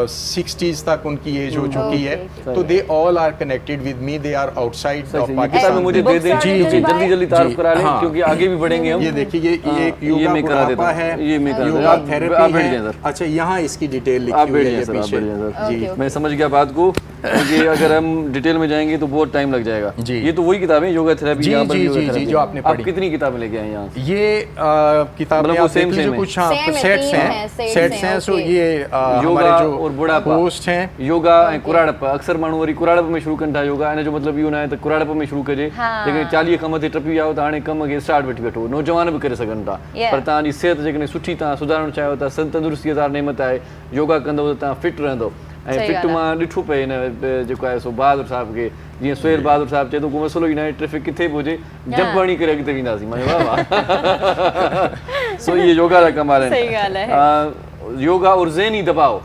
[SPEAKER 6] 60s तक उनकी एज हो चुकी है,
[SPEAKER 5] Okay.
[SPEAKER 6] तो they all are connected with me, they are outside
[SPEAKER 5] सही
[SPEAKER 6] ऑफ
[SPEAKER 5] सही। ये किताबें
[SPEAKER 6] पाकिस्तान.
[SPEAKER 5] मुझे दे दें
[SPEAKER 2] Books are
[SPEAKER 5] ji,
[SPEAKER 2] written by-
[SPEAKER 5] जल्दी जल्दी तारुफ
[SPEAKER 6] जी,
[SPEAKER 5] करा लें,
[SPEAKER 6] हाँ।
[SPEAKER 5] क्योंकि आगे भी बढ़ेंगे हम।
[SPEAKER 6] ये देखिए, ये एक
[SPEAKER 5] ये
[SPEAKER 6] योगा
[SPEAKER 5] मैं करा देता
[SPEAKER 6] बुढ़ापा
[SPEAKER 5] हूँ।
[SPEAKER 6] है,
[SPEAKER 5] ये मैं करा देता हूँ।
[SPEAKER 6] योगा
[SPEAKER 5] आप
[SPEAKER 6] थेरेपी
[SPEAKER 5] बैठ
[SPEAKER 6] है.
[SPEAKER 5] जाएं सर।
[SPEAKER 6] अच्छा, यहाँ इसकी डिटेल
[SPEAKER 5] आप
[SPEAKER 6] लिखी हुई
[SPEAKER 5] बैठ
[SPEAKER 6] है
[SPEAKER 5] जाएं
[SPEAKER 6] ये
[SPEAKER 5] सर, आप
[SPEAKER 6] पीछे.
[SPEAKER 5] बैठ जाएं सर।
[SPEAKER 6] जी.
[SPEAKER 2] Okay.
[SPEAKER 5] मैं समझ गया बात को, क्योंकि अगर हम डिटेल में जाएंगे तो बहुत टाइम लग जाएगा.
[SPEAKER 6] जी।
[SPEAKER 5] ये तो वही किताबें योगा थेरेपी,
[SPEAKER 6] जी,
[SPEAKER 5] यहाँ पर
[SPEAKER 6] जी,
[SPEAKER 5] भी योगा
[SPEAKER 6] जी,
[SPEAKER 5] थेरेपी
[SPEAKER 6] जी, जो
[SPEAKER 5] है।
[SPEAKER 6] आपने
[SPEAKER 5] आप
[SPEAKER 6] पढ़ी।
[SPEAKER 5] कितनी किताबें लेके आए यहाँ से?
[SPEAKER 6] ये किताबें
[SPEAKER 5] मतलब वो
[SPEAKER 6] आप देख
[SPEAKER 5] same
[SPEAKER 6] लीजिए,
[SPEAKER 5] है।
[SPEAKER 6] कुछ हाँ
[SPEAKER 2] Same है,
[SPEAKER 6] सेट्स
[SPEAKER 2] तीन
[SPEAKER 6] हैं,
[SPEAKER 2] हैं, sets
[SPEAKER 6] सेट्स
[SPEAKER 2] हैं,
[SPEAKER 6] हैं. सो
[SPEAKER 2] okay.
[SPEAKER 6] ये
[SPEAKER 5] योगा
[SPEAKER 6] हमारे
[SPEAKER 5] और
[SPEAKER 6] जो
[SPEAKER 5] बुढ़ापा,
[SPEAKER 6] होस्ट हैं,
[SPEAKER 5] योगा ऐं कुराड़प, अक्सर माण्हू वरी कुराड़प में शुरू कनि था योगा. इन जो मतिलबु इहो न आहे त कुराड़प में शुरू कजे,
[SPEAKER 2] हाँ।
[SPEAKER 5] लेकिन 40 खां मथे टपी विया हो त हाणे कम खे स्टार्ट वठी वठो. नौजवान बि करे सघनि था.
[SPEAKER 2] Yeah.
[SPEAKER 5] पर तव्हांजी सिहत जेकॾहिं सुठी तव्हां सुधारणु चाहियो था, तंदुरुस्ती हज़ार नेमत आहे, योगा कंदव त तव्हां फिट रहंदो. ऐं
[SPEAKER 2] सही
[SPEAKER 5] फिट
[SPEAKER 2] ॻाल्हि आहे।
[SPEAKER 5] मां ॾिठो पए हिन जेको आहे सो बहादुर साहिब खे, जीअं सुहेल बहादुर साहिब चए थो को मसइलो ई न आहे, ट्रैफिक किथे बि हुजे जंप हणी करे अॻिते वेंदासीं. मां चयो वाह वाह. सो इहे योगा जा कमाल
[SPEAKER 2] सही ॻाल्हि आहे।
[SPEAKER 5] आहिनि. योगा और ज़हनी दबाव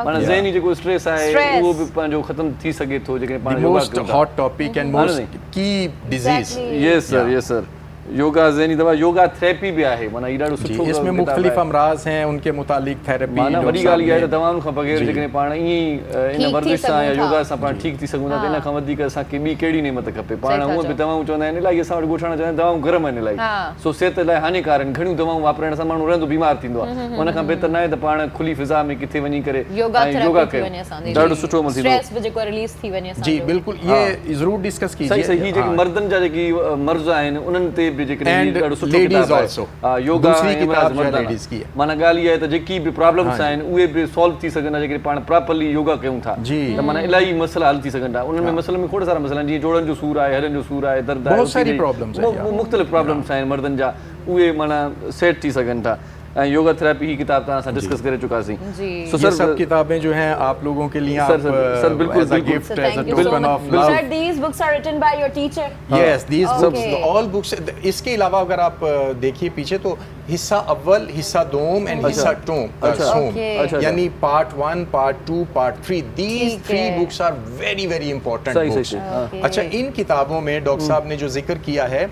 [SPEAKER 5] माना ज़हनी जेको स्ट्रेस आहे
[SPEAKER 2] Stress.
[SPEAKER 5] उहो बि पंहिंजो ख़तम थी सघे थो जेकॾहिं
[SPEAKER 6] The
[SPEAKER 5] पाण योगा
[SPEAKER 6] most
[SPEAKER 5] कयूं था।
[SPEAKER 6] hot topic and most key disease.
[SPEAKER 5] Yes sir yes sir yoga ज़हनी दवा योगा थेरेपी भी आहे माना हीउ ॾाढो
[SPEAKER 6] जी,
[SPEAKER 5] सुठो
[SPEAKER 6] इसमें
[SPEAKER 5] किताब
[SPEAKER 6] मुख्तलिफ
[SPEAKER 5] आहे।
[SPEAKER 6] अमराज हैं उनके मुतालिक थेरेपी
[SPEAKER 5] माना वॾी ॻाल्हि इहा आहे त दवाउनि खां बग़ैर
[SPEAKER 6] जी।
[SPEAKER 5] जेकॾहिं पाण ईअं ई इन
[SPEAKER 2] ठीक थी
[SPEAKER 5] वर्जिश सां या
[SPEAKER 2] सघूं था।
[SPEAKER 5] योगा सां पाण ठीकु थी सघूं था त इन खां वधीक असांखे ॿी कहिड़ी नेमत खपे पाण
[SPEAKER 2] था
[SPEAKER 5] हूअं बि
[SPEAKER 2] चओ।
[SPEAKER 5] दवाऊं चवंदा आहिनि इलाही असां वटि ॻोठाइण चवंदा आहिनि दवाऊं गरम आहिनि इलाही
[SPEAKER 2] हा।
[SPEAKER 5] सो सिहत लाइ हानिकार आहिनि घणियूं दवाऊं वापराइण सां माण्हू रहंदो बीमार थींदो आहे उन खां बहितर न आहे त पाण खुली फिज़ा में किथे वञी करे
[SPEAKER 2] योगा
[SPEAKER 5] ऐं योगा
[SPEAKER 2] थेरेपी थी वञे
[SPEAKER 5] कयूं
[SPEAKER 2] असांजी
[SPEAKER 5] ॾाढो सुठो मथी
[SPEAKER 2] स्ट्रेस बि जेको रिलीज थी वञे
[SPEAKER 6] जी
[SPEAKER 2] असांजो।
[SPEAKER 6] बिल्कुल ये जरूर डिस्कस
[SPEAKER 5] सही
[SPEAKER 6] कीजिए
[SPEAKER 5] सही जेके
[SPEAKER 6] हाँ।
[SPEAKER 5] मर्दनि जा जेकी मर्ज़ आहिनि उन्हनि ते बि जेकॾहिं
[SPEAKER 6] And
[SPEAKER 5] हीउ ॾाढो सुठो
[SPEAKER 6] ladies
[SPEAKER 5] किताब आहे।
[SPEAKER 6] also.
[SPEAKER 5] हा, योगा
[SPEAKER 6] दूसरी
[SPEAKER 5] ऐं
[SPEAKER 6] किताब जो है
[SPEAKER 5] मर्दाना।
[SPEAKER 6] ladies की है।
[SPEAKER 5] माना ॻाल्हि इहा आहे त जेकी बि प्रॉब्लम्स
[SPEAKER 6] हाँ
[SPEAKER 5] आहिनि उहे बि सॉल्व थी सघनि था जेकॾहिं पाण प्रॉपरली योगा कयूं था
[SPEAKER 6] जी।
[SPEAKER 5] त माना इलाही मसइला हल थी सघनि था उन्हनि में मसइलनि में खोड़ सारा मसइला आहिनि जीअं जोड़नि जो सूर आहे हॾनि जो सूर आहे दर्द आहे
[SPEAKER 6] बहुत सारी
[SPEAKER 5] उल्टी
[SPEAKER 6] problems
[SPEAKER 5] आहे,
[SPEAKER 6] हैं,
[SPEAKER 5] मुख़्तलिफ़ प्रॉब्लम्स आहिनि मर्दनि जा उहे माना सेट थी सघनि था ऐं योगा थेरेपी ही किताब तव्हां सां डिस्कस करे चुकासीं
[SPEAKER 2] जी।
[SPEAKER 5] सो
[SPEAKER 6] ये
[SPEAKER 5] सर
[SPEAKER 6] सब किताबें जो हैं आप लोगों के लिए
[SPEAKER 5] सर,
[SPEAKER 6] आप
[SPEAKER 5] सर, बिल्कुल,
[SPEAKER 6] as a
[SPEAKER 5] बिल्कुल।
[SPEAKER 6] gift
[SPEAKER 2] So
[SPEAKER 6] as a
[SPEAKER 2] thank you so
[SPEAKER 6] token
[SPEAKER 2] much.
[SPEAKER 6] of love
[SPEAKER 2] Sir, these books are written by your teacher.
[SPEAKER 6] Yes, these books,
[SPEAKER 2] Okay.
[SPEAKER 6] all books. इसके अलावा अगर आप देखिए पीछे तो हिस्सा अव्वल हिस्सा दोम एंड हिस्सा
[SPEAKER 5] अच्छा।
[SPEAKER 6] सोम
[SPEAKER 2] Okay.
[SPEAKER 5] अच्छा।
[SPEAKER 6] यानी पार्ट 1 पार्ट 2 पार्ट 3 these
[SPEAKER 2] ठीक
[SPEAKER 6] 3
[SPEAKER 2] है।
[SPEAKER 6] books are very very important
[SPEAKER 5] सही,
[SPEAKER 6] books
[SPEAKER 5] सही, हाँ।
[SPEAKER 2] Okay.
[SPEAKER 6] अच्छा इन किताबों में डॉक्टर साहब ने जो जिक्र किया है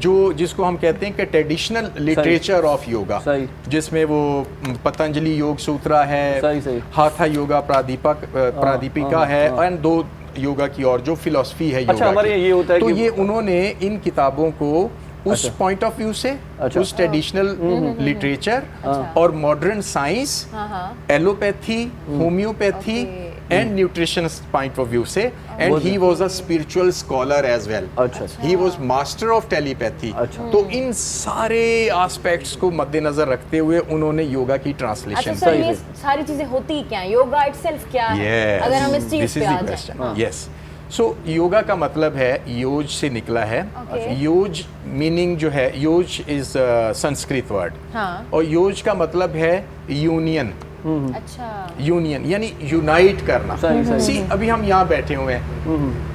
[SPEAKER 6] जो जिसको हम कहते हैं कि ट्रेडिशनल लिटरेचर ऑफ योगा
[SPEAKER 5] सही।
[SPEAKER 6] जिसमें वो पतंजलि योग सूत्रा है
[SPEAKER 5] सही, सही।
[SPEAKER 6] हाथा योगा प्रादीपिका है एंड 2 योगा की और जो फिलॉसफी है
[SPEAKER 5] अच्छा,
[SPEAKER 6] योगा
[SPEAKER 5] हमारे
[SPEAKER 6] की।
[SPEAKER 5] यहाँ ये होता है
[SPEAKER 6] तो
[SPEAKER 5] कि-
[SPEAKER 6] ये उन्होंने इन किताबों को उस पॉइंट ऑफ व्यू से
[SPEAKER 5] अच्छा।
[SPEAKER 6] उस ट्रेडिशनल लिटरेचर और modern science allopathy homeopathy and nutrition point of view से and he was a spiritual scholar as well
[SPEAKER 5] अच्छा।
[SPEAKER 6] He was master of telepathy
[SPEAKER 5] अच्छा।
[SPEAKER 6] तो इन सारे एस्पेक्ट्स को मद्देनजर रखते हुए उन्होंने योगा की
[SPEAKER 2] अच्छा
[SPEAKER 6] ट्रांसलेशन
[SPEAKER 2] सर ये सारी चीजें होती क्या हैं? योगा इटसेल्फ क्या है? अगर हम इस चीज
[SPEAKER 6] दिस
[SPEAKER 2] पे
[SPEAKER 6] इज
[SPEAKER 2] आ
[SPEAKER 6] द
[SPEAKER 2] जाएं।
[SPEAKER 6] क्वेश्चन यस सो योगा का मतलब है योज से निकला है
[SPEAKER 2] Okay.
[SPEAKER 6] योज मीनिंग जो है योज इज संस्कृत वर्ड
[SPEAKER 2] हाँ।
[SPEAKER 6] और योज का मतलब है यूनियन
[SPEAKER 2] अच्छा
[SPEAKER 6] यूनियन यानी यूनाइट करना
[SPEAKER 5] सही, सही।
[SPEAKER 6] सी अभी हम यहाँ बैठे हुए हैं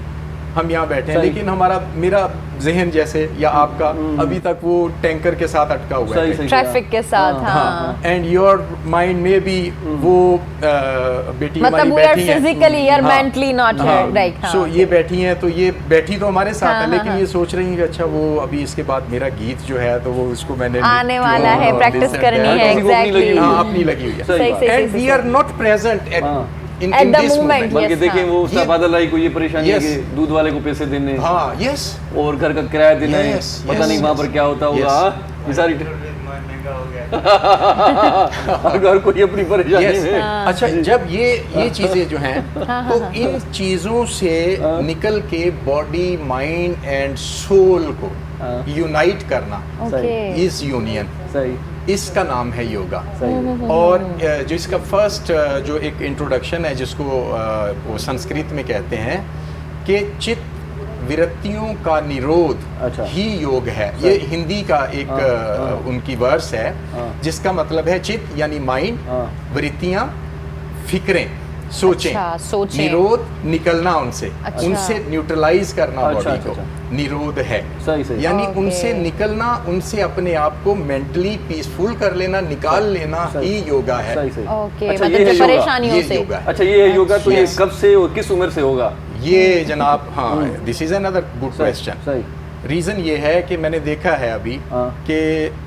[SPEAKER 6] हम यहाँ बैठे हैं
[SPEAKER 5] सही।
[SPEAKER 6] लेकिन मेरा जहन जैसे या आपका अभी तक वो टैंकर के साथ अटका हुआ
[SPEAKER 5] सही,
[SPEAKER 6] है
[SPEAKER 5] सही।
[SPEAKER 2] ट्रैफिक के साथ हाँ
[SPEAKER 6] एंड योर माइंड में भी वो बेटी
[SPEAKER 2] मतलब
[SPEAKER 6] हमारी
[SPEAKER 2] we are
[SPEAKER 6] बैठी है
[SPEAKER 2] physically or
[SPEAKER 6] हाँ,
[SPEAKER 2] mentally not here, like, हाँ,
[SPEAKER 6] सो ये बैठी हैं तो ये बैठी तो हमारे साथ
[SPEAKER 2] हाँ,
[SPEAKER 6] है लेकिन
[SPEAKER 2] हाँ,
[SPEAKER 6] ये सोच रही हैं कि अच्छा वो अभी इसके बाद मेरा गीत जो है तो वो उसको मैंने
[SPEAKER 2] आने वाला है, practice करनी है,
[SPEAKER 5] किसी को अपनी लगी
[SPEAKER 2] exactly.
[SPEAKER 5] हुई है।
[SPEAKER 6] हाँ अपनी लगी हुई है
[SPEAKER 5] सही
[SPEAKER 2] सही
[SPEAKER 5] बात।
[SPEAKER 2] सही
[SPEAKER 6] एंड
[SPEAKER 2] सही
[SPEAKER 6] वी आर नॉट प्रेजेंट
[SPEAKER 5] हाँ।
[SPEAKER 6] इन
[SPEAKER 2] At the
[SPEAKER 6] this
[SPEAKER 2] moment,
[SPEAKER 6] moment
[SPEAKER 5] बल्कि
[SPEAKER 2] Yes,
[SPEAKER 5] देखें
[SPEAKER 2] हाँ।
[SPEAKER 5] वो उसका
[SPEAKER 6] ये-
[SPEAKER 5] बादल आई को ये परेशानी है
[SPEAKER 6] Yes.
[SPEAKER 5] कि दूध वाले को पैसे देने
[SPEAKER 6] हाँ यस
[SPEAKER 5] और घर का किराया देना है
[SPEAKER 6] Yes,
[SPEAKER 5] पता
[SPEAKER 6] yes,
[SPEAKER 5] नहीं वहाँ पर
[SPEAKER 6] yes.
[SPEAKER 5] क्या होता होगा
[SPEAKER 6] Yes.
[SPEAKER 5] हाँ? ये सारी घर को ये अपनी परेशानी
[SPEAKER 6] यस
[SPEAKER 5] है
[SPEAKER 6] अच्छा जब ये चीजें जो हैं तो इन चीजों से निकल के बॉडी माइंड एंड सोल को यूनाइट करना
[SPEAKER 2] ओके
[SPEAKER 6] इज यूनियन
[SPEAKER 5] सही
[SPEAKER 6] इसका नाम है योगा
[SPEAKER 5] सही
[SPEAKER 6] और जो इसका फर्स्ट जो एक इंट्रोडक्शन है जिसको वो संस्कृत में कहते हैं कि चित्त विरक्तियों का निरोध
[SPEAKER 5] अच्छा।
[SPEAKER 6] ही योग है ये हिंदी का एक उनकी वर्स है जिसका मतलब है चित्त यानी माइंड
[SPEAKER 5] हाँ।
[SPEAKER 6] वृत्तियां फिक्रें सोचें
[SPEAKER 2] अच्छा, सोचें।
[SPEAKER 6] निरोध निकलना उनसे
[SPEAKER 2] अच्छा।
[SPEAKER 6] उनसे न्यूट्रलाइज करना
[SPEAKER 5] अच्छा,
[SPEAKER 6] बॉडी
[SPEAKER 5] अच्छा,
[SPEAKER 6] को
[SPEAKER 5] अच्छा।
[SPEAKER 6] निरोध है
[SPEAKER 5] सही, सही।
[SPEAKER 6] यानी
[SPEAKER 2] ओके।
[SPEAKER 6] उनसे निकलना उनसे अपने आप को मेंटली पीसफुल कर लेना निकाल लेना
[SPEAKER 5] सही।
[SPEAKER 6] ही योगा है
[SPEAKER 5] सही सही
[SPEAKER 2] ओके
[SPEAKER 5] अच्छा,
[SPEAKER 2] मतलब
[SPEAKER 5] ये है
[SPEAKER 2] जो
[SPEAKER 5] योगा।
[SPEAKER 2] परेशानियों
[SPEAKER 6] ये
[SPEAKER 2] से
[SPEAKER 6] योगा है
[SPEAKER 5] अच्छा ये है योगा तो ये
[SPEAKER 6] Yes.
[SPEAKER 5] कब से और किस उम्र से होगा
[SPEAKER 6] ये जनाब हाँ दिस इज अनदर गुड
[SPEAKER 5] सही
[SPEAKER 6] क्वेश्चन
[SPEAKER 5] सही
[SPEAKER 6] रीजन ये है कि मैंने देखा है अभी
[SPEAKER 5] हाँ।
[SPEAKER 6] कि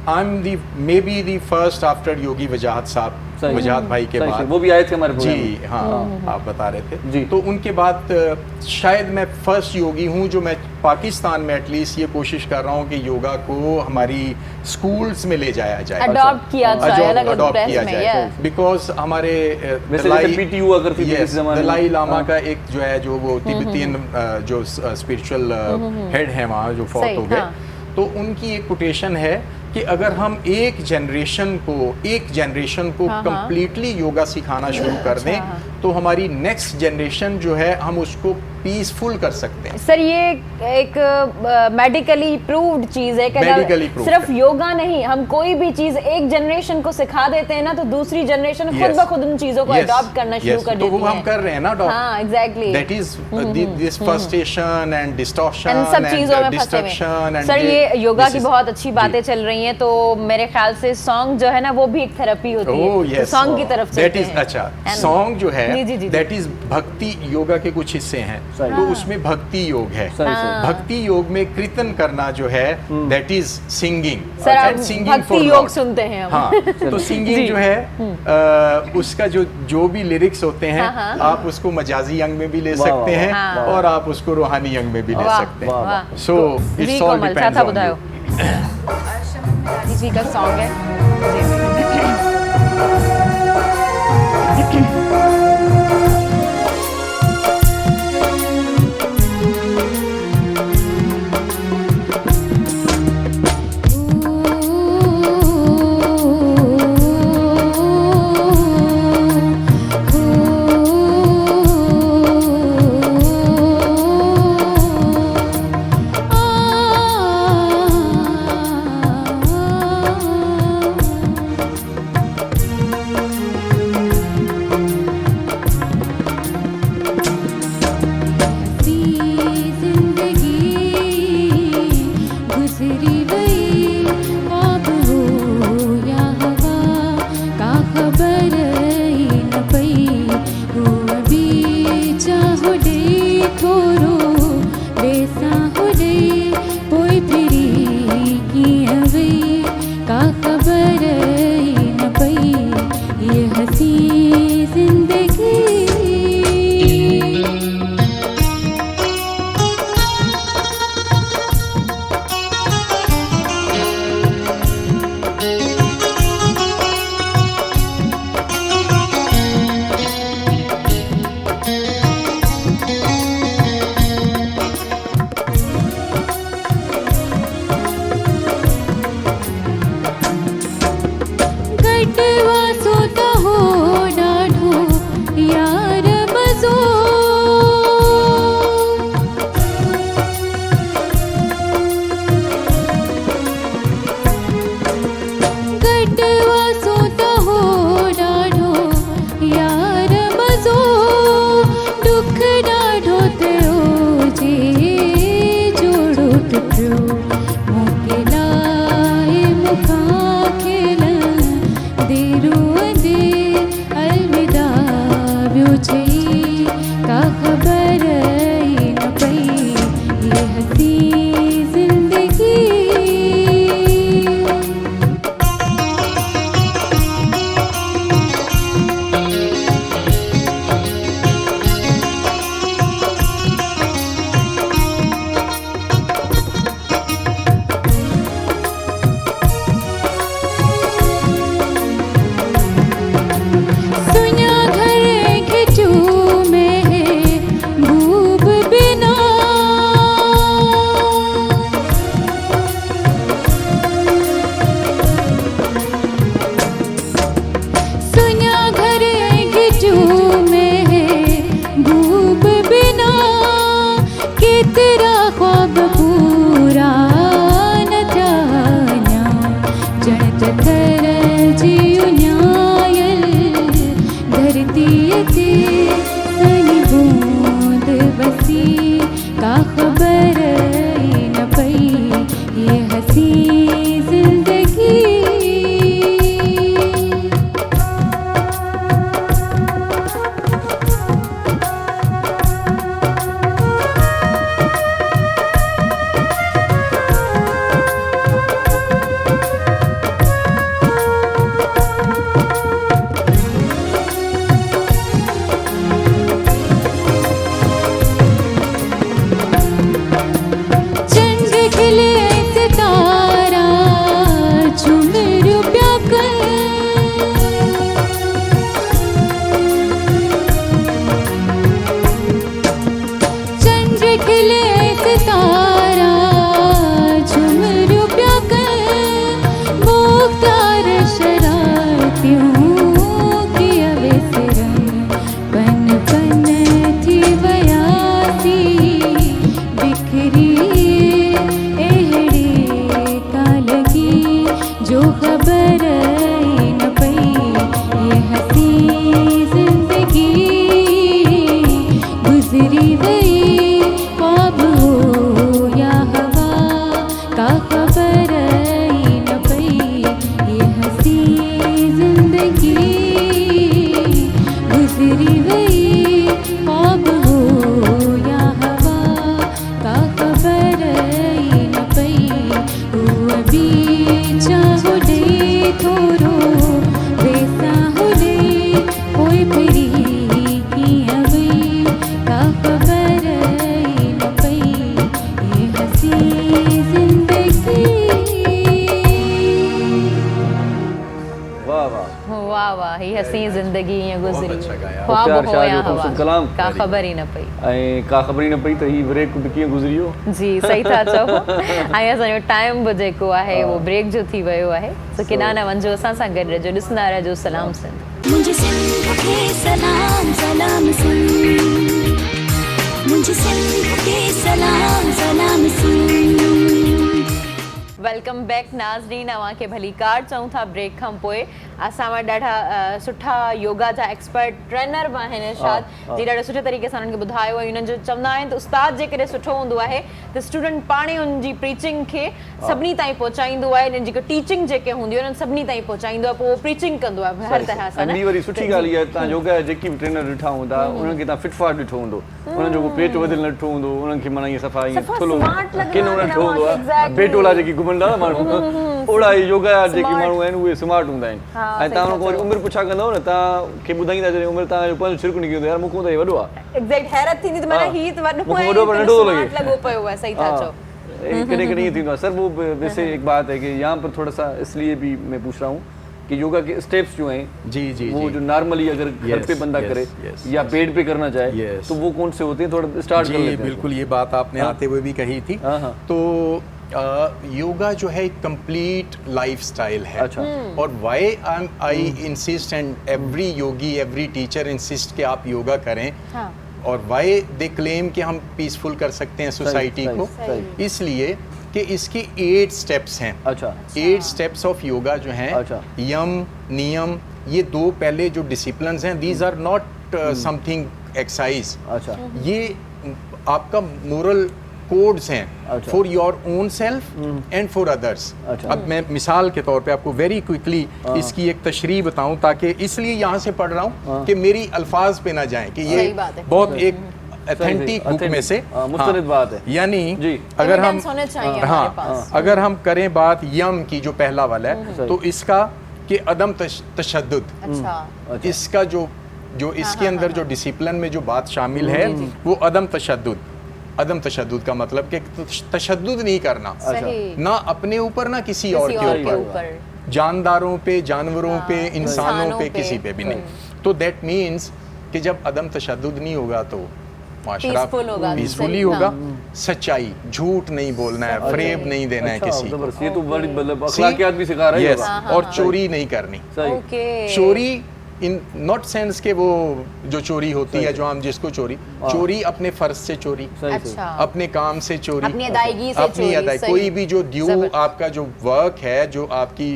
[SPEAKER 6] I am the maybe the first after Yogi Wajahat साहब
[SPEAKER 5] सही।
[SPEAKER 6] वजाहत भाई के
[SPEAKER 5] सही,
[SPEAKER 6] बाद
[SPEAKER 5] सही। वो भी आए थे हमारे प्रोग्राम में।
[SPEAKER 6] जी हाँ आप बता रहे थे
[SPEAKER 5] जी।
[SPEAKER 6] तो उनके बाद शायद मैं फर्स्ट योगी हूँ जो मैं पाकिस्तान में एटलीस्ट ये कोशिश कर रहा हूँ कि योगा को हमारी स्कूल्स में ले जाया जाए
[SPEAKER 2] अडॉप्ट किया जाए अलग अलग
[SPEAKER 6] अडॉप्ट
[SPEAKER 2] प्रेस
[SPEAKER 6] किया
[SPEAKER 2] में
[SPEAKER 6] जाए
[SPEAKER 2] yes.
[SPEAKER 6] बिकॉज हमारे
[SPEAKER 5] वैसे जैसे PT हुआ करती थी किसी ज़माने में।
[SPEAKER 6] दलाई लामा
[SPEAKER 5] हाँ।
[SPEAKER 6] का एक जो है जो वो तिब्बतियन जो स्पिरिचुअल हेड है वहाँ जो फौत
[SPEAKER 2] सही,
[SPEAKER 6] हो गए
[SPEAKER 2] हाँ।
[SPEAKER 6] तो उनकी एक कोटेशन है कि अगर हम एक जनरेशन को
[SPEAKER 2] हाँ, हाँ।
[SPEAKER 6] कंप्लीटली योगा सिखाना शुरू कर दें तो तो हमारी नेक्स्ट जनरेशन जो है हम उसको पीसफुल कर सकते हैं।
[SPEAKER 2] सर ये एक मेडिकली प्रूव्ड चीज है कि
[SPEAKER 6] Medically
[SPEAKER 2] अगर
[SPEAKER 6] proved
[SPEAKER 2] सिर्फ
[SPEAKER 6] है।
[SPEAKER 2] योगा नहीं, हम कोई भी चीज एक जनरेशन को सिखा देते हैं ना, तो दूसरी जनरेशन खुद
[SPEAKER 6] Yes.
[SPEAKER 2] ब खुद उन चीजों को
[SPEAKER 6] Yes.
[SPEAKER 2] अडॉप्ट करना शुरू
[SPEAKER 6] Yes.
[SPEAKER 2] कर
[SPEAKER 6] तो
[SPEAKER 2] देती
[SPEAKER 6] वो हम
[SPEAKER 2] है।
[SPEAKER 6] कर रहे हैं ना डॉक्टर।
[SPEAKER 2] हाँ exactly.
[SPEAKER 6] That is this frustration and distortion
[SPEAKER 2] इन सब चीजों में फंसे
[SPEAKER 6] destruction
[SPEAKER 2] हुए।
[SPEAKER 6] and
[SPEAKER 2] सर ये योगा
[SPEAKER 6] this
[SPEAKER 2] की
[SPEAKER 6] is-
[SPEAKER 2] बहुत अच्छी बातें
[SPEAKER 6] जी।
[SPEAKER 2] चल रही हैं, तो मेरे ख्याल से सॉन्ग जो है ना वो भी एक थेरेपी होती है।
[SPEAKER 6] Oh,
[SPEAKER 2] तो
[SPEAKER 6] yes.
[SPEAKER 2] सॉन्ग की तरफ
[SPEAKER 6] That
[SPEAKER 2] चलते
[SPEAKER 6] is
[SPEAKER 2] हैं।
[SPEAKER 6] अच्छा
[SPEAKER 2] है ना?
[SPEAKER 6] सॉन्ग जो है
[SPEAKER 2] जी, जी, जी,
[SPEAKER 6] दैट इज भक्ति योगा के कुछ हिस्से हैं,
[SPEAKER 5] सही।
[SPEAKER 6] तो उसमें भक्ति योग है।
[SPEAKER 5] सही, सही।
[SPEAKER 6] भक्ति योग में कीर्तन करना जो है दैट इज सिंगिंग।
[SPEAKER 2] सर आप भक्ति योग सुनते हैं हम।
[SPEAKER 6] हाँ, तो सिंगिंग जो है उसका जो भी लिरिक्स होते हैं
[SPEAKER 2] हाँ,
[SPEAKER 6] आप उसको मजाजी अंग में भी ले
[SPEAKER 5] वाह,
[SPEAKER 6] सकते
[SPEAKER 5] वाह,
[SPEAKER 6] हैं
[SPEAKER 2] वाह।
[SPEAKER 6] और आप उसको रूहानी अंग में भी ले
[SPEAKER 2] वाह,
[SPEAKER 6] सकते हैं।
[SPEAKER 2] वाह।
[SPEAKER 6] सो
[SPEAKER 2] जी
[SPEAKER 6] इट्स ऑल
[SPEAKER 2] कोमल,
[SPEAKER 6] डिपेंड्स
[SPEAKER 2] छाता
[SPEAKER 6] ऑन
[SPEAKER 2] बताओ।
[SPEAKER 3] दादी जी का सॉन्ग है।
[SPEAKER 1] गुजरी गई ख्वाब हो या हवा का खबर ही न पई हो अभी चाहो डे थोरो बेसा हो डे कोई फिरी की अवे का खबर ही न पई ये हसी जिंदगी गटवा सोता हो डाढो यार मज़ो गटवा सोता हो डाढो यार मज़ो दुख डाढो थियो जे जोड़ो टुटियो मूंखे लाइ मूंखां खेलण देरो दे अलविदा ॿियो चई का ख़बर ई न पई ये हसी ज़िंदगी सुनिया घर खिचू में गुजरी गई ख्वाब हो या हवा का खबर ही न पई ये हंसी जिंदगी गुजरी गई ख्वाब हो या हवा का खबर ही न पई तू अभी चाहो दे थोरो वैसा हो दे कोई फिरी की अभी का खबर ही न पई ये हंसी जिंदगी
[SPEAKER 5] वाह वाह
[SPEAKER 2] वाह वाह ही हसी ज़िंदगी ईअं गुज़री
[SPEAKER 6] अच्छा गाया।
[SPEAKER 2] ख्वाब
[SPEAKER 5] प्यार
[SPEAKER 2] हो
[SPEAKER 5] शाह
[SPEAKER 2] या
[SPEAKER 5] जो
[SPEAKER 2] हवा
[SPEAKER 5] ख़ूबसूरत कलाम।
[SPEAKER 2] का ख़बर ई न पई
[SPEAKER 5] ऐं का ख़बर ई न पई त ही ब्रेक बि कीअं गुज़री वियो
[SPEAKER 2] जी सही था चओ ऐं असांजो टाइम बि जेको आहे उहो ब्रेक जो थी वियो आहे सो केॾांहुं न वञिजो असां सां गॾु रहिजो ॾिसंदा रहिजो सलाम सिंध
[SPEAKER 1] मुझे सिंध के सलाम सलाम सिंध मुझे सिंध के सलाम सलाम सिंध
[SPEAKER 2] वेलकम बैक नाज़रीन अव्हांखे भली कार चऊं था ब्रेक खां पोइ असां वटि ॾाढा सुठा योगा जा एक्सपर्ट ट्रेनर बि आहिनि इरशाद जी ॾाढे सुठे तरीक़े सां उन्हनि खे ॿुधायो ऐं उन्हनि जो चवंदा आहिनि त उस्ताद जेकॾहिं सुठो हूंदो आहे त स्टूडेंट पाण ई उनजी प्रीचिंग खे सभिनी ताईं पहुचाईंदो आहे उन्हनि जेके टीचिंग जेके हूंदियूं आहिनि सभिनी ताईं पहुचाईंदो आहे पोइ उहो प्रीचिंग कंदो आहे हर तरह सां
[SPEAKER 5] ॿी वरी सुठी ॻाल्हि इहा आहे तव्हां योगा जा जेकी बि ट्रेनर ॾिठा हूंदा उन्हनि खे तव्हां फिट फाट ॾिठो हूंदो उन्हनि जो को पेट वधियल न ॾिठो हूंदो उन्हनि खे माना ईअं सफ़ा ईअं
[SPEAKER 2] सफ़ा
[SPEAKER 5] थुलो
[SPEAKER 2] smart लॻंदा
[SPEAKER 5] किन
[SPEAKER 2] आहिनि
[SPEAKER 5] ॾिठो हूंदो आहे
[SPEAKER 2] exactly।
[SPEAKER 5] पेटोला जेकी घुमंदा न माण्हू ओड़ा ई योगा जा जेके माण्हू आहिनि उहे स्मार्ट हूंदा आहिनि ऐं तव्हां उन्हनि खां वरी उमिरि पुछा कंदव न तव्हांखे ॿुधाईंदा जॾहिं उमिरि तव्हांजो पंहिंजो छिरक निकिरी वेंदो यार मूंखां त हे वॾो आहे
[SPEAKER 2] एग्ज़ैक्ट हैरत थींदी त माना ही त वॾो
[SPEAKER 5] मूंखे वॾो पर नंढो थो लॻे
[SPEAKER 2] लॻो पियो आहे सही था चओ
[SPEAKER 5] कॾहिं कॾहिं ईअं थींदो आहे सर वो वैसे एक बात है कि यहाँ पर थोड़ा सा इसलिए भी मैं पूछ रहा हूँ कि योगा के स्टेप्स जो हैं
[SPEAKER 6] जी जी
[SPEAKER 5] वो
[SPEAKER 6] जी
[SPEAKER 5] जो नॉर्मली अगर घर पे बंदा
[SPEAKER 6] yes,
[SPEAKER 5] करे
[SPEAKER 6] yes,
[SPEAKER 5] या बेड पे करना चाहे
[SPEAKER 6] Yes।
[SPEAKER 5] तो वो कौन से होते हैं थोड़ा स्टार्ट कर
[SPEAKER 6] जी
[SPEAKER 5] लेते हैं
[SPEAKER 6] बिल्कुल ये बात आपने आते हुए भी कही थी
[SPEAKER 5] हाँ, हाँ।
[SPEAKER 6] तो योगा जो है एक कंप्लीट लाइफस्टाइल है
[SPEAKER 5] अच्छा।
[SPEAKER 6] और why I insist and every yogi every teacher insist कि आप योगा करें और वाई दे क्लेम कि हम पीसफुल कर सकते हैं सोसाइटी
[SPEAKER 5] सही,
[SPEAKER 6] को
[SPEAKER 5] सही।
[SPEAKER 6] इसलिए कि इसके 8 स्टेप्स हैं
[SPEAKER 5] अच्छा
[SPEAKER 6] 8 स्टेप्स ऑफ योगा जो हैं
[SPEAKER 5] अच्छा।
[SPEAKER 6] यम नियम ये 2 पहले जो डिसिप्लिन्स हैं these are not something exercise
[SPEAKER 5] अच्छा
[SPEAKER 6] ये आपका मोरल कोड्स हैं
[SPEAKER 5] अच्छा।
[SPEAKER 6] For your own self and for others
[SPEAKER 5] अच्छा।
[SPEAKER 6] अब मैं मिसाल के तौर पे आपको वेरी क्विकली इसकी एक तशरीह बताऊं ताकि इसलिए यहाँ से पढ़ रहा हूँ कि मेरी अल्फाज पे ना जाएं कि ये
[SPEAKER 2] सही बात है।
[SPEAKER 6] बहुत एक ऑथेंटिक बुक में से
[SPEAKER 5] मुस्तनिद बात है
[SPEAKER 6] यानी
[SPEAKER 5] जी।
[SPEAKER 6] अगर हम
[SPEAKER 2] Evidence होने चाहिए हमारे
[SPEAKER 6] हाँ
[SPEAKER 2] पास।
[SPEAKER 6] अगर हम करें बात यम की जो पहला वाला है तो इसका कि अदम तशद्दुद
[SPEAKER 2] अच्छा
[SPEAKER 6] इसका जो इसके अंदर जो डिसिप्लिन में जो बात शामिल है वो अदम तशद्दुद का मतलब कि तशद्दुद नहीं करना
[SPEAKER 2] सही
[SPEAKER 6] ना अपने ऊपर ना किसी और
[SPEAKER 2] किसी और
[SPEAKER 6] के
[SPEAKER 2] के
[SPEAKER 6] ऊपर
[SPEAKER 2] ऊपर
[SPEAKER 6] जानदारों पे जानवरों पे इंसानों
[SPEAKER 2] इंसानों
[SPEAKER 6] पे
[SPEAKER 2] पे।
[SPEAKER 6] किसी पे भी नहीं तो दैट मीन्स कि जब अदम तशद्दुद नहीं होगा तो माशरा
[SPEAKER 2] Peaceful होगा,
[SPEAKER 6] पीसफुल
[SPEAKER 2] सही,
[SPEAKER 6] ही होगा
[SPEAKER 2] हाँ।
[SPEAKER 6] सच्चाई झूठ नहीं बोलना है फरेब नहीं देना है
[SPEAKER 5] अच्छा
[SPEAKER 6] किसी को
[SPEAKER 5] जबरदस्त ये तो बड़ी मतलब
[SPEAKER 6] See?
[SPEAKER 5] अखलाकियात भी सिखा रहा है
[SPEAKER 6] Yes,
[SPEAKER 5] योगा।
[SPEAKER 6] और चोरी नहीं करनी
[SPEAKER 5] सही
[SPEAKER 2] ओके
[SPEAKER 6] चोरी इन नॉट सेंस के वो जो चोरी होती है जो हम जिसको चोरी अपने फर्ज से चोरी
[SPEAKER 5] सही सही
[SPEAKER 2] अच्छा
[SPEAKER 6] अपने काम से चोरी
[SPEAKER 2] अपनी अदायगी से
[SPEAKER 6] अपनी
[SPEAKER 2] चोरी,
[SPEAKER 6] अदायगी
[SPEAKER 2] सही।
[SPEAKER 6] कोई भी जो ड्यू
[SPEAKER 2] जबरदस्त।
[SPEAKER 6] आपका जो वर्क है जो आपकी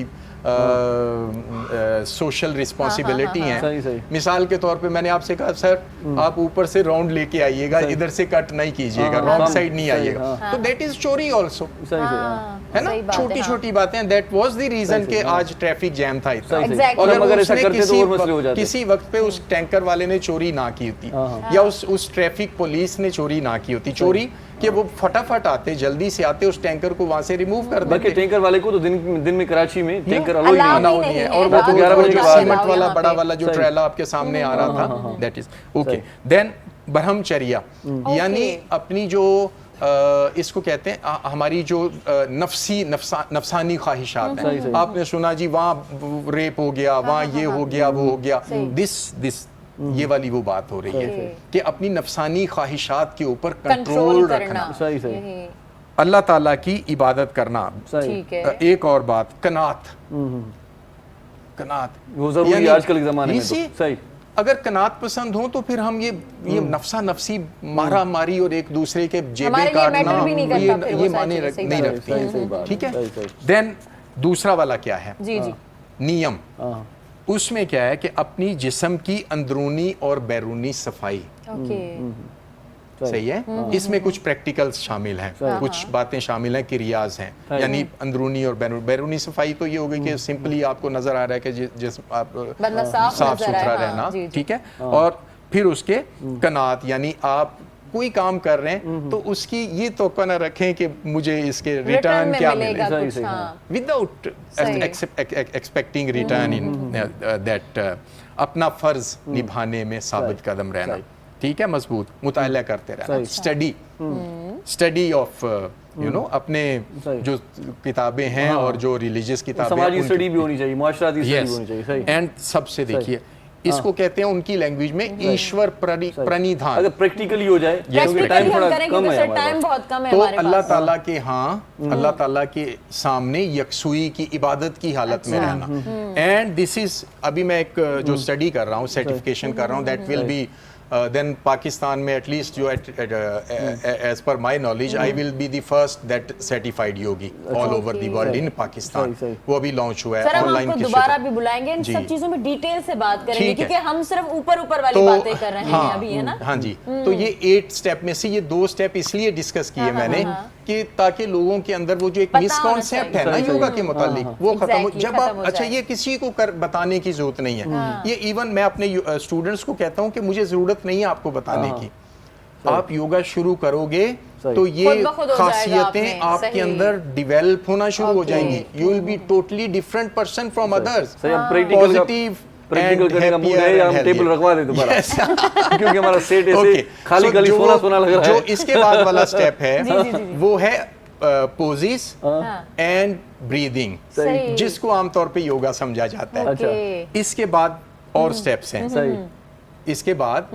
[SPEAKER 6] सोशल रिस्पॉन्सिबिलिटी
[SPEAKER 5] सही,
[SPEAKER 6] है
[SPEAKER 5] सही।
[SPEAKER 6] मिसाल के तौर पे मैंने आपसे कहा सर आप ऊपर से राउंड लेके आइएगा इधर से कट नहीं कीजिएगा
[SPEAKER 5] हाँ,
[SPEAKER 6] रॉन्ग साइड नहीं
[SPEAKER 5] सही,
[SPEAKER 6] आइएगा
[SPEAKER 5] हाँ।
[SPEAKER 6] तो दैट इज चोरी ऑल्सो
[SPEAKER 5] सही सही
[SPEAKER 6] है ना
[SPEAKER 2] सही बात है,
[SPEAKER 6] छोटी
[SPEAKER 2] हाँ।
[SPEAKER 6] छोटी बातें दैट वाज द रीजन
[SPEAKER 5] सही,
[SPEAKER 6] कि
[SPEAKER 5] हाँ।
[SPEAKER 6] आज ट्रैफिक जैम था इतना
[SPEAKER 5] सही, सही।
[SPEAKER 2] Exactly।
[SPEAKER 5] और हम अगर ऐसा
[SPEAKER 6] उसने
[SPEAKER 5] करते तो और मसले हो जाते
[SPEAKER 6] किसी वक्त पे उस टैंकर वाले ने चोरी ना की होती
[SPEAKER 5] हाँ।
[SPEAKER 6] या उस ट्रैफिक पुलिस ने चोरी ना की होती चोरी कि वो फटाफट आते जल्दी से आते उस टैंकर को वहां से रिमूव कर
[SPEAKER 5] बल्कि
[SPEAKER 6] देते
[SPEAKER 5] टैंकर वाले को तो दिन में कराची में टैंकर अलाउ ही
[SPEAKER 2] अलाउ
[SPEAKER 5] नहीं
[SPEAKER 2] ही
[SPEAKER 5] है।
[SPEAKER 2] नहीं है।
[SPEAKER 6] और
[SPEAKER 5] रात
[SPEAKER 6] वो
[SPEAKER 5] को 11 बजे
[SPEAKER 6] जो
[SPEAKER 5] के बाद
[SPEAKER 6] सीमेंट वाला
[SPEAKER 2] यहाँ
[SPEAKER 6] बड़ा
[SPEAKER 2] पे।
[SPEAKER 6] वाला जो
[SPEAKER 5] सही।
[SPEAKER 6] ट्रेला आपके सामने आ रहा था that is okay then brahmacharya यानी अपनी जो इसको कहते हैं हमारी जो नफसानी ख्वाहिशात
[SPEAKER 5] सही, सही।
[SPEAKER 6] हैं आपने सुना जी वहाँ रेप हो गया वहाँ ये हो गया वो हो गया दिस ये वाली वो बात हो रही है कि अपनी नफसानी ख्वाहिशात के ऊपर कंट्रोल रखना
[SPEAKER 2] करना
[SPEAKER 5] सही सही
[SPEAKER 6] अल्लाह ताला की इबादत करना
[SPEAKER 5] सही
[SPEAKER 2] ठीक है
[SPEAKER 6] एक और बात कनात
[SPEAKER 5] वो जरूरी है
[SPEAKER 6] यानी
[SPEAKER 5] आजकल के ज़माने में तो।
[SPEAKER 6] इसी-
[SPEAKER 5] सही
[SPEAKER 6] अगर कनात पसंद हो तो फिर हम ये नफसा नफसी मारा मारी और एक दूसरे के जेबें
[SPEAKER 2] हमारे लिए
[SPEAKER 6] काटना
[SPEAKER 2] matter भी नहीं करता फिर वो
[SPEAKER 6] ये
[SPEAKER 2] सारी
[SPEAKER 6] माने
[SPEAKER 2] चीज़ें, सही
[SPEAKER 6] नहीं
[SPEAKER 2] बात है।
[SPEAKER 6] रखती
[SPEAKER 5] सही, सही बात
[SPEAKER 6] ठीक
[SPEAKER 5] है,
[SPEAKER 6] है
[SPEAKER 5] सही, सही।
[SPEAKER 6] देन दूसरा वाला क्या है
[SPEAKER 2] जी जी
[SPEAKER 6] नियम
[SPEAKER 5] हाँ
[SPEAKER 6] उसमें क्या है कि अपनी जिस्म की अंदरूनी और बैरूनी सफाई
[SPEAKER 2] ओके
[SPEAKER 6] सही है। इसमें कुछ प्रैक्टिकल्स शामिल हैं, कुछ बातें शामिल हैं, क्रियाज हैं, यानी अंदरूनी और बैरूनी सफाई तो ये हो गई कि सिंपली आपको नजर आ रहा है कि जिस आप
[SPEAKER 2] बंदा साफ
[SPEAKER 6] साफ
[SPEAKER 2] नजर आए,
[SPEAKER 6] सुथरा
[SPEAKER 2] हाँ,
[SPEAKER 6] रहना,
[SPEAKER 2] जी, जी।
[SPEAKER 6] ठीक है। और फिर उसके कनात, यानी आप कोई काम कर रहे हैं तो उसकी ये तोक़ा ना रखें कि मुझे इसके रिटर्न क्या मिलेगा,
[SPEAKER 2] मिलेगा कुछ, हाँ।
[SPEAKER 6] Without expecting return in that, अपना फर्ज निभाने में साबित कदम रहना, ठीक है, मजबूत मुताला करते रहना, स्टडी ऑफ यू नो अपने जो किताबें हैं और जो रिलीजियस किताबें,
[SPEAKER 5] समाजी स्टडी भी होनी चाहिए, मुआशराती स्टडी भी होनी चाहिए, सही।
[SPEAKER 6] एंड सबसे देखिए इसको कहते हैं उनकी लैंग्वेज में ईश्वर प्रणिधान।
[SPEAKER 5] अगर प्रैक्टिकली हो जाए, क्योंकि टाइम थोड़ा कम है,
[SPEAKER 2] टाइम बहुत कम है
[SPEAKER 6] तो
[SPEAKER 2] हमारे
[SPEAKER 6] अल्लाह
[SPEAKER 2] पास।
[SPEAKER 6] ताला के अल्लाह ताला के सामने यकसुई की इबादत की हालत में रहना। एंड दिस इज, अभी मैं एक जो स्टडी कर रहा हूँ, सर्टिफिकेशन कर रहा हूँ, that will be then Pakistan में एटलीस्ट जो as per my knowledge I will be the first that certified yogi all over the world in Pakistan. वो अभी लॉन्च हुआ
[SPEAKER 2] सर
[SPEAKER 6] है
[SPEAKER 2] हम
[SPEAKER 6] ऑनलाइन
[SPEAKER 2] आपको
[SPEAKER 6] के
[SPEAKER 2] दोबारा
[SPEAKER 6] क्षेत्र।
[SPEAKER 2] भी बुलाएंगे, इन
[SPEAKER 6] जी।
[SPEAKER 2] सब चीजों में डिटेल से बात करेंगे,
[SPEAKER 6] ठीक है।
[SPEAKER 2] क्योंकि हम सिर्फ ऊपर वाली बातें कर रहे हैं अभी, है ना।
[SPEAKER 6] हाँ जी, तो ये 8 स्टेप में से ये 2 स्टेप इसलिए डिस्कस किए मैंने कि ताकि लोगों के अंदर वो जो एक
[SPEAKER 2] पता
[SPEAKER 6] मिसकॉन्सेप्ट
[SPEAKER 2] होना
[SPEAKER 6] है ना योगा के मुतालिक वो खत्म हो।
[SPEAKER 2] Exactly,
[SPEAKER 6] जब
[SPEAKER 2] खत्म
[SPEAKER 6] आप
[SPEAKER 2] हो
[SPEAKER 6] अच्छा
[SPEAKER 2] जाए।
[SPEAKER 6] ये किसी को कर बताने की जरूरत नहीं है, ये इवन मैं अपने स्टूडेंट्स को कहता हूँ कि मुझे जरूरत नहीं है आपको बताने की, आप योगा शुरू करोगे तो ये
[SPEAKER 2] खुद ब खुद हो जाएगा आप
[SPEAKER 6] खासियतें
[SPEAKER 2] में,
[SPEAKER 6] आपके
[SPEAKER 2] सही।
[SPEAKER 6] अंदर डिवेल्प होना शुरू हो जाएंगी। You will be totally different person from others,
[SPEAKER 5] सही। हम प्रैक्टिकल
[SPEAKER 6] पॉजिटिव
[SPEAKER 5] प्रैक्टिकल करने का मूड है, या हम टेबल रखवा दें दोबारा, क्योंकि हमारा सेट ऐसे
[SPEAKER 6] Okay.
[SPEAKER 5] खाली
[SPEAKER 6] So,
[SPEAKER 5] खाली
[SPEAKER 6] जो-
[SPEAKER 5] सोना सोना लग रहा
[SPEAKER 6] जो
[SPEAKER 5] है।
[SPEAKER 6] इसके बाद वाला स्टेप है वो है पोजेस एंड ब्रीदिंग,
[SPEAKER 2] सही।
[SPEAKER 6] जिसको आमतौर पे योगा समझा जाता है।
[SPEAKER 2] ओके।
[SPEAKER 6] इसके बाद और स्टेप्स हैं,
[SPEAKER 5] सही।
[SPEAKER 6] इसके बाद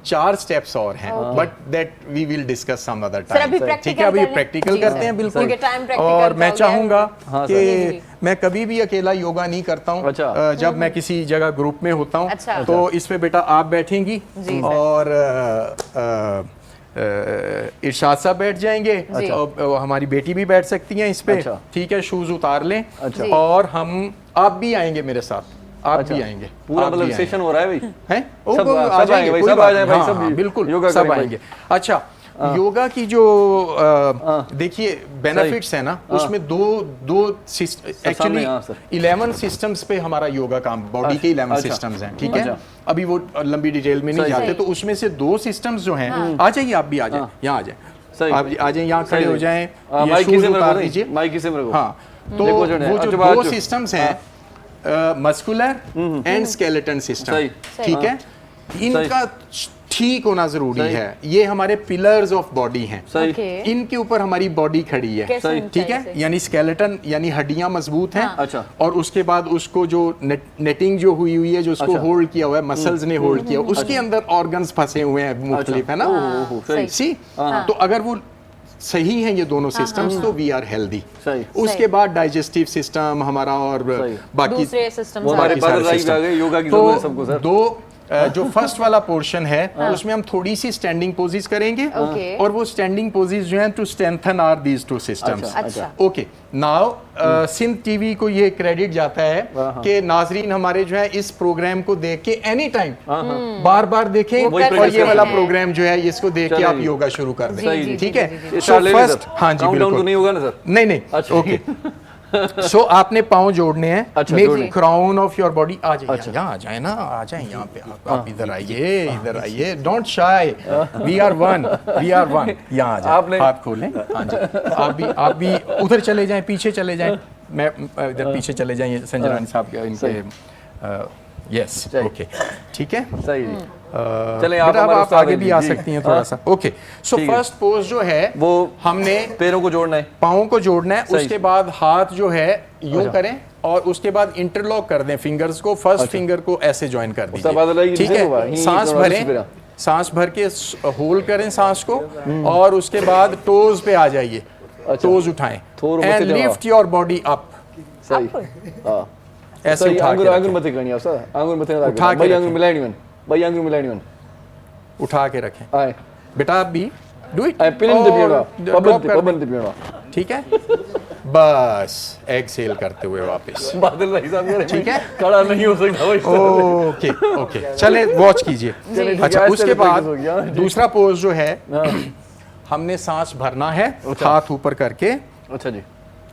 [SPEAKER 6] 4 स्टेप्स और हैं, but that we will discuss some other
[SPEAKER 2] sir अभी
[SPEAKER 6] टाइम, ठीक है। अभी प्रैक्टिकल करते हैं बिल्कुल,
[SPEAKER 2] क्योंकि time practical
[SPEAKER 6] और
[SPEAKER 2] का
[SPEAKER 6] मैं
[SPEAKER 2] हो गया।
[SPEAKER 6] चाहूंगा
[SPEAKER 5] हाँ,
[SPEAKER 6] कि मैं कभी भी अकेला योगा नहीं करता हूँ।
[SPEAKER 5] अच्छा।
[SPEAKER 6] जब मैं किसी जगह ग्रुप में होता हूँ
[SPEAKER 2] अच्छा।
[SPEAKER 6] तो इस पे बेटा आप बैठेंगी
[SPEAKER 2] जी, सर।
[SPEAKER 6] और इरशाद साहब बैठ जाएंगे,
[SPEAKER 2] अच्छा।
[SPEAKER 6] और हमारी बेटी भी बैठ सकती हैं इस पे,
[SPEAKER 5] अच्छा।
[SPEAKER 6] ठीक है। शूज उतार लें
[SPEAKER 5] अच्छा।
[SPEAKER 6] और आप भी आएंगे मेरे साथ, आप भी आएंगे,
[SPEAKER 5] पूरा
[SPEAKER 6] आप भी
[SPEAKER 5] मतलब
[SPEAKER 6] आएंगे।
[SPEAKER 5] सेशन हो रहा है भाई।
[SPEAKER 6] हैं? ओ,
[SPEAKER 5] सब-
[SPEAKER 6] वो
[SPEAKER 5] सब
[SPEAKER 6] आ जाएंगे
[SPEAKER 5] आएंगे भाई,
[SPEAKER 6] कोई
[SPEAKER 5] सब
[SPEAKER 6] बात
[SPEAKER 5] आ जाएं
[SPEAKER 6] नहीं।
[SPEAKER 5] भाई,
[SPEAKER 6] हाँ,
[SPEAKER 5] सब
[SPEAKER 6] हाँ, बिल्कुल
[SPEAKER 5] योगा
[SPEAKER 6] सब
[SPEAKER 5] करें
[SPEAKER 6] आएंगे। अच्छा, योगा की जो देखिए बेनिफिट्स है ना, उसमें दो एक्चुअली
[SPEAKER 5] हाँ, सर।
[SPEAKER 6] 11 सिस्टम्स पे हमारा योगा काम, बॉडी के 11
[SPEAKER 5] अच्छा।
[SPEAKER 6] सिस्टम्स हैं, ठीक है।
[SPEAKER 5] अच्छा।
[SPEAKER 6] अभी वो लंबी डिटेल में नहीं
[SPEAKER 5] सही।
[SPEAKER 6] जाते, तो उसमें से 2 सिस्टम्स जो हैं, आ जाइए आप भी आ जाए, यहाँ आ जाए,
[SPEAKER 5] सही।
[SPEAKER 6] आप आ जाए, यहाँ खड़े
[SPEAKER 5] सही।
[SPEAKER 6] हो जाएं, ये
[SPEAKER 5] माइक
[SPEAKER 6] शूज
[SPEAKER 5] किसे मेरे
[SPEAKER 6] उतार
[SPEAKER 5] को
[SPEAKER 6] दीजिए।
[SPEAKER 5] माइक किसे मेरे को।
[SPEAKER 6] हाँ, तो
[SPEAKER 5] देखो जो है,
[SPEAKER 6] वो जो
[SPEAKER 5] अच्छा, बात
[SPEAKER 6] 2
[SPEAKER 5] जो-
[SPEAKER 6] सिस्टम्स हैं, मस्कुलर एंड स्केलेटन सिस्टम,
[SPEAKER 5] सही।
[SPEAKER 6] ठीक है, इनका ठीक होना जरूरी
[SPEAKER 5] सही।
[SPEAKER 6] है। ये हमारे पिलर्स ऑफ बॉडी हैं,
[SPEAKER 5] सही।
[SPEAKER 2] ओके।
[SPEAKER 6] इनके ऊपर हमारी बॉडी खड़ी है,
[SPEAKER 2] कैसे
[SPEAKER 6] ठीक है।
[SPEAKER 2] ऊंचाई से?
[SPEAKER 6] यानी स्केलेटन यानी हड्डियां मजबूत हैं,
[SPEAKER 5] अच्छा।
[SPEAKER 6] और उसके बाद उसको जो नेटिंग जो हुई है, जो उसको
[SPEAKER 5] अच्छा।
[SPEAKER 6] होल्ड किया हुआ है, मसल्स ने होल्ड किया, उसके अंदर ऑर्गन्स फंसे हुए हैं मुख्तलिफ, है ना।
[SPEAKER 5] ओहो, सही।
[SPEAKER 6] सी, तो अगर वो सही हैं ये दोनों सिस्टम्स, तो वी आर हेल्दी।
[SPEAKER 5] सही।
[SPEAKER 6] उसके बाद डाइजेस्टिव सिस्टम हमारा और
[SPEAKER 5] सही।
[SPEAKER 6] बाकी
[SPEAKER 2] दूसरे systems
[SPEAKER 5] वो हमारे
[SPEAKER 2] आ
[SPEAKER 6] बाकी
[SPEAKER 5] पास
[SPEAKER 6] सारे
[SPEAKER 5] राइट आ गए, योगा की
[SPEAKER 6] तो
[SPEAKER 5] जरूरत है सबको सर।
[SPEAKER 6] जो फर्स्ट वाला पोर्शन है उसमें हम थोड़ी सी स्टैंडिंग पोजीज करेंगे,
[SPEAKER 2] Okay.
[SPEAKER 6] और वो स्टैंडिंग पोजीज जो हैं to strengthen are these 2 systems.
[SPEAKER 2] अच्छा।
[SPEAKER 6] ओके, नाउ सिंध टीवी को ये क्रेडिट जाता है कि नाजरीन हमारे जो है इस प्रोग्राम को देख के एनी टाइम बार बार देखें,
[SPEAKER 2] वो कर
[SPEAKER 6] और ये
[SPEAKER 2] सकते
[SPEAKER 6] वाला
[SPEAKER 2] हैं।
[SPEAKER 6] प्रोग्राम जो है इसको देख के
[SPEAKER 5] चलें
[SPEAKER 6] आप
[SPEAKER 5] जी।
[SPEAKER 6] योगा शुरू कर
[SPEAKER 5] सही
[SPEAKER 6] दें,
[SPEAKER 5] जी,
[SPEAKER 6] ठीक है।
[SPEAKER 5] ये
[SPEAKER 6] सो
[SPEAKER 5] स्टार्ट ले लें
[SPEAKER 6] फर्स्ट,
[SPEAKER 5] सर।
[SPEAKER 6] हाँ जी
[SPEAKER 5] काउंटडाउन तो
[SPEAKER 6] बिल्कुल,
[SPEAKER 5] नहीं होगा ना सर?
[SPEAKER 6] नहीं नहीं,
[SPEAKER 5] अच्छा।
[SPEAKER 6] ओके। सो आपने पाँव जोड़ने हैं,
[SPEAKER 5] अच्छा,
[SPEAKER 6] मेक
[SPEAKER 5] जोड़ने।
[SPEAKER 6] Crown of your body. आ जाइए,
[SPEAKER 5] अच्छा।
[SPEAKER 6] यहाँ आ जाए ना, आ जाए यहाँ पे, आप इधर आइए, इधर आइए, don't shy, we are one, we are one. यहाँ आ जाए,
[SPEAKER 5] आपने-
[SPEAKER 6] हाथ खोलें, हाँ जी। आप भी उधर चले जाएं, पीछे चले जाएं, मैं इधर पीछे चले जाएं, संजरानी साहब के इनके, यस,
[SPEAKER 5] सही।
[SPEAKER 6] ओके, ठीक है।
[SPEAKER 5] सही जी। चलें आप
[SPEAKER 6] बेटा, अब
[SPEAKER 5] हमारे
[SPEAKER 6] आप
[SPEAKER 5] साथ
[SPEAKER 6] आगे
[SPEAKER 5] हैं
[SPEAKER 6] भी
[SPEAKER 5] जी,
[SPEAKER 6] आ
[SPEAKER 5] जी।
[SPEAKER 6] सकती हैं थोड़ा सा। ओके, सो
[SPEAKER 5] ठीक है।
[SPEAKER 6] फर्स्ट पोज जो है
[SPEAKER 5] वो
[SPEAKER 6] हमने
[SPEAKER 5] पैरों को जोड़ना है।
[SPEAKER 6] पाँव को जोड़ना है,
[SPEAKER 5] सही।
[SPEAKER 6] उसके बाद हाथ जो है यूं
[SPEAKER 5] अच्छा।
[SPEAKER 6] करें, और उसके बाद इंटरलॉक कर दें फिंगर्स को, फर्स्ट फिंगर को ऐसे ज्वाइन कर
[SPEAKER 5] उसके बाद
[SPEAKER 6] दीजिए,
[SPEAKER 5] अलग
[SPEAKER 6] ठीक
[SPEAKER 5] ही होगा,
[SPEAKER 6] है।
[SPEAKER 5] ही
[SPEAKER 6] सांस
[SPEAKER 5] थोड़ा
[SPEAKER 6] भरें,
[SPEAKER 5] रिस्क
[SPEAKER 6] सांस भर के होल्ड करें सांस को, और उसके बाद टोज पे आ जाइए, टोज उठाएं,
[SPEAKER 5] थोड़ा
[SPEAKER 6] एंड
[SPEAKER 5] नीचे जाओ।
[SPEAKER 6] लिफ्ट योर बॉडी अप,
[SPEAKER 5] सही। हाँ।
[SPEAKER 6] ऐसे
[SPEAKER 5] सही,
[SPEAKER 6] उठा
[SPEAKER 5] आंगुर
[SPEAKER 6] के
[SPEAKER 5] आंगुर
[SPEAKER 6] रखें,
[SPEAKER 5] मत करनी है सर, आंगुर मत
[SPEAKER 6] उठा
[SPEAKER 5] करना
[SPEAKER 6] के
[SPEAKER 5] भाई, आंगुर
[SPEAKER 6] रखें।
[SPEAKER 5] मिलानी वन भाई, आंगुर मिलानी वन
[SPEAKER 6] उठा के रखें।
[SPEAKER 5] आए
[SPEAKER 6] बेटा आप भी डू इट,
[SPEAKER 5] आए पिन दे पियोड़ा, पबन दे पियोड़ा।
[SPEAKER 6] ठीक है। बस एक्सेल करते हुए वापस।
[SPEAKER 5] बादल भाई साहब कह रहे हैं,
[SPEAKER 6] ठीक है।
[SPEAKER 5] खड़ा नहीं हो सकता भाई।
[SPEAKER 6] ओके ओके, चले वॉच कीजिए।
[SPEAKER 5] ठीक
[SPEAKER 6] अच्छा,
[SPEAKER 5] है,
[SPEAKER 6] उसके
[SPEAKER 5] ऐसे
[SPEAKER 6] बाद
[SPEAKER 5] हो गया, जी।
[SPEAKER 6] दूसरा पोज जो है,
[SPEAKER 5] हाँ,
[SPEAKER 6] हमने सांस भरना है,
[SPEAKER 5] अच्छा।
[SPEAKER 6] हाथ ऊपर करके
[SPEAKER 5] अच्छा जी,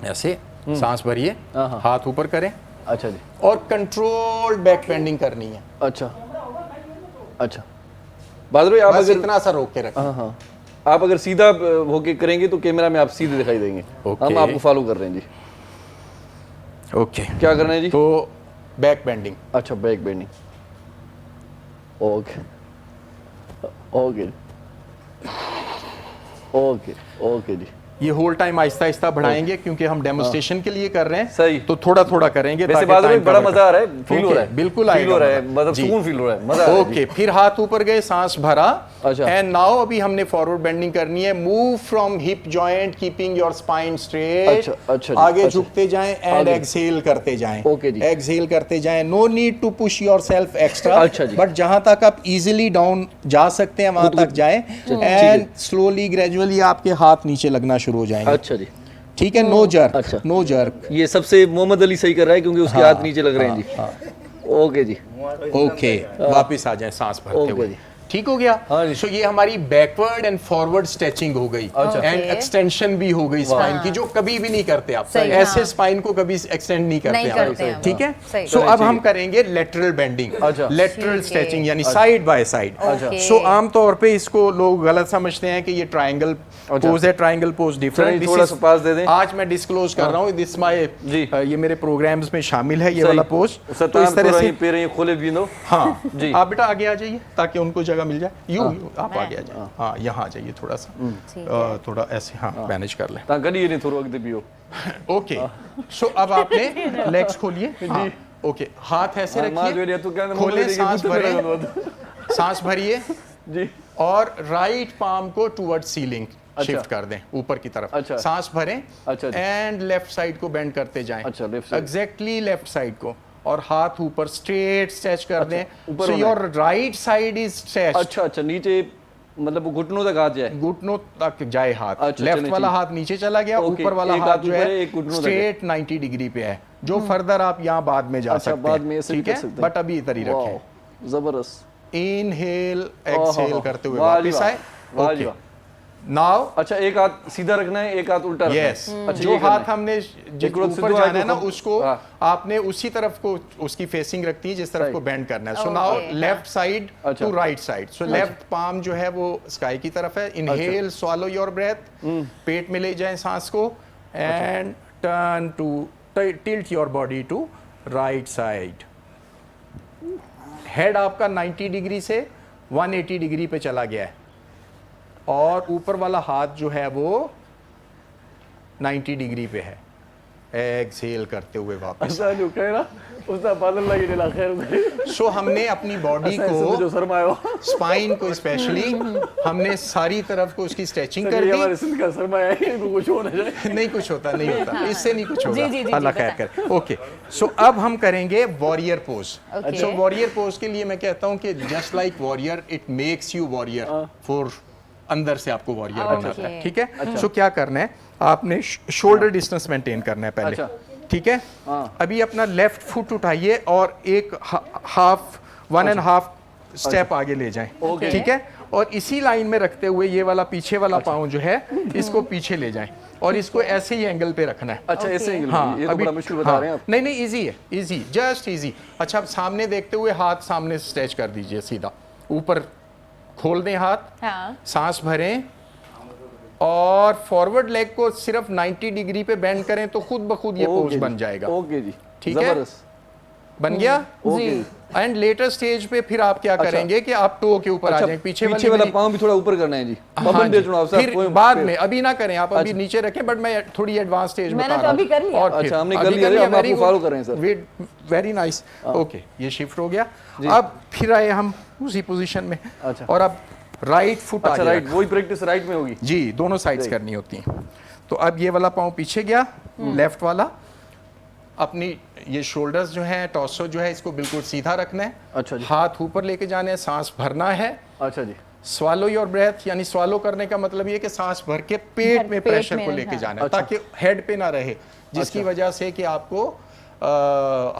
[SPEAKER 6] ऐसे सांस भरिए,
[SPEAKER 5] हाँ, हाँ।
[SPEAKER 6] हाथ ऊपर करें
[SPEAKER 5] अच्छा जी,
[SPEAKER 6] और कंट्रोल्ड बैक बेंडिंग करनी है।
[SPEAKER 5] अच्छा अच्छा। बादल भाई आप
[SPEAKER 6] बस
[SPEAKER 5] अगर
[SPEAKER 6] इतना सा रोक के रखें।
[SPEAKER 5] हाँ हाँ, आप अगर सीधा होके करेंगे तो कैमरा में आप सीधे दिखाई देंगे।
[SPEAKER 6] ओके।
[SPEAKER 5] हम आपको फॉलो कर रहे हैं जी।
[SPEAKER 6] ओके,
[SPEAKER 5] क्या करना है जी?
[SPEAKER 6] तो बैक बेंडिंग।
[SPEAKER 5] अच्छा, back bending. Okay okay okay okay जी।
[SPEAKER 6] ये होल टाइम आहिस्ता आहिस्ता बढ़ाएंगे क्योंकि हम डेमोन्स्ट्रेशन के लिए कर रहे हैं।
[SPEAKER 5] सही।
[SPEAKER 6] तो थोड़ा थोड़ा करेंगे।
[SPEAKER 5] वैसे
[SPEAKER 6] ताकि
[SPEAKER 5] बादल भाई
[SPEAKER 6] time
[SPEAKER 5] बड़ा
[SPEAKER 6] cover
[SPEAKER 5] मजा आ रहा है, फील हो
[SPEAKER 6] ओके,
[SPEAKER 5] रहा है,
[SPEAKER 6] बिल्कुल
[SPEAKER 5] फील
[SPEAKER 6] आएगा
[SPEAKER 5] हो रहा है,
[SPEAKER 6] मजा।
[SPEAKER 5] मतलब
[SPEAKER 6] जी।
[SPEAKER 5] सुकून फील हो रहा है, मजा आ रहा है
[SPEAKER 6] ओके, फिर हाथ ऊपर गए, सांस भरा।
[SPEAKER 5] अच्छा।
[SPEAKER 6] एंड नाउ अभी हमने फॉरवर्ड बेंडिंग करनी है। Move from hip joint keeping your spine straight.
[SPEAKER 5] अच्छा, अच्छा जी,
[SPEAKER 6] आगे
[SPEAKER 5] अच्छा।
[SPEAKER 6] झुकते जाएं एंड
[SPEAKER 5] आगे।
[SPEAKER 6] एक्सहेल करते जाएं।
[SPEAKER 5] ओके जी।
[SPEAKER 6] एक्सहेल करते जाएं। No need to push yourself extra.
[SPEAKER 5] अच्छा जी।
[SPEAKER 6] बट जहां तक आप इजीली डाउन जा सकते हैं वहां तक जाएं एंड स्लोली ग्रेजुअली आपके हाथ नीचे लगना शुरू हो जाएंगे।
[SPEAKER 5] अच्छा जी।
[SPEAKER 6] ठीक है, नो जर्क।
[SPEAKER 5] अच्छा।
[SPEAKER 6] No jerk.
[SPEAKER 5] ये सबसे मोहम्मद अली सही कर रहा है क्योंकि उसके हाथ नीचे लग रहे हैं जी। ओके जी।
[SPEAKER 6] ओके, वापस आ जाए सांस भरते
[SPEAKER 5] ओके
[SPEAKER 6] हुए।
[SPEAKER 5] जी।
[SPEAKER 6] ठीक हो गया।
[SPEAKER 5] हाँ जी।
[SPEAKER 6] सो ये हमारी बैकवर्ड एंड फॉरवर्ड स्ट्रेचिंग हो गई एंड एक्सटेंशन भी हो गई स्पाइन की, जो कभी भी नहीं करते आप।
[SPEAKER 2] सही,
[SPEAKER 6] ऐसे
[SPEAKER 2] हाँ।
[SPEAKER 6] स्पाइन को कभी एक्सटेंड नहीं करते
[SPEAKER 2] नहीं
[SPEAKER 6] आप।
[SPEAKER 2] करते हैं।
[SPEAKER 6] ठीक है।
[SPEAKER 2] सही।
[SPEAKER 6] सो
[SPEAKER 5] चलिए,
[SPEAKER 6] अब
[SPEAKER 5] ठीक
[SPEAKER 6] हम
[SPEAKER 5] है।
[SPEAKER 6] करेंगे लेटरल बेंडिंग।
[SPEAKER 5] अच्छा।
[SPEAKER 6] लेटरल
[SPEAKER 2] ठीक
[SPEAKER 6] स्ट्रेचिंग
[SPEAKER 2] है।
[SPEAKER 6] यानी साइड बाय साइड।
[SPEAKER 2] ओके।
[SPEAKER 6] सो आमतौर पे इसको लोग गलत समझते हैं कि ये ट्रायंगल पोज है। ट्रायंगल पोज
[SPEAKER 5] चलिए,
[SPEAKER 6] डिफरेंट।
[SPEAKER 5] थोड़ा सा पास दे दें।
[SPEAKER 6] आज मैं डिस्क्लोज कर रहा हूँ, दिस माय
[SPEAKER 5] जी।
[SPEAKER 6] ये मेरे प्रोग्राम्स में शामिल है ये वाला पोज। तो इस तरह से
[SPEAKER 5] पैर खोले भी दो।
[SPEAKER 6] हाँ
[SPEAKER 5] जी।
[SPEAKER 6] आप बेटा आगे आ जाइए ताकि उनको जगह मिल जाए। यूं आप आगे आ जाइए। हाँ, यहाँ आ जाइए थोड़ा सा। थोड़ा ऐसे हाँ मैनेज कर लें।
[SPEAKER 5] ता करिए नहीं थोड़ा अगते पियो।
[SPEAKER 6] ओके, सो अब आपने लेग्स खोलिए। हाँ, ओके, हाथ ऐसे
[SPEAKER 5] मां जो
[SPEAKER 6] रखिए,
[SPEAKER 5] तो कहने
[SPEAKER 6] खोले,
[SPEAKER 5] मुंह
[SPEAKER 6] सांस
[SPEAKER 5] लेके
[SPEAKER 6] भरें,
[SPEAKER 5] गुत्ते
[SPEAKER 6] सांस भरिए
[SPEAKER 5] जी।
[SPEAKER 6] और राइट पाम को टुवर्ड सीलिंग
[SPEAKER 5] अच्छा।
[SPEAKER 6] शिफ्ट कर दें, ऊपर की तरफ।
[SPEAKER 5] अच्छा।
[SPEAKER 6] सांस भरें
[SPEAKER 5] अच्छा जी।
[SPEAKER 6] एंड लेफ्ट साइड को बेंड करते जाएं।
[SPEAKER 5] अच्छा, left side।
[SPEAKER 6] Exactly left side को, और हाथ ऊपर स्ट्रेट स्ट्रेच कर दें।
[SPEAKER 5] ऊपर
[SPEAKER 6] सो
[SPEAKER 5] होना
[SPEAKER 6] your right side is stretched.
[SPEAKER 5] अच्छा अच्छा, नीचे मतलब वो घुटनों तक हाथ जाए।
[SPEAKER 6] घुटनों तक जाए हाथ।
[SPEAKER 5] अच्छा,
[SPEAKER 6] लेफ्ट
[SPEAKER 5] चलिए,
[SPEAKER 6] वाला
[SPEAKER 5] ठीक।
[SPEAKER 6] हाथ नीचे चला गया,
[SPEAKER 5] ओके,
[SPEAKER 6] ऊपर वाला
[SPEAKER 5] एक
[SPEAKER 6] हाथ
[SPEAKER 5] हाथ
[SPEAKER 6] जो
[SPEAKER 5] ऊपर है,
[SPEAKER 6] है
[SPEAKER 5] एक घुटनों तक है।
[SPEAKER 6] स्ट्रेट 90 डिग्री पे है। जो फर्दर आप यहाँ बाद में जा
[SPEAKER 5] अच्छा,
[SPEAKER 6] सकते
[SPEAKER 5] बाद
[SPEAKER 6] हैं।
[SPEAKER 5] में ऐसे भी
[SPEAKER 6] ठीक
[SPEAKER 5] कर
[SPEAKER 6] है,
[SPEAKER 5] सकते हैं।
[SPEAKER 6] बट अभी इधर ही रखें।
[SPEAKER 5] वाह, जबरदस्त।
[SPEAKER 6] इनहेल एक्सहेल करते हुए
[SPEAKER 5] वाह जी
[SPEAKER 6] वापस
[SPEAKER 5] वाह,
[SPEAKER 6] आए।
[SPEAKER 5] वाह जी
[SPEAKER 6] ओके,
[SPEAKER 5] वाह।
[SPEAKER 6] नाउ
[SPEAKER 5] अच्छा, एक हाथ सीधा रखना है, एक हाथ उल्टा रखना है।
[SPEAKER 6] यस,
[SPEAKER 5] अच्छा,
[SPEAKER 6] जो
[SPEAKER 5] ये करना
[SPEAKER 6] हाथ
[SPEAKER 5] है।
[SPEAKER 6] हमने
[SPEAKER 5] एक उलट
[SPEAKER 6] ऊपर
[SPEAKER 5] सीधा
[SPEAKER 6] जाना है
[SPEAKER 5] तो
[SPEAKER 6] ना,
[SPEAKER 5] हम-
[SPEAKER 6] उसको
[SPEAKER 5] हाँ।
[SPEAKER 6] आपने उसी तरफ को उसकी फेसिंग रखती है जिस तरफ
[SPEAKER 5] सही।
[SPEAKER 6] को बेंड करना है। सो
[SPEAKER 2] ओके,
[SPEAKER 6] नाउ
[SPEAKER 2] हाँ।
[SPEAKER 6] लेफ्ट साइड
[SPEAKER 5] अच्छा।
[SPEAKER 6] To right side. So left palm जो है वो स्काई की तरफ है। इनहेल, स्वॉलो योर ब्रेथ, पेट में ले जाएं सांस को and turn to tilt your body to right side. Head आपका 90 डिग्री से 180 डिग्री पे चला गया है और ऊपर वाला हाथ जो है वो 90 डिग्री पे है। एक्सहेल करते हुए वापस।
[SPEAKER 5] ऐसा जो कह रहा उसका बादल लगी नहीं ला खैर।
[SPEAKER 6] सो हमने अपनी बॉडी
[SPEAKER 5] जो
[SPEAKER 6] को,
[SPEAKER 5] शर्मायो
[SPEAKER 6] स्पाइन को स्पेशली, हमने सारी तरफ को उसकी स्ट्रेचिंग कर
[SPEAKER 5] ये
[SPEAKER 6] दी।
[SPEAKER 5] हमारे सिंध का शर्माया है, इनको कुछ हो ना जाए।
[SPEAKER 6] नहीं कुछ होता, नहीं होता, इससे नहीं कुछ होगा।
[SPEAKER 2] जी,
[SPEAKER 6] अल्लाह खैर करे। ओके, सो अब हम करेंगे वॉरियर पोज।
[SPEAKER 2] Okay.
[SPEAKER 6] सो वॉरियर पोज के लिए मैं कहता हूँ कि just like warrior it makes you warrior for, अंदर से आपको वॉरियर बनाता है। ठीक है। सो क्या करना है, आपने शोल्डर डिस्टेंस मेंटेन करना है पहले।
[SPEAKER 5] अच्छा।
[SPEAKER 6] ठीक है। अभी अपना लेफ्ट फुट उठाइए और एक हाफ 1.5 स्टेप आगे ले जाएं। ठीक है। और इसी लाइन में रखते हुए ये वाला पीछे वाला पाँव जो है इसको पीछे ले जाएं और इसको ऐसे ही एंगल पे रखना है।
[SPEAKER 5] अच्छा, ऐसे ही
[SPEAKER 6] हाँ,
[SPEAKER 5] ये तो
[SPEAKER 6] अभी
[SPEAKER 5] बड़ा मुश्किल बता रहे हैं आप।
[SPEAKER 6] नहीं नहीं, इजी है, इजी, जस्ट इजी। अच्छा, अब सामने देखते हुए हाथ सामने स्ट्रेच कर दीजिए, सीधा ऊपर खोल दें हाथ।
[SPEAKER 2] हाँ।
[SPEAKER 6] सांस भरें और फॉरवर्ड लेग को सिर्फ 90 डिग्री पे बेंड करें तो खुद ब खुद ये
[SPEAKER 5] ओके
[SPEAKER 6] पोज
[SPEAKER 5] जी,
[SPEAKER 6] बन जाएगा।
[SPEAKER 5] ओके जी,
[SPEAKER 6] ठीक है?
[SPEAKER 5] जबरदस्त।
[SPEAKER 6] बन गया।
[SPEAKER 5] ओके जी।
[SPEAKER 6] एंड लेटर स्टेज पे फिर आप क्या करेंगे कि आप टो के ऊपर आ
[SPEAKER 5] अच्छा,
[SPEAKER 6] जाएं, पीछे
[SPEAKER 5] वाला
[SPEAKER 6] वाली
[SPEAKER 5] पाँव भी थोड़ा ऊपर करना है जी।
[SPEAKER 6] हाँ
[SPEAKER 5] बबन
[SPEAKER 6] जी।
[SPEAKER 5] दे चुनाव साहब,
[SPEAKER 6] फिर
[SPEAKER 5] कोई-
[SPEAKER 6] बाद
[SPEAKER 5] फिर-
[SPEAKER 6] में, अभी ना करें आप, अभी
[SPEAKER 5] अच्छा।
[SPEAKER 6] नीचे रखें, बट मैं थोड़ी एडवांस स्टेज
[SPEAKER 2] मैंने
[SPEAKER 6] बता
[SPEAKER 2] तो
[SPEAKER 6] रहा हूं।
[SPEAKER 2] अभी कर लिया।
[SPEAKER 6] और फिर
[SPEAKER 5] अच्छा, हमने
[SPEAKER 6] अभी
[SPEAKER 5] कर लिया, हम
[SPEAKER 6] very
[SPEAKER 5] आपको follow
[SPEAKER 6] good.
[SPEAKER 5] कर रहे हैं, सर।
[SPEAKER 6] Very nice. ओके, ये शिफ्ट हो गया। अब फिर आए हम उसी पोजीशन में।
[SPEAKER 5] अच्छा।
[SPEAKER 6] और अब राइट फुट
[SPEAKER 5] अच्छा,
[SPEAKER 6] आगे
[SPEAKER 5] राइट,
[SPEAKER 6] रखा।
[SPEAKER 5] वही प्रैक्टिस राइट में होगी।
[SPEAKER 6] जी, दोनों साइड्स
[SPEAKER 5] राइट।
[SPEAKER 6] करनी होती हैं। तो अब ये वाला पाँव पीछे गया, लेफ्ट वाला। अपनी ये शोल्डर्स जो हैं, टॉर्सो जो है, इसको बिल्कुल सीधा रखना है।
[SPEAKER 5] अच्छा जी।
[SPEAKER 6] हाथ ऊपर लेके जाने हैं, सांस भरना है।
[SPEAKER 5] अच्छा जी।
[SPEAKER 6] स्वालो योर ब्रेथ, यानी स्वालो करने का मतलब ये कि सांस भर के पेट में प्रेशर को लेके जाना है, ताकि हेड पे ना रहे, जिसकी वजह से कि आपको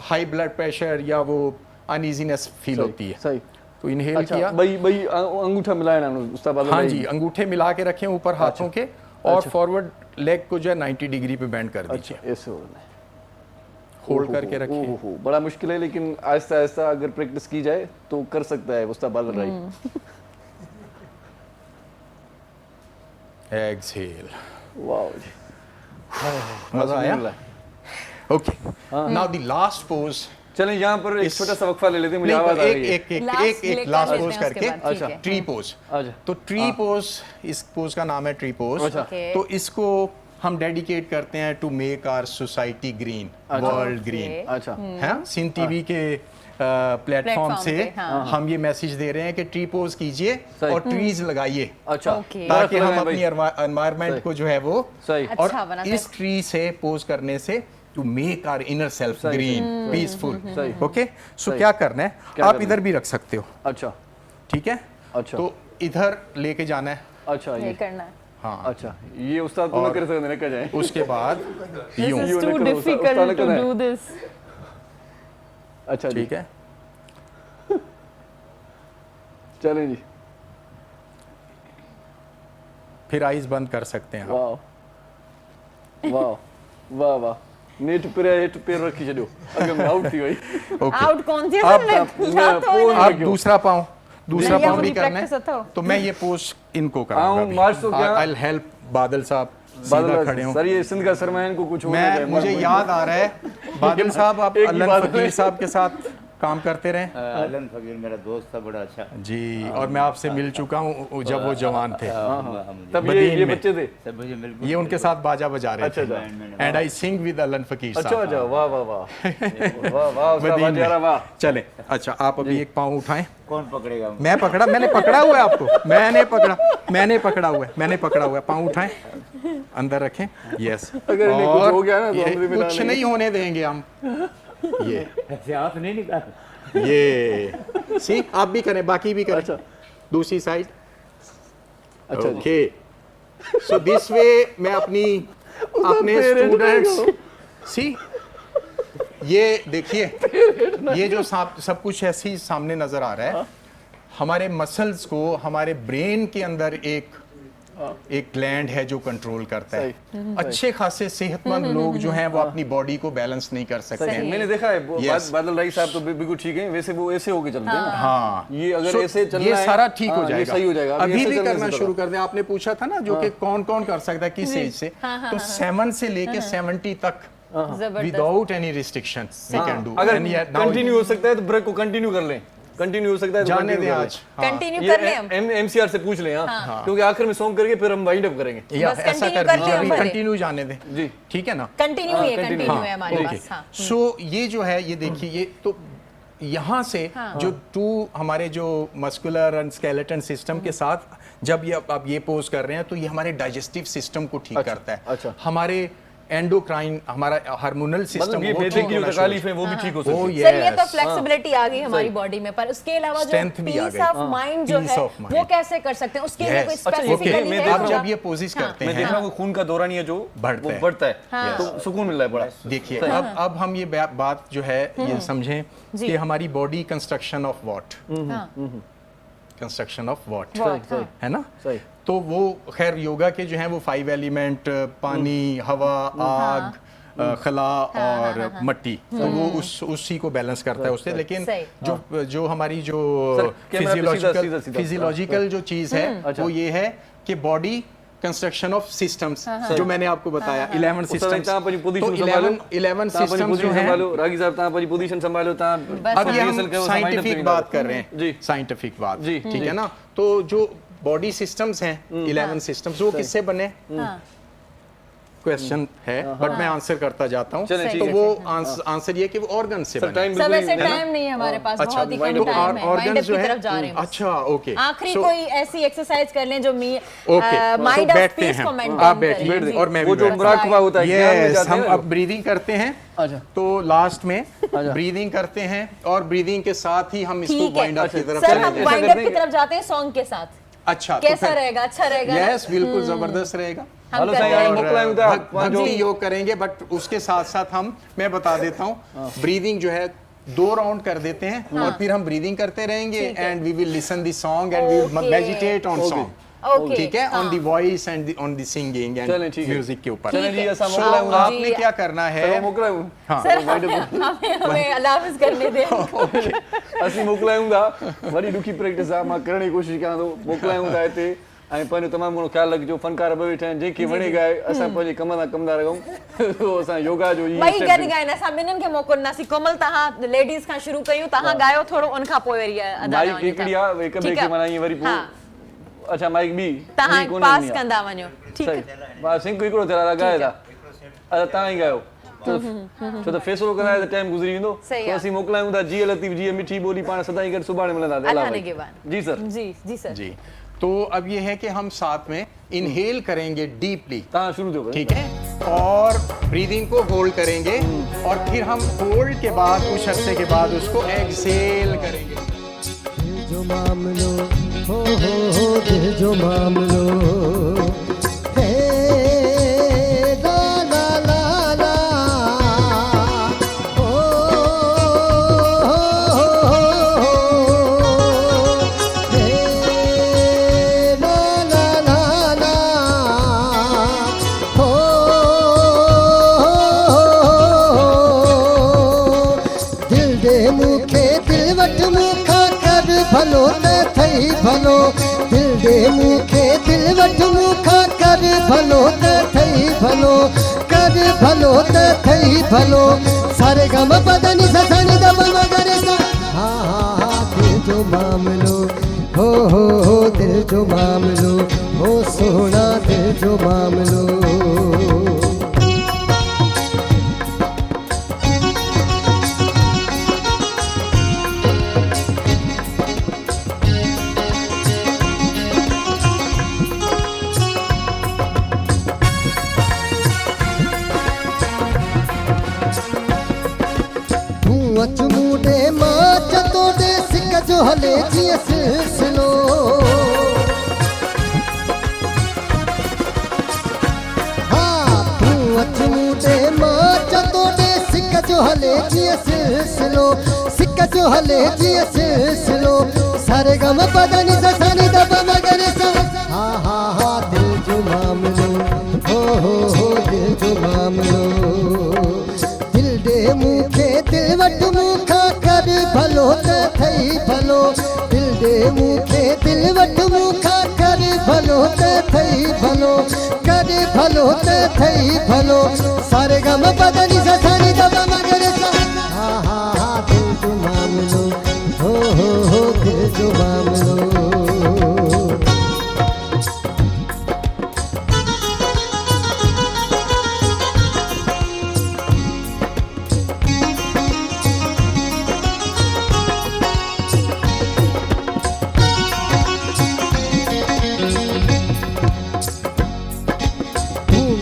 [SPEAKER 6] हाई ब्लड प्रेशर या वो अनईजीनेस फील होती है।
[SPEAKER 5] सही।
[SPEAKER 6] तो इनहेल
[SPEAKER 5] अच्छा,
[SPEAKER 6] किया।
[SPEAKER 5] बई अंगूठा मिलाया ना उस्ताद बादल
[SPEAKER 6] हाँ
[SPEAKER 5] भाई।
[SPEAKER 6] जी, अंगूठे मिला के रखें ऊपर हाथों के, और फॉरवर्ड लेग को जो है 90 डिग्री पे बेंड कर दीजिए।
[SPEAKER 5] अच्छा, ऐसे होना है।
[SPEAKER 6] होल्ड करके रखिए।
[SPEAKER 5] ओहो, बड़ा मुश्किल है, लेकिन आहिस्ता आहिस्ता अगर प्रैक्टिस की जाए तो कर सकता है उस्ताद बादल भाई।
[SPEAKER 6] एक्सहेल।
[SPEAKER 5] वाह जी,
[SPEAKER 6] मजा आया?
[SPEAKER 5] मिल रहा है।
[SPEAKER 6] Okay, now the last pose.
[SPEAKER 5] चलें यहाँ पर एक छोटा सा वक्फा ले लेते हैं, मुझे
[SPEAKER 6] नहीं,
[SPEAKER 5] आवाज आ रही है।
[SPEAKER 6] एक लास्ट
[SPEAKER 2] लेते हैं
[SPEAKER 6] पोज
[SPEAKER 2] उसके
[SPEAKER 6] करके।
[SPEAKER 2] बाद, ठीक
[SPEAKER 5] अच्छा।
[SPEAKER 2] है।
[SPEAKER 6] Tree pose.
[SPEAKER 5] अच्छा।
[SPEAKER 6] तो ट्री पोज, इस पोज का नाम है ट्री पोज।
[SPEAKER 2] Okay.
[SPEAKER 6] तो इसको हम डेडिकेट करते हैं to make our society green, world green.
[SPEAKER 5] अच्छा,
[SPEAKER 6] है सिन टीवी के प्लेटफॉर्म से
[SPEAKER 2] पे, हाँ।
[SPEAKER 6] हम ये मैसेज दे रहे हैं कि ट्री पोज कीजिए
[SPEAKER 5] सही।
[SPEAKER 6] और ट्रीज लगाइए,
[SPEAKER 5] अच्छा,
[SPEAKER 2] Okay.
[SPEAKER 6] ताकि हम
[SPEAKER 5] लगाएं
[SPEAKER 6] अपनी
[SPEAKER 5] भाई।
[SPEAKER 6] एनवायरनमेंट
[SPEAKER 5] सही।
[SPEAKER 6] को जो है वो
[SPEAKER 5] सही।
[SPEAKER 6] और
[SPEAKER 2] अच्छा बना,
[SPEAKER 6] इस ट्री से पोज करने से to make our inner self
[SPEAKER 5] सही,
[SPEAKER 6] ग्रीन,
[SPEAKER 5] सही।
[SPEAKER 6] पीसफुल।
[SPEAKER 5] सही।
[SPEAKER 6] ओके, सो
[SPEAKER 5] सही।
[SPEAKER 6] क्या करना है,
[SPEAKER 5] क्या
[SPEAKER 6] आप
[SPEAKER 5] करना
[SPEAKER 6] इधर भी रख सकते हो,
[SPEAKER 5] अच्छा,
[SPEAKER 6] ठीक है?
[SPEAKER 5] अच्छा।
[SPEAKER 6] तो इधर लेके जाना है।
[SPEAKER 5] अच्छा,
[SPEAKER 2] ये
[SPEAKER 5] ये
[SPEAKER 2] करना है।
[SPEAKER 6] हाँ,
[SPEAKER 5] अच्छा, ये उस्ताद को न कर सकते, न कर जाए।
[SPEAKER 6] उसके बाद
[SPEAKER 2] This
[SPEAKER 6] यूं,
[SPEAKER 2] is
[SPEAKER 5] यूं
[SPEAKER 2] too
[SPEAKER 5] नहीं करो, उस्ताद
[SPEAKER 2] difficult
[SPEAKER 5] ने
[SPEAKER 2] to
[SPEAKER 5] करना है।
[SPEAKER 2] do this.
[SPEAKER 5] अच्छा जी,
[SPEAKER 6] ठीक है?
[SPEAKER 5] चलें जी।
[SPEAKER 6] फिर आइज बंद कर सकते हैं आप।
[SPEAKER 5] वाह वाह वाह वाह, नेट पे रखी छो, अगर मैं आउट थी भाई।
[SPEAKER 6] ओके,
[SPEAKER 2] Out कौन थी
[SPEAKER 6] अब
[SPEAKER 2] उसने?
[SPEAKER 5] मैं
[SPEAKER 2] या तो
[SPEAKER 5] पोज
[SPEAKER 6] आप
[SPEAKER 5] क्यों?
[SPEAKER 6] दूसरा पाँव
[SPEAKER 2] नहीं,
[SPEAKER 6] भी
[SPEAKER 2] मुझे
[SPEAKER 6] करना
[SPEAKER 2] practice होता
[SPEAKER 6] है,
[SPEAKER 2] हो।
[SPEAKER 6] तो मैं ये पोज इनको
[SPEAKER 5] हाँ,
[SPEAKER 6] कराऊंगा।
[SPEAKER 5] मार्च तो क्या-
[SPEAKER 6] आई विल हेल्प बादल साहब सीधा खड़े
[SPEAKER 5] बादल
[SPEAKER 6] हो।
[SPEAKER 5] सर, ये सिंध का सरमाइन को कुछ होना
[SPEAKER 6] मैं
[SPEAKER 5] चाहिए।
[SPEAKER 6] मुझे याद आ रहा है, बादल साहब आप
[SPEAKER 5] एक ही
[SPEAKER 6] अल्लाह
[SPEAKER 5] बादल
[SPEAKER 6] फकीर
[SPEAKER 5] है।
[SPEAKER 6] साहब के साथ काम करते रहे
[SPEAKER 7] आलन फकीर मेरा दोस्त था, बड़ा अच्छा।
[SPEAKER 6] जी, और मैं आपसे मिल चुका हूँ जब वो जवान थे।
[SPEAKER 5] तब
[SPEAKER 6] बदीन
[SPEAKER 5] ये
[SPEAKER 6] में।
[SPEAKER 5] बच्चे थे।
[SPEAKER 7] सब मुझे मिल
[SPEAKER 6] ये उनके साथ बाजा बजा रहे
[SPEAKER 5] अच्छा,
[SPEAKER 6] थे,
[SPEAKER 5] अच्छा।
[SPEAKER 6] And I sing with Alan फकीर
[SPEAKER 5] अच्छा
[SPEAKER 6] साहब।
[SPEAKER 5] अच्छा, वाह वाह वाह वाह वाह, उस्ताद
[SPEAKER 6] बदीन
[SPEAKER 5] बाजियारा,
[SPEAKER 6] में।
[SPEAKER 5] वाह।
[SPEAKER 6] चले, अच्छा आप अभी एक पाँव उठाएं।
[SPEAKER 7] कौन पकड़ेगा?
[SPEAKER 6] मैंने पकड़ा हुआ है आपको, मैंने पकड़ा हुआ है, पाँव उठाएं, अंदर रखें, यस।
[SPEAKER 5] अगर इन्हें कुछ हो गया ना तो
[SPEAKER 6] ये
[SPEAKER 5] हमसे मिला
[SPEAKER 6] कुछ
[SPEAKER 5] नहीं।
[SPEAKER 6] नहीं होने देंगे हम। ये
[SPEAKER 7] ऐसे हाथ नहीं निकाल।
[SPEAKER 6] ये सी, आप भी करें, बाकी भी करें।
[SPEAKER 5] अच्छा।
[SPEAKER 6] दूसरी साइड।
[SPEAKER 5] अच्छा जी।
[SPEAKER 6] ओके, सो दिस वे मैं अपने स्टूडेंट्स, सी ये देखिए, ये जो सब कुछ ऐसे ही सामने नजर आ रहा है, हमारे मसल्स को हमारे ब्रेन के अंदर एक ग्लैंड है जो कंट्रोल करता है। अच्छे खासे सेहतमंद लोग जो हैं वो अपनी बॉडी को बैलेंस नहीं कर सकते
[SPEAKER 5] सही,
[SPEAKER 6] हैं।
[SPEAKER 5] मैंने देखा है
[SPEAKER 6] Yes.
[SPEAKER 5] बादल राई साहब तो बिल्कुल ठीक है, वैसे वो ऐसे होके चलते हैं ना।
[SPEAKER 6] हाँ,
[SPEAKER 5] ये अगर
[SPEAKER 6] So,
[SPEAKER 5] ऐसे चलना
[SPEAKER 6] ये
[SPEAKER 5] है,
[SPEAKER 6] सारा ठीक हो
[SPEAKER 5] हाँ, ये
[SPEAKER 6] जाएगा,
[SPEAKER 5] सही हो जाएगा।
[SPEAKER 6] अभी
[SPEAKER 5] ऐसे
[SPEAKER 6] भी
[SPEAKER 5] चलने
[SPEAKER 6] करना
[SPEAKER 5] से
[SPEAKER 6] शुरू कर दें। आपने पूछा था ना जो कि कौन कौन कर सकता है किस एज से, तो 7 से लेके 70 तक
[SPEAKER 2] जबरदस्त।
[SPEAKER 6] Without any restriction we can do.
[SPEAKER 5] अगर कंटिन्यू हो सकता है तो ब्रेक को कंटिन्यू कर लें, कंटिन्यू हो सकता है तो
[SPEAKER 6] जाने
[SPEAKER 5] continue
[SPEAKER 6] दें
[SPEAKER 5] कर लें।
[SPEAKER 6] आज। हाँ।
[SPEAKER 2] कंटिन्यू कर लें हम।
[SPEAKER 5] ये एमसीआर से पूछ लें, हाँ, क्योंकि आखिर में सॉन्ग करके फिर हम वाइंड अप करेंगे।
[SPEAKER 6] या
[SPEAKER 2] बस
[SPEAKER 6] ऐसा
[SPEAKER 2] continue
[SPEAKER 6] कर
[SPEAKER 2] कर
[SPEAKER 6] दीजिए,
[SPEAKER 2] लें
[SPEAKER 6] अभी
[SPEAKER 2] हमारे।
[SPEAKER 6] कंटिन्यू जाने दें,
[SPEAKER 5] जी।
[SPEAKER 6] ठीक है ना?
[SPEAKER 2] कंटिन्यू ही है,
[SPEAKER 5] continue।
[SPEAKER 2] कंटिन्यू है हमारे
[SPEAKER 6] ओके,
[SPEAKER 2] पास। हाँ।
[SPEAKER 6] सो ये जो है, ये देखिए, ये तो यहाँ से जो टू हमारे जो मस्कुलर एंड स्केलेटन सिस्टम के साथ जब ये आप ये पोज कर रहे हैं तो ये हमारे डाइजेस्टिव सिस्टम को ठीक करता है।
[SPEAKER 5] अच्छा।
[SPEAKER 6] हमारे एंडोक्राइन, हमारा हार्मोनल सिस्टम
[SPEAKER 5] मतलब ये बेटे की जो तकलीफ है वो भी ठीक हो सकती है।
[SPEAKER 2] सर ये तो फ्लेक्सिबिलिटी आ गई हमारी बॉडी में, पर उसके अलावा जो
[SPEAKER 6] Strength भी आ
[SPEAKER 2] पीस
[SPEAKER 6] गई।
[SPEAKER 2] ऑफ माइंड जो
[SPEAKER 6] Peace
[SPEAKER 2] है
[SPEAKER 6] of mind।
[SPEAKER 2] वो कैसे कर सकते हैं, उसके लिए कोई
[SPEAKER 5] अच्छा, ये
[SPEAKER 2] स्पेसिफिकली
[SPEAKER 5] मैं
[SPEAKER 2] है?
[SPEAKER 5] देख
[SPEAKER 6] आप
[SPEAKER 5] रहा
[SPEAKER 6] जब
[SPEAKER 5] हूँ।
[SPEAKER 6] ये पोजिस करते
[SPEAKER 5] मैं देख
[SPEAKER 6] हैं,
[SPEAKER 5] रहा हूँ खून का दौरान ये जो
[SPEAKER 6] बढ़ता
[SPEAKER 5] वो
[SPEAKER 6] है।
[SPEAKER 5] बढ़ता है, तो सुकून मिल रहा है बड़ा।
[SPEAKER 6] देखिए अब हम ये बात जो है ये समझें कि हमारी body construction of what, construction of what, है ना?
[SPEAKER 5] सही।
[SPEAKER 6] तो वो खैर योगा के जो हैं वो 5 एलिमेंट, पानी, हवा, आग, खला और मट्टी, तो वो उसी को बैलेंस करता है उससे। लेकिन
[SPEAKER 2] सही।
[SPEAKER 6] जो हमारी जो
[SPEAKER 5] सर, कैमरा पे सीधा- सीधा।
[SPEAKER 6] फिजियोलॉजिकल जो चीज़ है वो ये है कि बॉडी कंस्ट्रक्शन ऑफ सिस्टम्स, जो मैंने आपको बताया 11 सिस्टम्स,
[SPEAKER 5] तां पंहिंजी
[SPEAKER 6] तो
[SPEAKER 5] पोजीशन संभालो,
[SPEAKER 6] 11
[SPEAKER 5] तां पंहिंजी
[SPEAKER 6] सिस्टम्स जो
[SPEAKER 5] पोजीशन
[SPEAKER 6] हैं,
[SPEAKER 5] संभालो, रागी साहब तां पंहिंजी पोजीशन संभालो, तां
[SPEAKER 6] अब ये हम साइंटिफिक बात कर रहे हैं,
[SPEAKER 5] जी।
[SPEAKER 6] साइंटिफिक बात,
[SPEAKER 5] जी,
[SPEAKER 6] ठीक
[SPEAKER 5] जी।
[SPEAKER 6] है ना? तो जो बॉडी सिस्टम्स हैं 11 सिस्टम्स, वो किससे बने? क्वेश्चन है, बट मैं आंसर करता जाता हूँ।
[SPEAKER 5] चलें, ठीक
[SPEAKER 6] तो
[SPEAKER 5] है,
[SPEAKER 6] वो आंसर ये कि वो ऑर्गन से
[SPEAKER 5] सर
[SPEAKER 6] बने।
[SPEAKER 5] टाइम
[SPEAKER 2] सब
[SPEAKER 5] बिल्कुल
[SPEAKER 2] ऐसे
[SPEAKER 5] है ना?
[SPEAKER 2] टाइम नहीं है हमारे पास,
[SPEAKER 6] अच्छा,
[SPEAKER 2] बहुत ही कम
[SPEAKER 6] तो
[SPEAKER 2] टाइम है,
[SPEAKER 6] ऑर्गन
[SPEAKER 2] वाइंड अप
[SPEAKER 6] जो
[SPEAKER 2] की
[SPEAKER 6] है,
[SPEAKER 2] तरफ जा रहे हैं बस।
[SPEAKER 6] अच्छा, ओके,
[SPEAKER 2] आखिरी
[SPEAKER 6] So-
[SPEAKER 2] कोई ऐसी एक्सरसाइज कर लें जो
[SPEAKER 6] ओके,
[SPEAKER 2] माइंड
[SPEAKER 6] तो
[SPEAKER 2] ऑफ
[SPEAKER 6] बैठते
[SPEAKER 2] पीस
[SPEAKER 6] हैं,
[SPEAKER 2] को
[SPEAKER 6] आप
[SPEAKER 2] मेंटेन
[SPEAKER 6] बैठिए
[SPEAKER 2] करे।
[SPEAKER 5] बैठ
[SPEAKER 6] और मैं
[SPEAKER 5] वो
[SPEAKER 6] भी
[SPEAKER 5] जो
[SPEAKER 6] बैठता
[SPEAKER 5] मुराकबा होता है, ध्यान में
[SPEAKER 6] यस,
[SPEAKER 5] जाते
[SPEAKER 6] हम
[SPEAKER 5] हैं
[SPEAKER 6] अब ब्रीदिंग करते हैं।
[SPEAKER 5] अच्छा।
[SPEAKER 6] तो लास्ट में ब्रीदिंग करते हैं और ब्रीदिंग के साथ ही हम इसको
[SPEAKER 2] ठीक है।
[SPEAKER 6] वाइंड अप की तरफ
[SPEAKER 2] सर
[SPEAKER 6] चले
[SPEAKER 2] हम
[SPEAKER 6] जाएं।
[SPEAKER 2] वाइंड अप की तरफ जाते हैं सॉन्ग के साथ।
[SPEAKER 6] अच्छा तो
[SPEAKER 2] कैसा
[SPEAKER 6] फिर-
[SPEAKER 2] रहेगा? अच्छा रहेगा ना?
[SPEAKER 6] यस बिल्कुल जबरदस्त रहेगा।
[SPEAKER 2] हम
[SPEAKER 5] हेलो
[SPEAKER 2] कर
[SPEAKER 5] साईं,
[SPEAKER 2] रहे हैं।
[SPEAKER 5] मोकलायूं था
[SPEAKER 6] भक्ति योग करेंगे, बट उसके साथ साथ मैं बता देता हूँ, ब्रीदिंग जो है 2 राउंड कर देते हैं और फिर हम ब्रीदिंग करते रहेंगे and we will listen the song and we will
[SPEAKER 2] Okay.
[SPEAKER 6] Meditate on song,
[SPEAKER 2] Okay.
[SPEAKER 6] ठीक है, on the voice and on the singing
[SPEAKER 5] चलें,
[SPEAKER 6] एंड
[SPEAKER 5] ठीक है।
[SPEAKER 6] म्यूजिक के ऊपर।
[SPEAKER 5] चलें जी, ऐसा
[SPEAKER 6] So,
[SPEAKER 5] मोकलायूं था।
[SPEAKER 6] आपने क्या करना है?
[SPEAKER 5] मोकलायूं
[SPEAKER 2] सर हमें अलाउंस करने दे।
[SPEAKER 5] असीं मोकलायूं था, वॾी ॾुखी प्रैक्टिस आहे, मां करण जी कोशिशि कयां थो। मोकलायूं था हिते ऐं पंहिंजो तमामु घणो ख़्यालु रखिजो, फनकार बि वेठा आहिनि, जंहिंखे वणे ॻाए, असां पंहिंजे कम सां कमु था रहूं। असां योगा जो
[SPEAKER 2] ॿई गॾु ॻाइनि, असां ॿिन्हिनि खे मौक़ो ॾींदासीं। कोमल तव्हां लेडीज़ खां शुरू कयूं, तव्हां ॻायो थोरो, उन खां पोइ वरी अदा
[SPEAKER 5] माइक हिकिड़ी आहे, हिक ॿिए खे माना ईअं वरी पोइ अच्छा माइक ॿी
[SPEAKER 2] तव्हां
[SPEAKER 5] ॿी कोन्हे
[SPEAKER 2] पास
[SPEAKER 5] ॿी आहे।
[SPEAKER 2] कंदा वञो, ठीकु
[SPEAKER 5] सही
[SPEAKER 2] आहे।
[SPEAKER 5] मां सिंक हिकिड़ो थियल आहे, ॻाए था, अच्छा तव्हां ई ॻायो छो त फ़ैसिलो कंदा त टाइम गुज़री वेंदो।
[SPEAKER 2] सही
[SPEAKER 5] तो
[SPEAKER 2] आहे।
[SPEAKER 5] असीं मोकलायूं था जीअं लतीफ़ जीअं मिठी ॿोली, पाण सदाईं गॾु सुभाणे मिलंदासीं।
[SPEAKER 2] अल्लाह
[SPEAKER 5] अल्लाह
[SPEAKER 2] ने
[SPEAKER 5] भाई।
[SPEAKER 2] गिवान।
[SPEAKER 5] जी सर,
[SPEAKER 2] जी जी सर।
[SPEAKER 6] जी, तो अब ये है कि हम साथ में इनहेल करेंगे डीपली,
[SPEAKER 5] तव्हां शुरू थियो
[SPEAKER 6] ठीक है, और ब्रीदिंग को होल्ड करेंगे और फिर हम होल्ड के बाद कुछ अरसे के बाद उसको एक्सेल करेंगे।
[SPEAKER 4] दिल जो मामलो हो दिल जो मामलो हे ला ला ला ला हो हे ला ला ला ला हो दिल दे मुखे दिल वट मुखा कर भलो त थई भलो, दिल दे मुखे दिल वट मुखा कर भलो त थई भलो, कर भलो त थई भलो, सारे गम पदनी ससनी दब मगरे सा हा हा हा दिल जो मामलो हो दिल जो मामलो हो सोना दिल जो मामलो। अच मूडे माच तोड़े सिक जो हले जीअं सिलसिलो, हा तूं अच मूडे माच तोड़े सिक जो हले जीअं सिलसिलो, सिक जो हले जीअं सिलसिलो, सारे गम पदनी ससनी दब मगरे सा हा हा हा दिल जो मामलो हो दिल जो मामलो, दिल दे मुखे दिल वट मुखा कर भलो त थई भलो, दिल दे मुखे दिल वट मुखा कर भलो त थई भलो, कर भलो त थई भलो, सारे गम पदनी ससनी दब मगरे सा हा हा हा दिल जो मामलो हो दिल जो मामलो।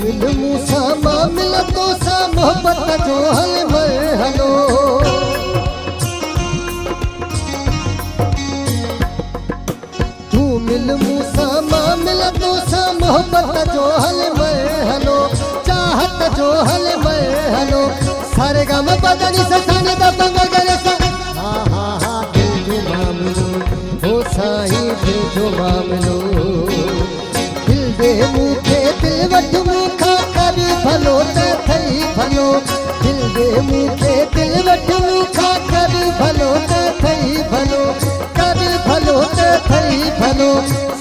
[SPEAKER 4] मिल मूसा मामिल तो सा मोहब्बत जो हल मरहलो, तू मिल मूसा मामिल तो सा मोहब्बत जो हल मरहलो, चाहत जो हल मरहलो, सारे गम पदनी ससनी दब मगरे सा हा हा हा दिल जो मामलो हो साईं दिल जो मामलो, दिल दे मुखे दिल वट मुखा कर भलो त थई भलो, दिल दे मुखे दिल वट मुखा कर भलो त थई भलो, कर भलो त थई भलो,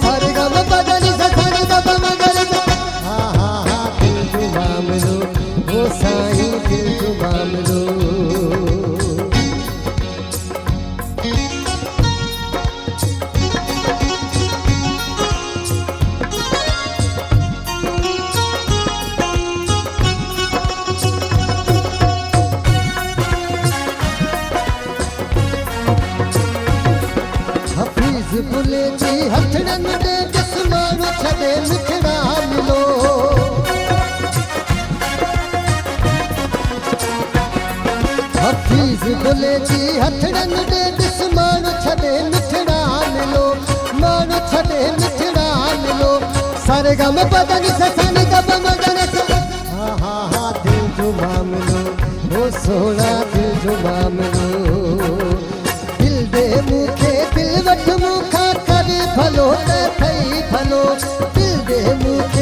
[SPEAKER 4] सारे गम पदनी ससनी दब मगरे सा हा हा हा दिल जो मामलो हो साईं दिल जो मामलो। हफीज़ बुले जी हथड़न दे जिस्मानो छदे मिठड़ा मिलो, हफीज़ बुले जी हथड़न दे जिस्मानो छदे मिठड़ा मिलो, मानो छदे मिठड़ा सारे गा में पता नहीं ससानी दबा मदन सा हा हा दिल जो मामलो वो सोना दिल जो मामलो दिल दे मुखे दिल वठ मुखा करे भलो त थई भलो दिल दे मुखे